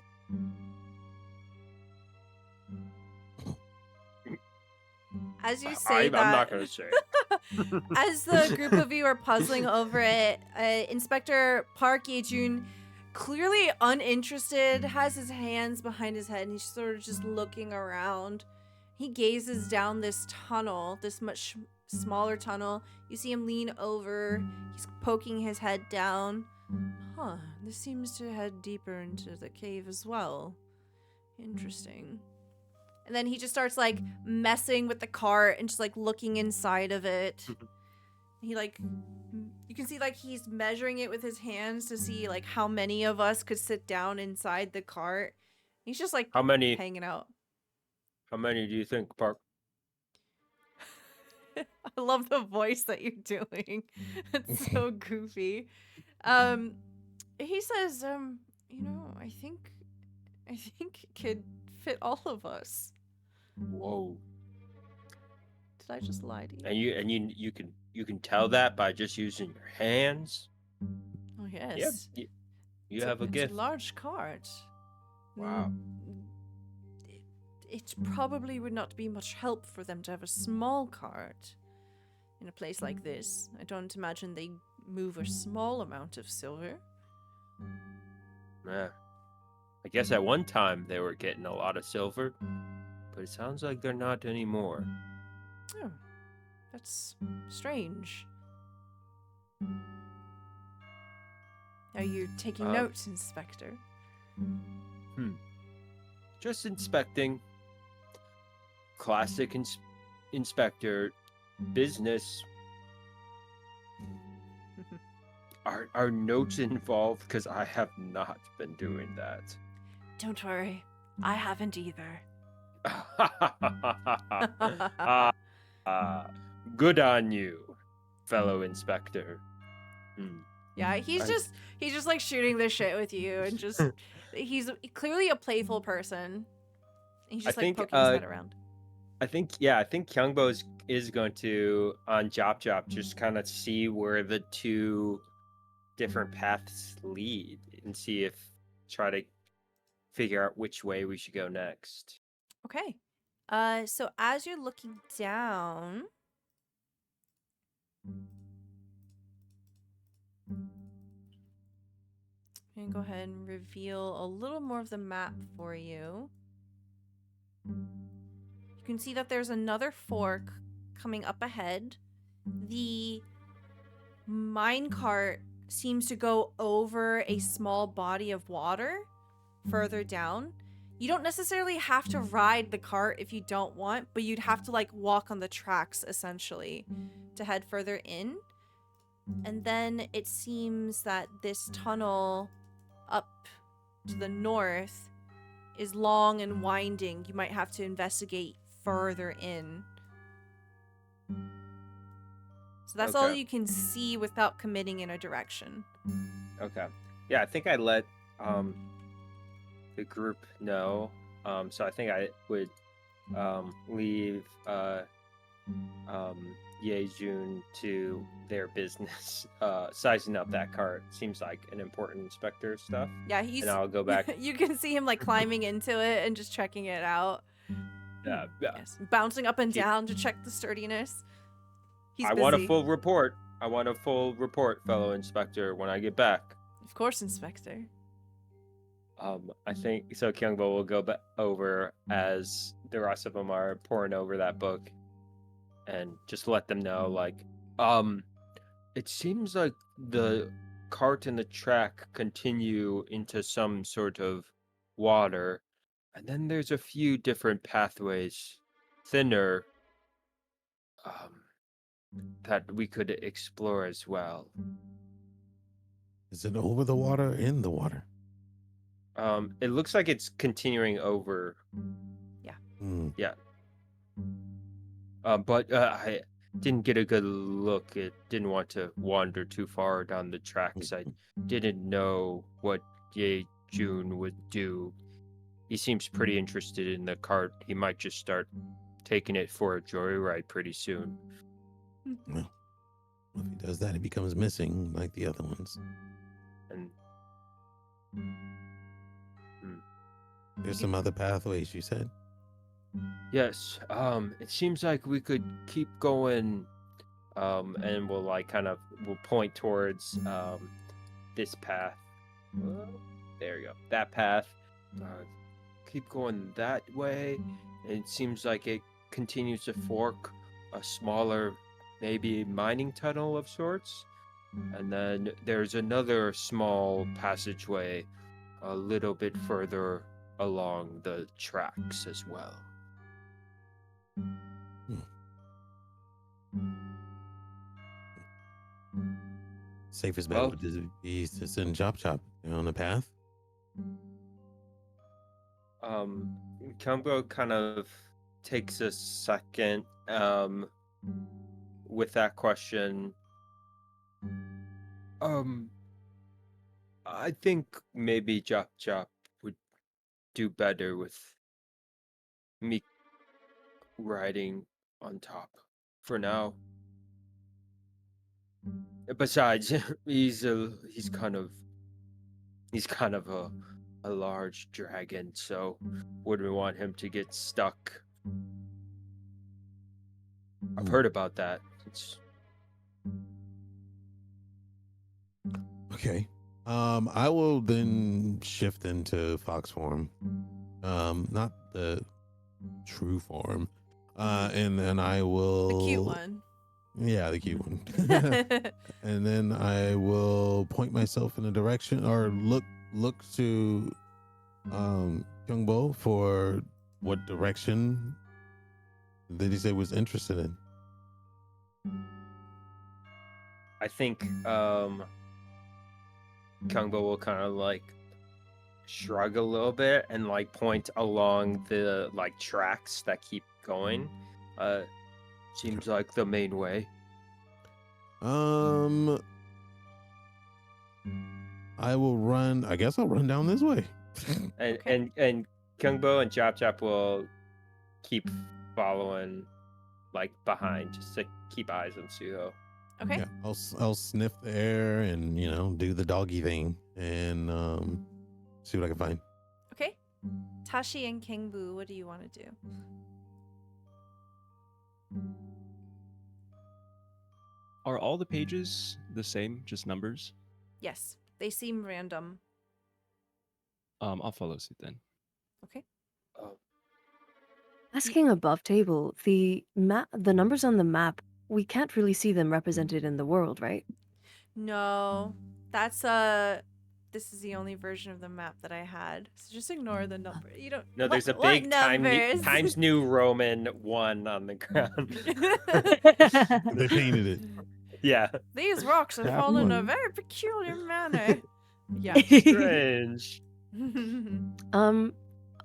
B: As you say that,
D: I'm not gonna say.
B: as the group of you are puzzling over it, Inspector Park Ye-jun, clearly uninterested, has his hands behind his head, and he's sort of just looking around. He gazes down this tunnel, this much smaller tunnel. You see him lean over. He's poking his head down. Huh, this seems to head deeper into the cave as well. Interesting. And then he just starts like messing with the cart and just like looking inside of it. He like, you can see like he's measuring it with his hands to see like how many of us could sit down inside the cart. He's just like
D: How many
B: hanging out.
D: do you think, Park?
B: I love the voice that you're doing. It's so goofy. He says, you know, I think it could fit all of us.
D: Whoa.
B: Did I just lie to you?
D: And you can tell that by just using your hands.
B: Oh yes.
D: Yeah. You have a
B: It's
D: gift.
B: a large cart.
D: Wow.
B: It probably would not be much help for them to have a small cart in a place like this. I don't imagine they move a small amount of silver.
D: Yeah. I guess at one time they were getting a lot of silver, but it sounds like they're not anymore.
B: Oh, that's strange. Are you taking notes, Inspector?
D: Just inspecting. Classic inspector business. Are notes involved? Because I have not been doing that.
B: Don't worry, I haven't either.
D: Good on you, fellow inspector.
B: Yeah, he's just like shooting the shit with you, and just he's clearly a playful person. He's just like poking his head around.
D: I think Kyungbo is going to on Chop just kind of see where the two different paths lead and try to figure out which way we should go next.
B: Okay. So as you're looking down, I'm gonna go ahead and reveal a little more of the map for you. You can see that there's another fork coming up ahead. The minecart seems to go over a small body of water further down. You don't necessarily have to ride the cart if you don't want, but you'd have to like walk on the tracks essentially to head further in. And then it seems that this tunnel up to the north is long and winding. You might have to investigate further in. So that's all you can see without committing in a direction.
D: Okay. Yeah, I think I let the group know. So I think I would leave Yejun to their business, sizing up that cart. Seems like an important inspector stuff.
B: Yeah,
D: and I'll go back.
B: You can see him like climbing into it and just checking it out.
D: Yeah.
B: Yes, bouncing up and down to check the sturdiness. He's busy.
D: Want a full report. I want a full report, fellow inspector, when I get back.
B: Of course, Inspector.
D: I think so. Kyungbo will go over as the rest of them are pouring over that book, and just let them know, like, it seems like the cart and the track continue into some sort of water, and then there's a few different pathways, thinner, that we could explore as well.
F: Is it over the water or in the water?
D: It looks like it's continuing over.
B: Yeah.
D: Yeah. But I didn't get a good look. It didn't want to wander too far down the tracks. I didn't know what Ye Jun would do. He seems pretty interested in the cart. He might just start taking it for a joyride pretty soon.
F: Well, if he does that, he becomes missing like the other ones.
D: And
F: there's some other pathways, you said?
D: yes, it seems like we could keep going, and we'll point towards this path. There you go, that path. Keep going that way, and it seems like it continues to fork a smaller, maybe mining tunnel of sorts, and then there's another small passageway a little bit further along the tracks as well.
F: Safest bet would be to send Chop on the path.
D: Kumbo kind of takes a second with that question. I think maybe Chop would do better with me riding on top for now. Besides, he's kind of He's kind of a large dragon, so wouldn't want him to get stuck. I've heard about that. It's
F: Okay. I will then shift into fox form. Not the true form. And then I will
B: The cute one.
F: Yeah, the cute one. And then I will point myself in a direction or look to Kyungbo for what direction did he say was interested in?
D: I think Kungbo will kind of like shrug a little bit and like point along the like tracks that keep going. Seems like the main way.
F: I will run. I guess I'll run down this way.
D: And Kyungbo and Chop Chop will keep following like behind just to keep eyes on Suho.
B: Okay.
F: Yeah, I'll sniff the air and do the doggy thing and see what I can find.
B: Okay. Tashi and Kingbu, what do you want to do?
E: Are all the pages the same, just numbers?
B: Yes, they seem random.
E: I'll follow suit then.
B: Okay.
C: Asking above table, the numbers on the map, we can't really see them represented in the world, right?
B: No, that's this is the only version of the map that I had. So just ignore the number. You don't.
D: No, there's a
B: what
D: big
B: numbers?
D: Times New Roman 1 on the ground.
F: They painted it.
D: Yeah.
B: These rocks are
F: That
B: fallen in a
F: one.
B: very peculiar manner. Yeah.
D: Strange.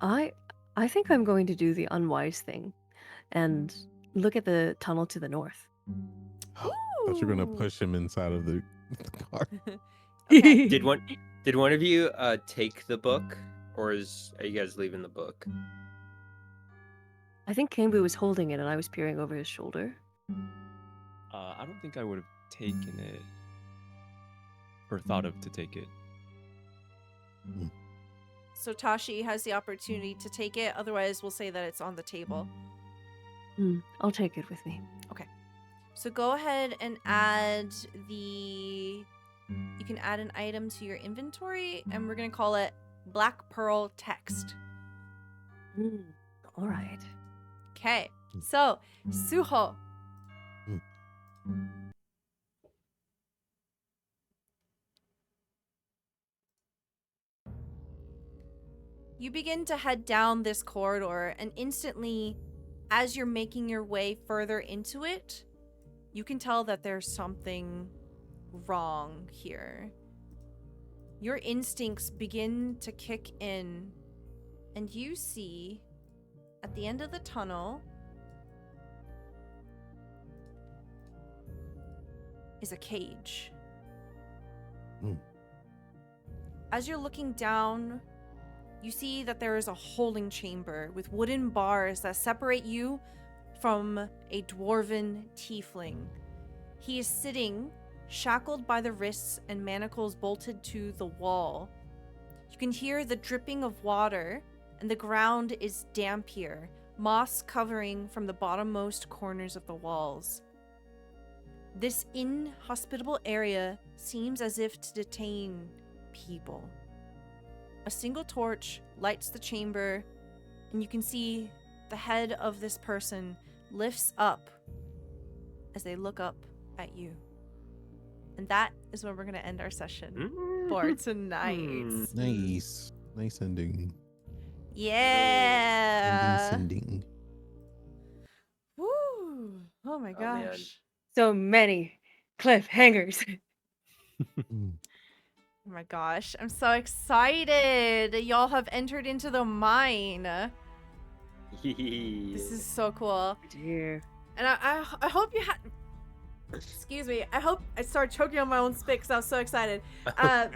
C: I think I'm going to do the unwise thing and look at the tunnel to the north.
F: I thought you were gonna
B: Ooh.
F: push him inside of the car.
B: Okay.
D: Did one of you take the book, or are you guys leaving the book?
C: I think Kingbu was holding it and I was peering over his shoulder.
E: I don't think I would have taken it or thought of to take it.
B: So Tashi has the opportunity to take it. Otherwise, we'll say that it's on the table.
C: I'll take it with me.
B: So go ahead and add you can add an item to your inventory, and we're going to call it Black Pearl Text.
C: All right.
B: Okay. So, Suho. You begin to head down this corridor, and instantly, as you're making your way further into it, you can tell that there's something wrong here. Your instincts begin to kick in, and you see at the end of the tunnel is a cage. As you're looking down, you see that there is a holding chamber with wooden bars that separate you from a dwarven tiefling. He is sitting, shackled by the wrists and manacles bolted to the wall. You can hear the dripping of water, and the ground is damp here, moss covering from the bottommost corners of the walls. This inhospitable area seems as if to detain people. A single torch lights the chamber, and you can see the head of this person lifts up as they look up at you. And that is where we're going to end our session for tonight.
F: Nice ending.
B: Yeah.
F: Ending.
B: Woo. Oh my
D: Oh, man.
B: gosh.
C: So many cliffhangers.
B: Oh my gosh. I'm so excited. Y'all have entered into the mine. This is so cool.
C: Dear.
B: And I hope you had... Excuse me. I started choking on my own spit because I was so excited. I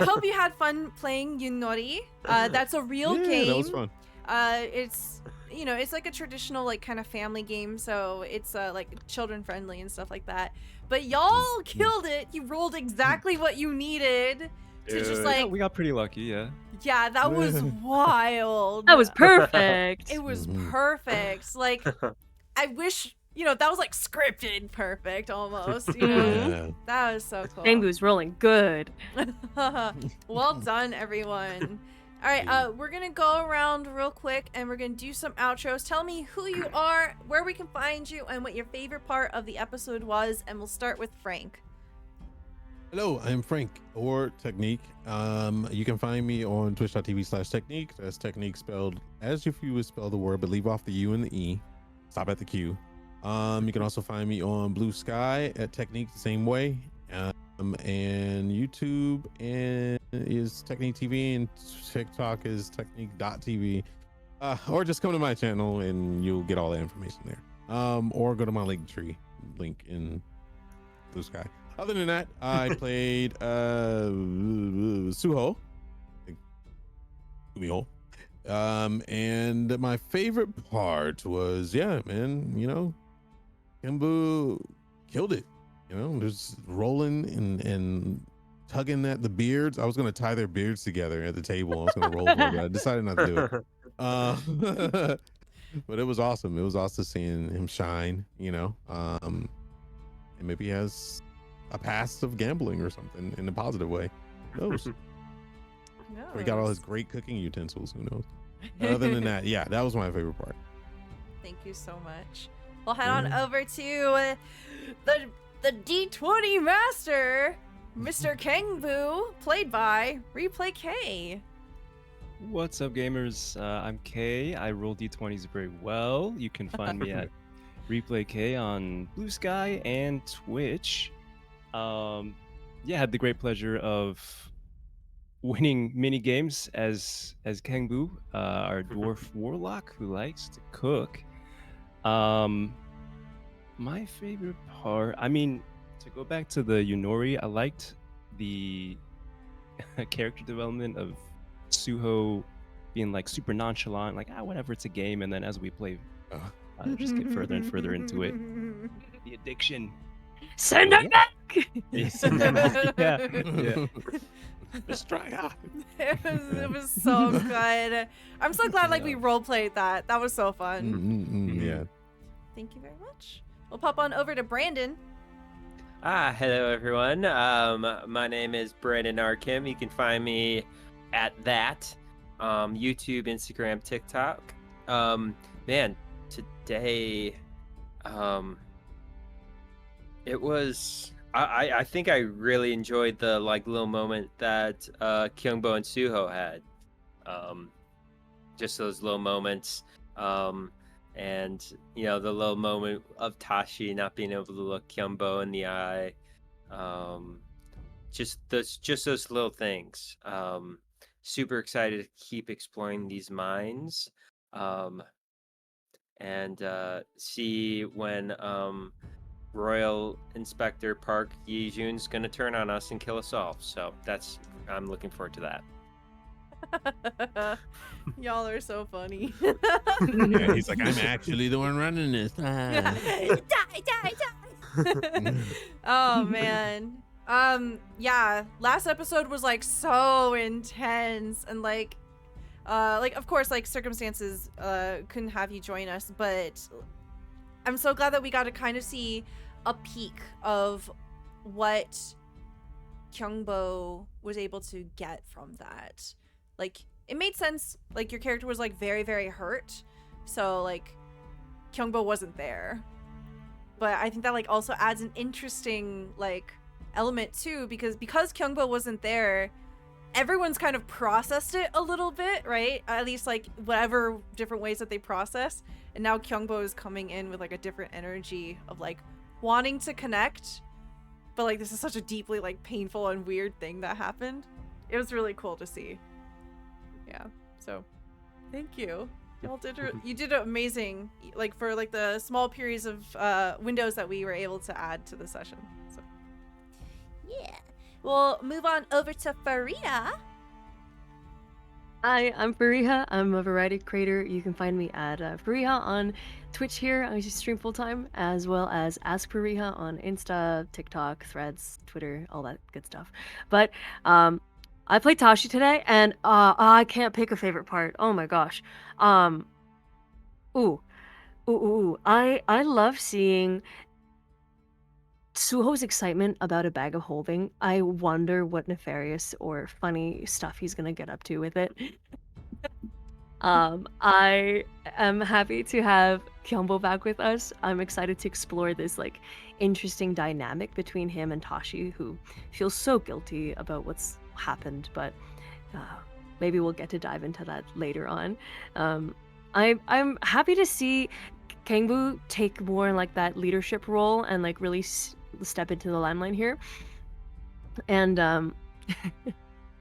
B: hope you had fun playing Yunori. That's a real game.
F: That was fun.
B: It's, it's like a traditional, like, kind of family game. So it's, like, children friendly and stuff like that. But y'all killed it. You rolled exactly what you needed. to just
D: Dude.
B: like,
E: we got pretty lucky, yeah.
B: yeah, that was wild.
C: That was perfect.
B: It was
F: Mhm.
B: perfect. Like, I wish, that was like scripted perfect almost, you know?
C: Mhm.
F: Yeah.
B: That was so cool.
C: Bamboo's rolling good.
B: Well done, everyone. All right, we're gonna go around real quick and we're gonna do some outros. Tell me who you are, where we can find you, and what your favorite part of the episode was, and we'll start with Frank.
F: Hello, I'm Frank, or Technique. You can find me on twitch.tv/Technique. That's Technique spelled as if you would spell the word, but leave off the U and the E. Stop at the Q. You can also find me on Blue Sky at Technique the same way. And YouTube is Technique TV, and TikTok is Technique.tv. Or just come to my channel and you'll get all the information there. Or go to my Linktree link in Blue Sky. Other than that, I played Suho. And my favorite part was, Kimbu killed it. Just rolling and tugging at the beards. I was gonna tie their beards together at the table. I was gonna roll for it, but I decided not to do it. But it was awesome. It was awesome seeing him shine, and maybe he has a past of gambling or something in a positive way. Who knows? He got all his great cooking utensils. Who knows? Other than that, yeah, that was my favorite part.
B: Thank you so much. We'll head on over to the D20 master, Mr. Kangbu, played by Replay K.
E: What's up, gamers? I'm Kay. I roll d20s very well. You can find me at Replay K on Blue Sky and Twitch. Had the great pleasure of winning mini games as Kangbu, our dwarf warlock who likes to cook. My favorite part, to go back to the Yunori, I liked the character development of Suho being like super nonchalant, like whatever, it's a game, and then as we play, just get further and further into it. The addiction.
C: Send it back!
E: yeah.
F: Strider.
B: It was so good. I'm so glad we role played that. That was so fun.
F: Yeah.
B: Thank you very much. We'll pop on over to Brandon.
D: Hello everyone. My name is Brandon R. Kim. You can find me at that. YouTube, Instagram, TikTok. Man, today, it was. I think I really enjoyed the little moment that Kyungbo and Suho had. Just those little moments. And the little moment of Tashi not being able to look Kyungbo in the eye. Just those little things. Super excited to keep exploring these minds. And see when Royal Inspector Park Yijun's gonna turn on us and kill us all. So I'm looking forward to that.
B: Y'all are so funny.
F: Yeah, he's like, I'm actually the one running this.
B: Die. Oh man. Last episode was so intense, and of course circumstances couldn't have you join us, but I'm so glad that we got to kind of see a peek of what Kyungbo was able to get from that. It made sense. Your character was very, very hurt, so Kyungbo wasn't there. But I think that also adds an interesting element too, because Kyungbo wasn't there, everyone's kind of processed it a little bit, right? At least whatever different ways that they process. And now Kyungbo is coming in with a different energy of wanting to connect, but this is such a deeply painful and weird thing that happened. It was really cool to see. Yeah. So, thank you. You did amazing. For the small periods of windows that we were able to add to the session. So, yeah. We'll move on over to Farida.
C: Hi, I'm Fariha. I'm a variety creator. You can find me at Fariha on Twitch here. I just stream full time, as well as Ask Fariha on Insta, TikTok, Threads, Twitter, all that good stuff. But I played Tashi today, and I can't pick a favorite part. Oh my gosh. Ooh, I love seeing Suho's excitement about a bag of holding. I wonder what nefarious or funny stuff he's gonna get up to with it. I am happy to have Kyombo back with us. I'm excited to explore this like interesting dynamic between him and Tashi, who feels so guilty about what's happened, but uh, maybe we'll get to dive into that later on. I'm happy to see Kangbu take more like that leadership role and like really step into the limelight here. And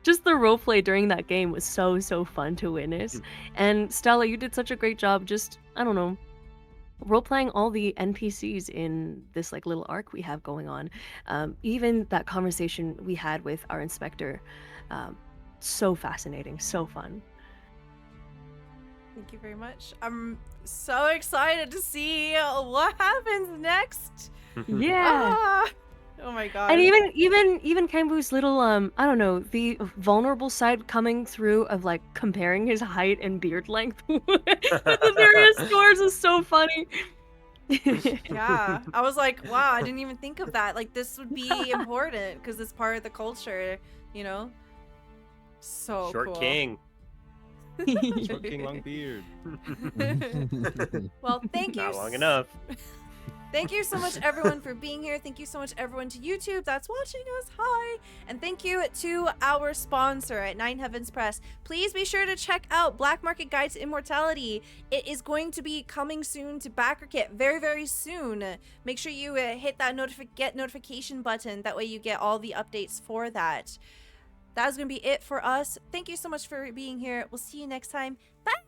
C: just the roleplay during that game was so fun to witness. And Stella, you did such a great job just, I don't know, role-playing all the NPCs in this like little arc we have going on. Even that conversation we had with our inspector, so fascinating, so fun.
B: Thank you very much. I'm so excited to see what happens next.
C: Yeah.
B: Ah, oh my god.
C: And even Kenbu's little I don't know, the vulnerable side coming through of like comparing his height and beard length with the various scores is so funny.
B: Yeah, I was like, wow, I didn't even think of that. Like, this would be important because it's part of the culture, you know? So
D: Short
B: cool.
D: king.
E: Short king, long beard.
B: Well, thank you.
D: Not long enough.
B: Thank you so much, everyone, for being here. Thank you so much, everyone, to YouTube that's watching us. Hi. And thank you to our sponsor at Nine Heavens Press. Please be sure to check out Black Market Guide to Immortality. It is going to be coming soon to BackerKit very, very soon. Make sure you hit that get notification button. That way you get all the updates for that. That is going to be it for us. Thank you so much for being here. We'll see you next time. Bye.